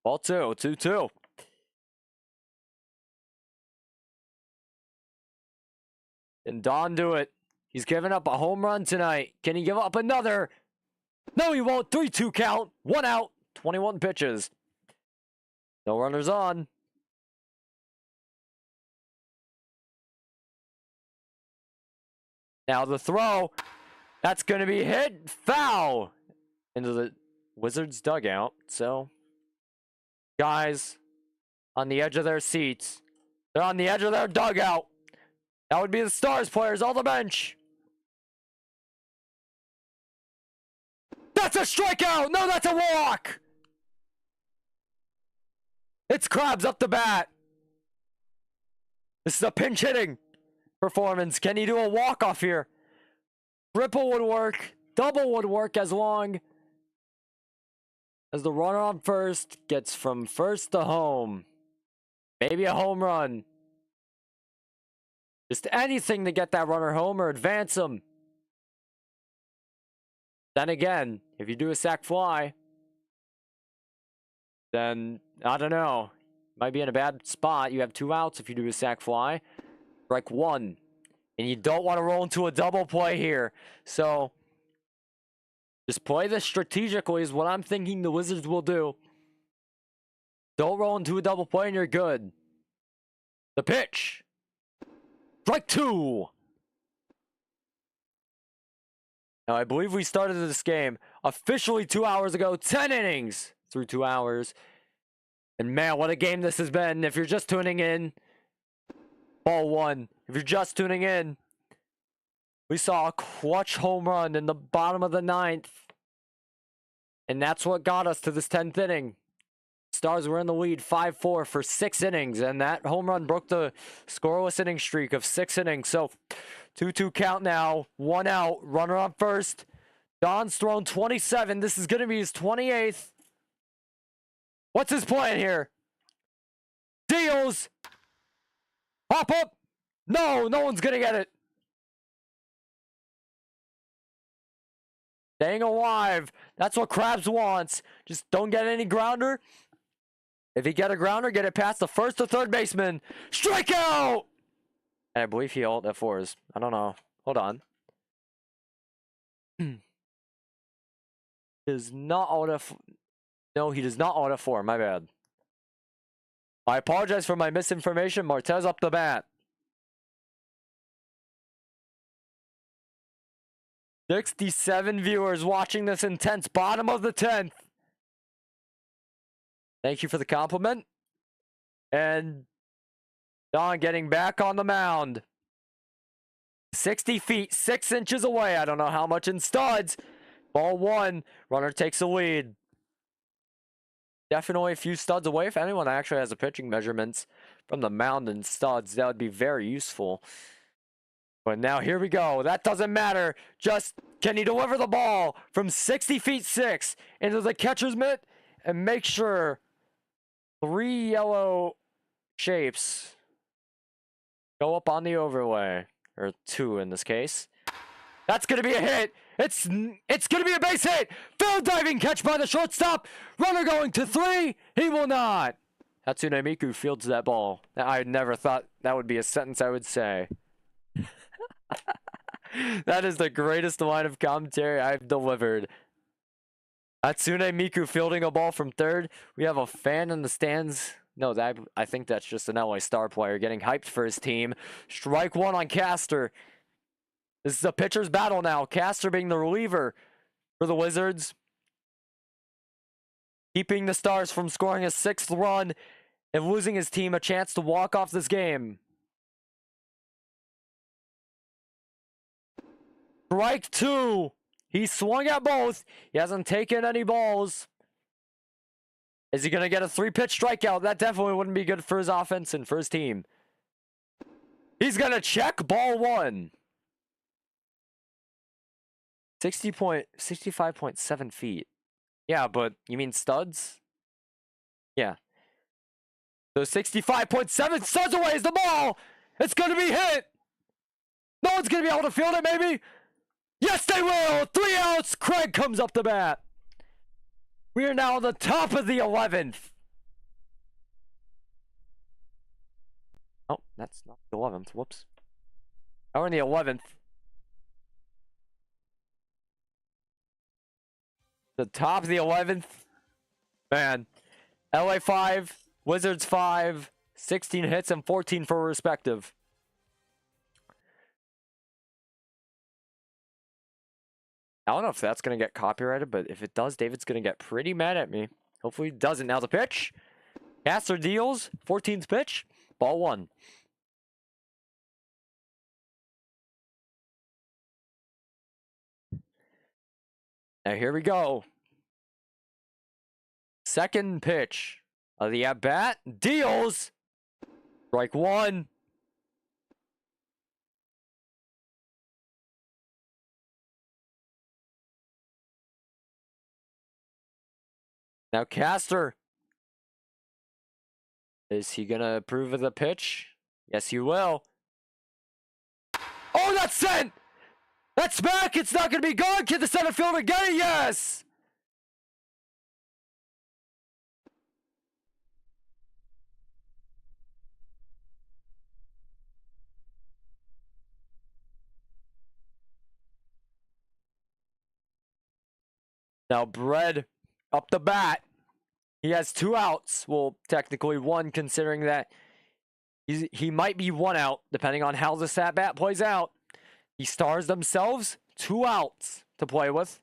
Ball 2. 2-2. Can Don do it? He's given up a home run tonight. Can he give up another? No, he won't. 3-2 count. 1 out. 21 pitches. No runners on. Now the throw. That's going to be hit. Foul. Into the Wizards dugout. So, guys on the edge of their seats. They're on the edge of their dugout. That would be the Stars players on the bench. That's a strikeout. No, that's a walk. It's Krabs up the bat. This is a pinch hitting performance. Can he do a walk-off here? Triple would work. Double would work as long as the runner on first gets from first to home. Maybe a home run. Just anything to get that runner home or advance him. Then again, if you do a sac fly, then I don't know. Might be in a bad spot. You have 2 outs if you do a sac fly. Strike 1. And you don't want to roll into a double play here. So, just play this strategically is what I'm thinking the Wizards will do. Don't roll into a double play and you're good. The pitch. Strike 2. Now, I believe we started this game officially 2 hours ago. 10 innings through 2 hours. And man, what a game this has been. If you're just tuning in, ball 1. If you're just tuning in, we saw a clutch home run in the bottom of the 9th. And that's what got us to this 10th inning. Stars were in the lead 5-4 for 6 innings. And that home run broke the scoreless inning streak of 6 innings. So, 2-2 count now. 1 out. Runner on first. Don's thrown 27. This is going to be his 28th. What's his plan here? Deals. Hop up. No, no one's going to get it. Staying alive. That's what Krabs wants. Just don't get any grounder. If you get a grounder, get it past the first or third baseman. Strikeout! And I believe he ult F4s. I don't know. Hold on. Does not ult F... No, he does not ult F4. My bad. I apologize for my misinformation. Martez up the bat. 67 viewers watching this intense bottom of the 10th. Thank you for the compliment. And Don getting back on the mound. 60 feet, 6 inches away. I don't know how much in studs. Ball 1. Runner takes the lead. Definitely a few studs away. If anyone actually has the pitching measurements from the mound and studs, that would be very useful. But now here we go. That doesn't matter. Just can he deliver the ball from 60 feet 6 into the catcher's mitt and make sure 3 yellow shapes go up on the overlay, or 2 in this case. That's going to be a hit. It's going to be a base hit. Field diving catch by the shortstop. Runner going to 3. He will not. Hatsune Miku fields that ball. I never thought that would be a sentence I would say. That is the greatest line of commentary I've delivered. Hatsune Miku fielding a ball from third. We have a fan in the stands No, I think that's just an LA Star player getting hyped for his team. Strike one on Caster. This is a pitcher's battle now. Caster being the reliever for the Wizards, keeping the Stars from scoring a 6th run and losing his team a chance to walk off this game. Strike two. He swung at both. He hasn't taken any balls. Is he going to get a 3-pitch strikeout? That definitely wouldn't be good for his offense and for his team. He's going to check ball one. 65.7 feet. Yeah, but you mean studs? Yeah. So 65.7 studs away is the ball. It's going to be hit. No one's going to be able to field it, maybe. Yes, they will. 3 outs. Craig comes up the bat. We are now on the top of the 11th. Oh, that's not the 11th. Whoops. Now we're in the 11th. The top of the 11th. Man. LA 5, Wizards 5, 16 hits and 14 for respective. I don't know if that's going to get copyrighted, but if it does, David's going to get pretty mad at me. Hopefully he doesn't. Now the pitch. Caster deals. 14th pitch. Ball one. Now here we go. Second pitch of the at-bat. Deals. Strike one. Now Caster. Is he going to approve of the pitch? Yes, he will. Oh, that's sent! That's back! It's not going to be gone! Can the center fielder get it? Yes! Now Bread up the bat. He has 2 outs. Well, technically 1, considering that he might be 1 out, depending on how this at-bat plays out. The Stars themselves, 2 outs to play with.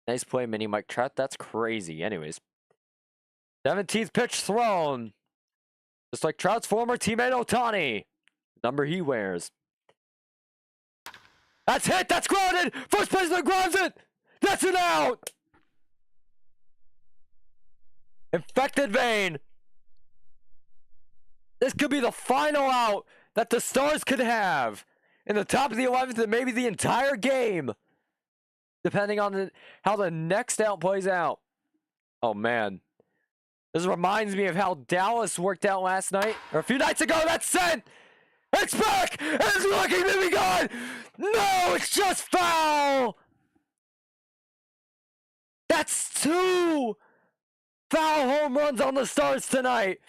Nice play, Mini Mike Trout. That's crazy. Anyways. 17th pitch thrown. Just like Trout's former teammate Otani. Number he wears. That's hit. That's grounded. First baseman grounds it. That's an out. Infected vein. This could be the final out that the Stars could have in the top of the 11th and maybe the entire game, depending on how the next out plays out. Oh, man. This reminds me of how Dallas worked out last night, or a few nights ago. That's sent. It's back! It's looking to be gone! No, it's just foul! That's 2 foul home runs on the Stars tonight.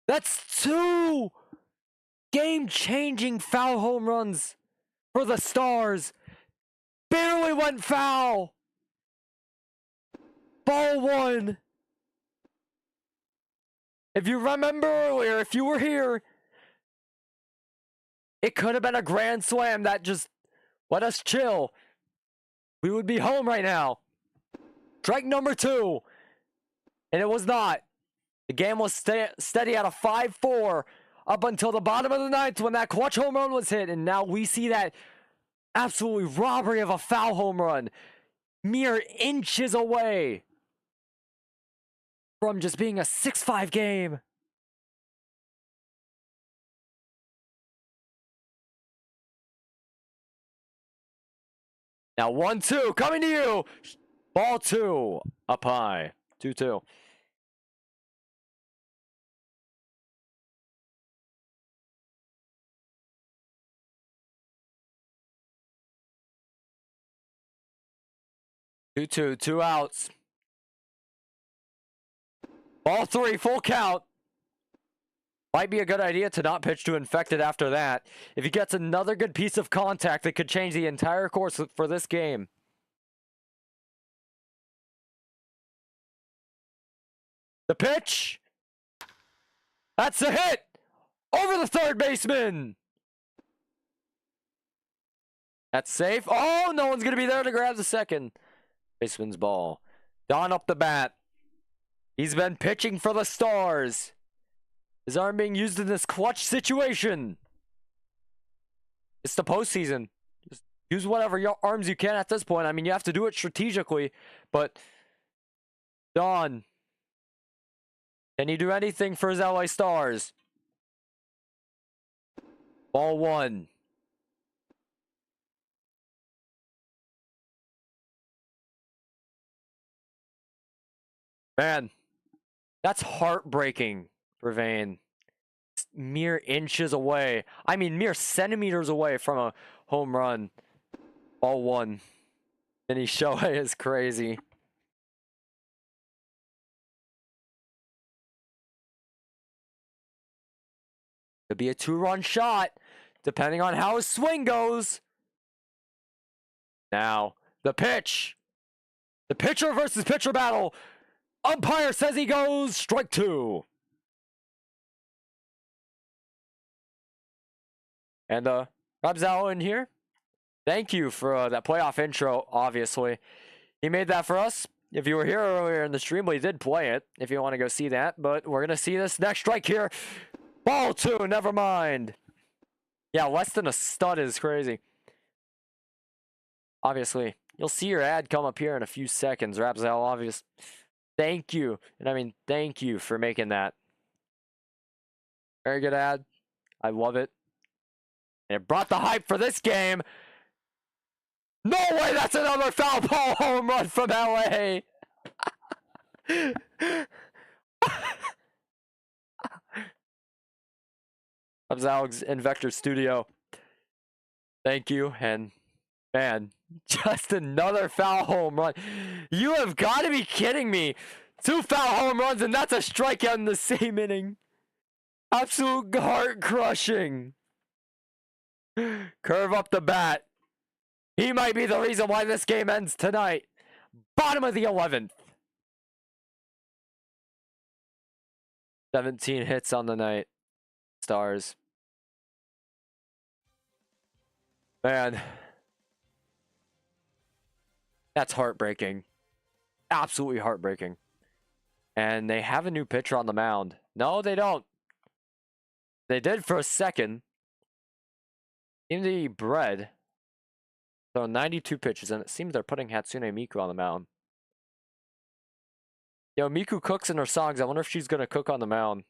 That's 2 game-changing foul home runs for the Stars. Barely went foul. Ball one. If you remember earlier, if you were here, it could have been a grand slam that just let us chill. We would be home right now. Strike number 2. And it was not. The game was steady at a 5-4 up until the bottom of the 9th when that clutch home run was hit. And now we see that absolutely robbery of a foul home run. Mere inches away from just being a 6-5 game. Now 1-2 coming to you. Ball 2 up high. 2-2. Two outs. Ball 3, full count. Might be a good idea to not pitch to Infected after that. If he gets another good piece of contact, that could change the entire course for this game. The pitch. That's a hit. Over the third baseman. That's safe. Oh, no one's going to be there to grab the second baseman's ball. Don up the bat. He's been pitching for the Stars. His arm being used in this clutch situation. It's the postseason. Just use whatever your arms you can at this point. I mean, you have to do it strategically, but Don, can he do anything for his LA Stars? Ball one. Man, that's heartbreaking for Vane. Mere inches away. I mean, mere centimeters away from a home run. Ball one. And Shohei is crazy. Could be a 2-run shot, depending on how his swing goes. Now, the pitch. The pitcher versus pitcher battle. Umpire says he goes strike two. And Rabzal in here. Thank you for that playoff intro, obviously. He made that for us. If you were here earlier in the stream, we did play it, if you want to go see that. But we're going to see this next strike here. Ball two, never mind. Yeah, less than a stud is crazy. Obviously, you'll see your ad come up here in a few seconds. Rabzal, obvious. Thank you. And I mean, thank you for making that. Very good ad. I love it. And it brought the hype for this game. No way, that's another foul ball home run from LA. That's Alex in Vector Studio. Thank you. And man, just another foul home run. You have got to be kidding me. 2 foul home runs, and that's a strikeout in the same inning. Absolute heart crushing. Curve up the bat. He might be the reason why this game ends tonight. Bottom of the 11th. 17 hits on the night. Stars. Man. That's heartbreaking. Absolutely heartbreaking. And they have a new pitcher on the mound. No, they don't. They did for a second. Indy bred. So 92 pitches, and it seems they're putting Hatsune Miku on the mound. Yo, Miku cooks in her songs. I wonder if she's going to cook on the mound.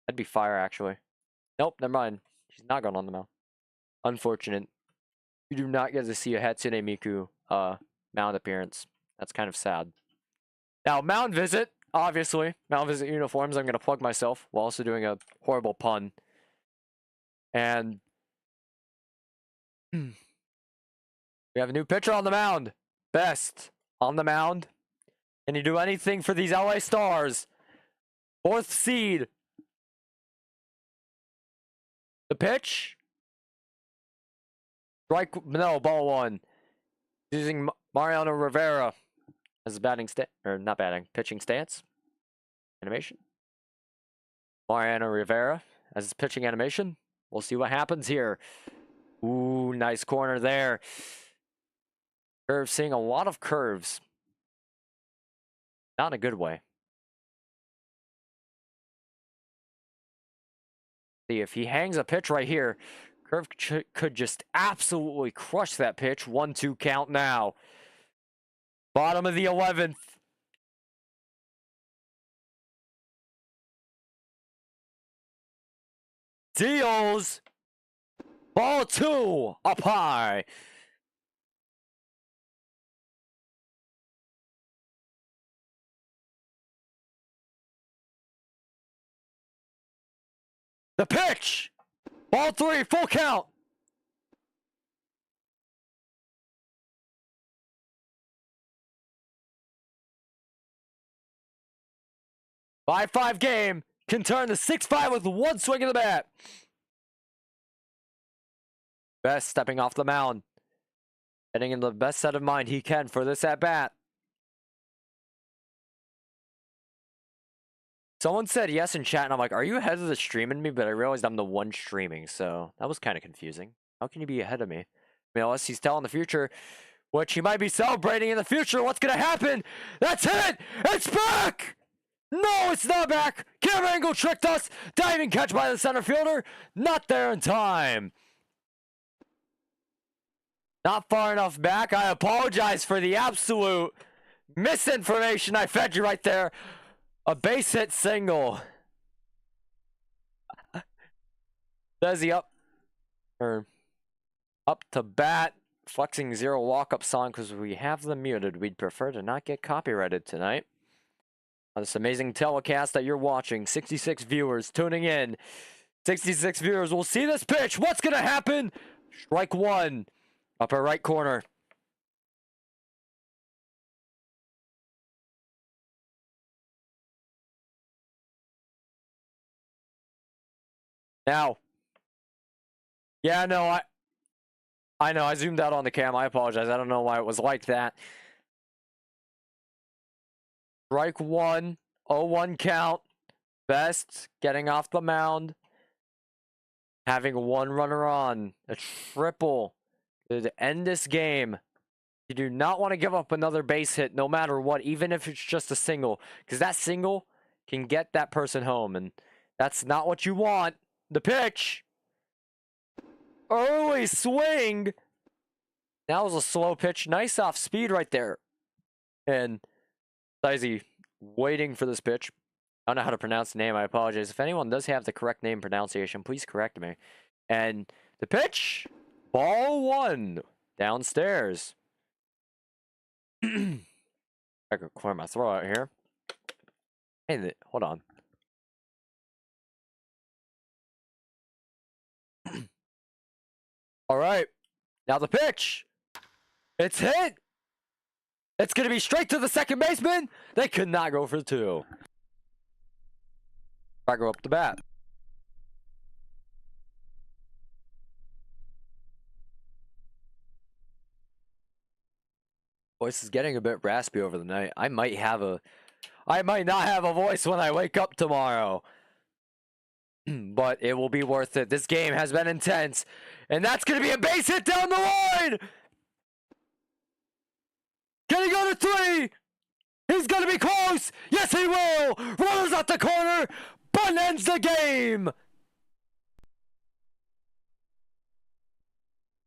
That'd be fire, actually. Nope, never mind. She's not going on the mound. Unfortunate. You do not get to see a Hatsune Miku mound appearance. That's kind of sad. Now, mound visit, obviously. Mound visit uniforms. I'm going to plug myself while also doing a horrible pun. And we have a new pitcher on the mound. Best on the mound. Can you do anything for these LA Stars? 4th seed. The pitch. Strike, no, ball one. Using Mariano Rivera as a pitching stance. Animation. Mariano Rivera as his pitching animation. We'll see what happens here. Ooh, nice corner there. Curve, seeing a lot of curves. Not in a good way. See, if he hangs a pitch right here, Curve could just absolutely crush that pitch. 1-2 count now. Bottom of the 11th. Deals. Ball two up high. The pitch. Ball three, full count. Five game can turn to 6-5 with one swing of the bat. Best stepping off the mound. Getting in the best set of mind he can for this at bat. Someone said yes in chat, and I'm like, are you ahead of the streaming me? But I realized I'm the one streaming, so that was kind of confusing. How can you be ahead of me? I mean, unless he's telling the future, which he might be celebrating in the future. What's going to happen? That's it! It's back! No, it's not back! Camera angle tricked us! Diving catch by the center fielder. Not there in time. Not far enough back. I apologize for the absolute misinformation I fed you right there. A base hit single. Desi up to bat. Flexing zero walk-up song because we have them muted. We'd prefer to not get copyrighted tonight. On this amazing telecast that you're watching. 66 viewers tuning in. 66 viewers will see this pitch. What's going to happen? Strike one. Upper right corner. Now. Yeah, no, I know, I zoomed out on the cam. I apologize. I don't know why it was like that. Strike one. 0-1 count. Best getting off the mound. Having one runner on. A triple to end this game. You do not want to give up another base hit no matter what, even if it's just a single. Because that single can get that person home. And that's not what you want. The pitch. Early swing. That was a slow pitch. Nice off speed right there. And Sizey waiting for this pitch. I don't know how to pronounce the name. I apologize. If anyone does have the correct name pronunciation, please correct me. And the pitch. Ball one. Downstairs. I could clear my throat out here. Hey, hold on. All right. Now the pitch. It's hit. It's going to be straight to the second baseman. They could not go for two. I go up the bat. Voice is getting a bit raspy over the night. I might not have a voice when I wake up tomorrow. But it will be worth it. This game has been intense. And that's going to be a base hit down the line. Can he go to three? He's going to be close. Yes, he will. Runners at the corner. Bunt ends the game.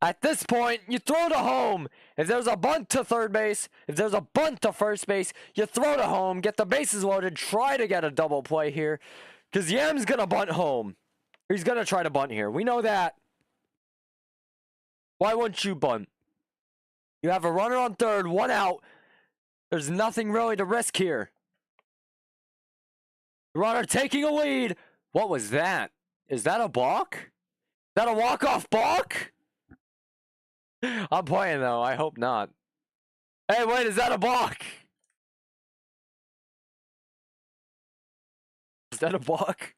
At this point, you throw to home. If there's a bunt to third base, if there's a bunt to first base, you throw to home, get the bases loaded, try to get a double play here. Because Yam's going to bunt home. He's going to try to bunt here. We know that. Why wouldn't you bunt? You have a runner on third, one out. There's nothing really to risk here. Runner taking a lead. What was that? Is that a balk? Is that a walk-off balk? I'm playing, though. I hope not. Hey, wait, is that a balk? Is that a balk?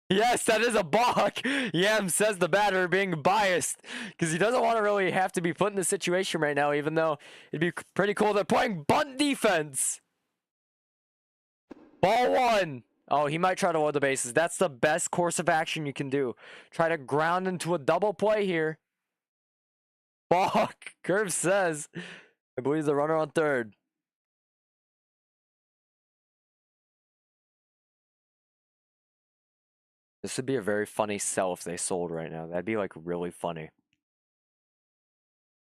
Yes, that is a balk. Yam says the batter being biased because he doesn't want to really have to be put in this situation right now, even though it'd be pretty cool. They're playing bunt defense. Ball one. Oh, he might try to load the bases. That's the best course of action you can do. Try to ground into a double play here. Balk. Curve says, I believe the runner on third. This would be a very funny sell if they sold right now. That'd be like really funny.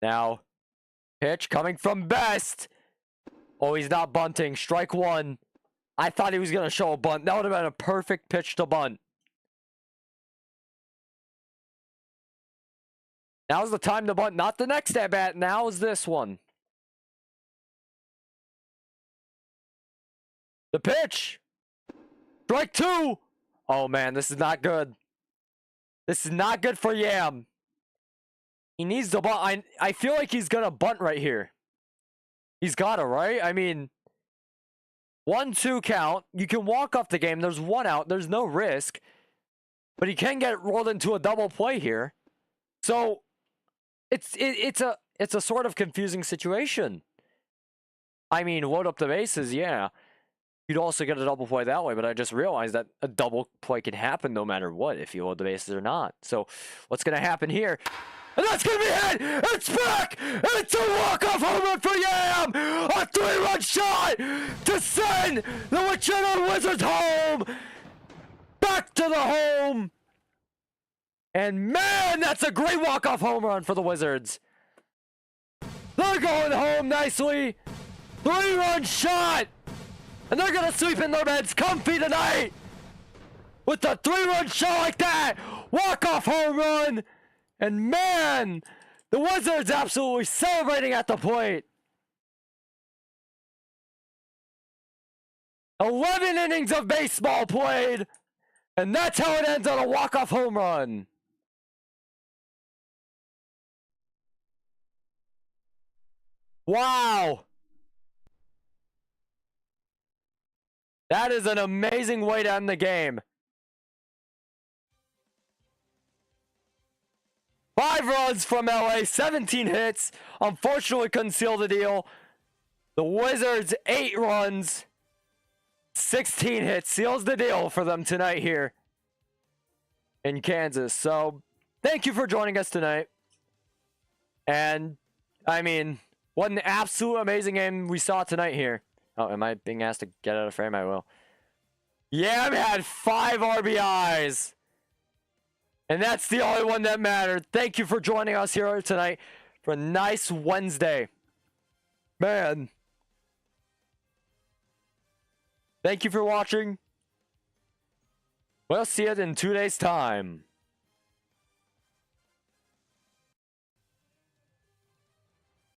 Now, pitch coming from Best. Oh, he's not bunting. Strike one. I thought he was going to show a bunt. That would have been a perfect pitch to bunt. Now's the time to bunt. Not the next at bat. Now is this one. The pitch. Strike two. Oh, man, this is not good. This is not good for Yam. He needs to bunt. I feel like he's going to bunt right here. He's got to, right? I mean, 1-2 count. You can walk off the game. There's one out. There's no risk. But he can get rolled into a double play here. So, it's it's a sort of confusing situation. I mean, load up the bases, yeah. You'd also get a double play that way, but I just realized that a double play can happen no matter what, if you load the bases or not. So what's going to happen here? And that's going to be it! It's back! It's a walk-off home run for Yam! A 3-run shot to send the Wichita Wizards home! Back to the home! And man, that's a great walk-off home run for the Wizards. They're going home nicely. 3-run shot! And they're going to sweep in their beds comfy tonight! With a 3-run shot like that! Walk-off home run! And man, the Wizards absolutely celebrating at the plate. 11 innings of baseball played. And that's how it ends on a walk-off home run. Wow. That is an amazing way to end the game. 5 runs from LA, 17 hits. Unfortunately, couldn't seal the deal. The Wizards, 8 runs, 16 hits. Seals the deal for them tonight here in Kansas. So, thank you for joining us tonight. And, I mean, what an absolute amazing game we saw tonight here. Oh, am I being asked to get out of frame? I will. Yam had 5 RBIs. And that's the only one that mattered. Thank you for joining us here tonight for a nice Wednesday. Man. Thank you for watching. We'll see you in 2 days' time.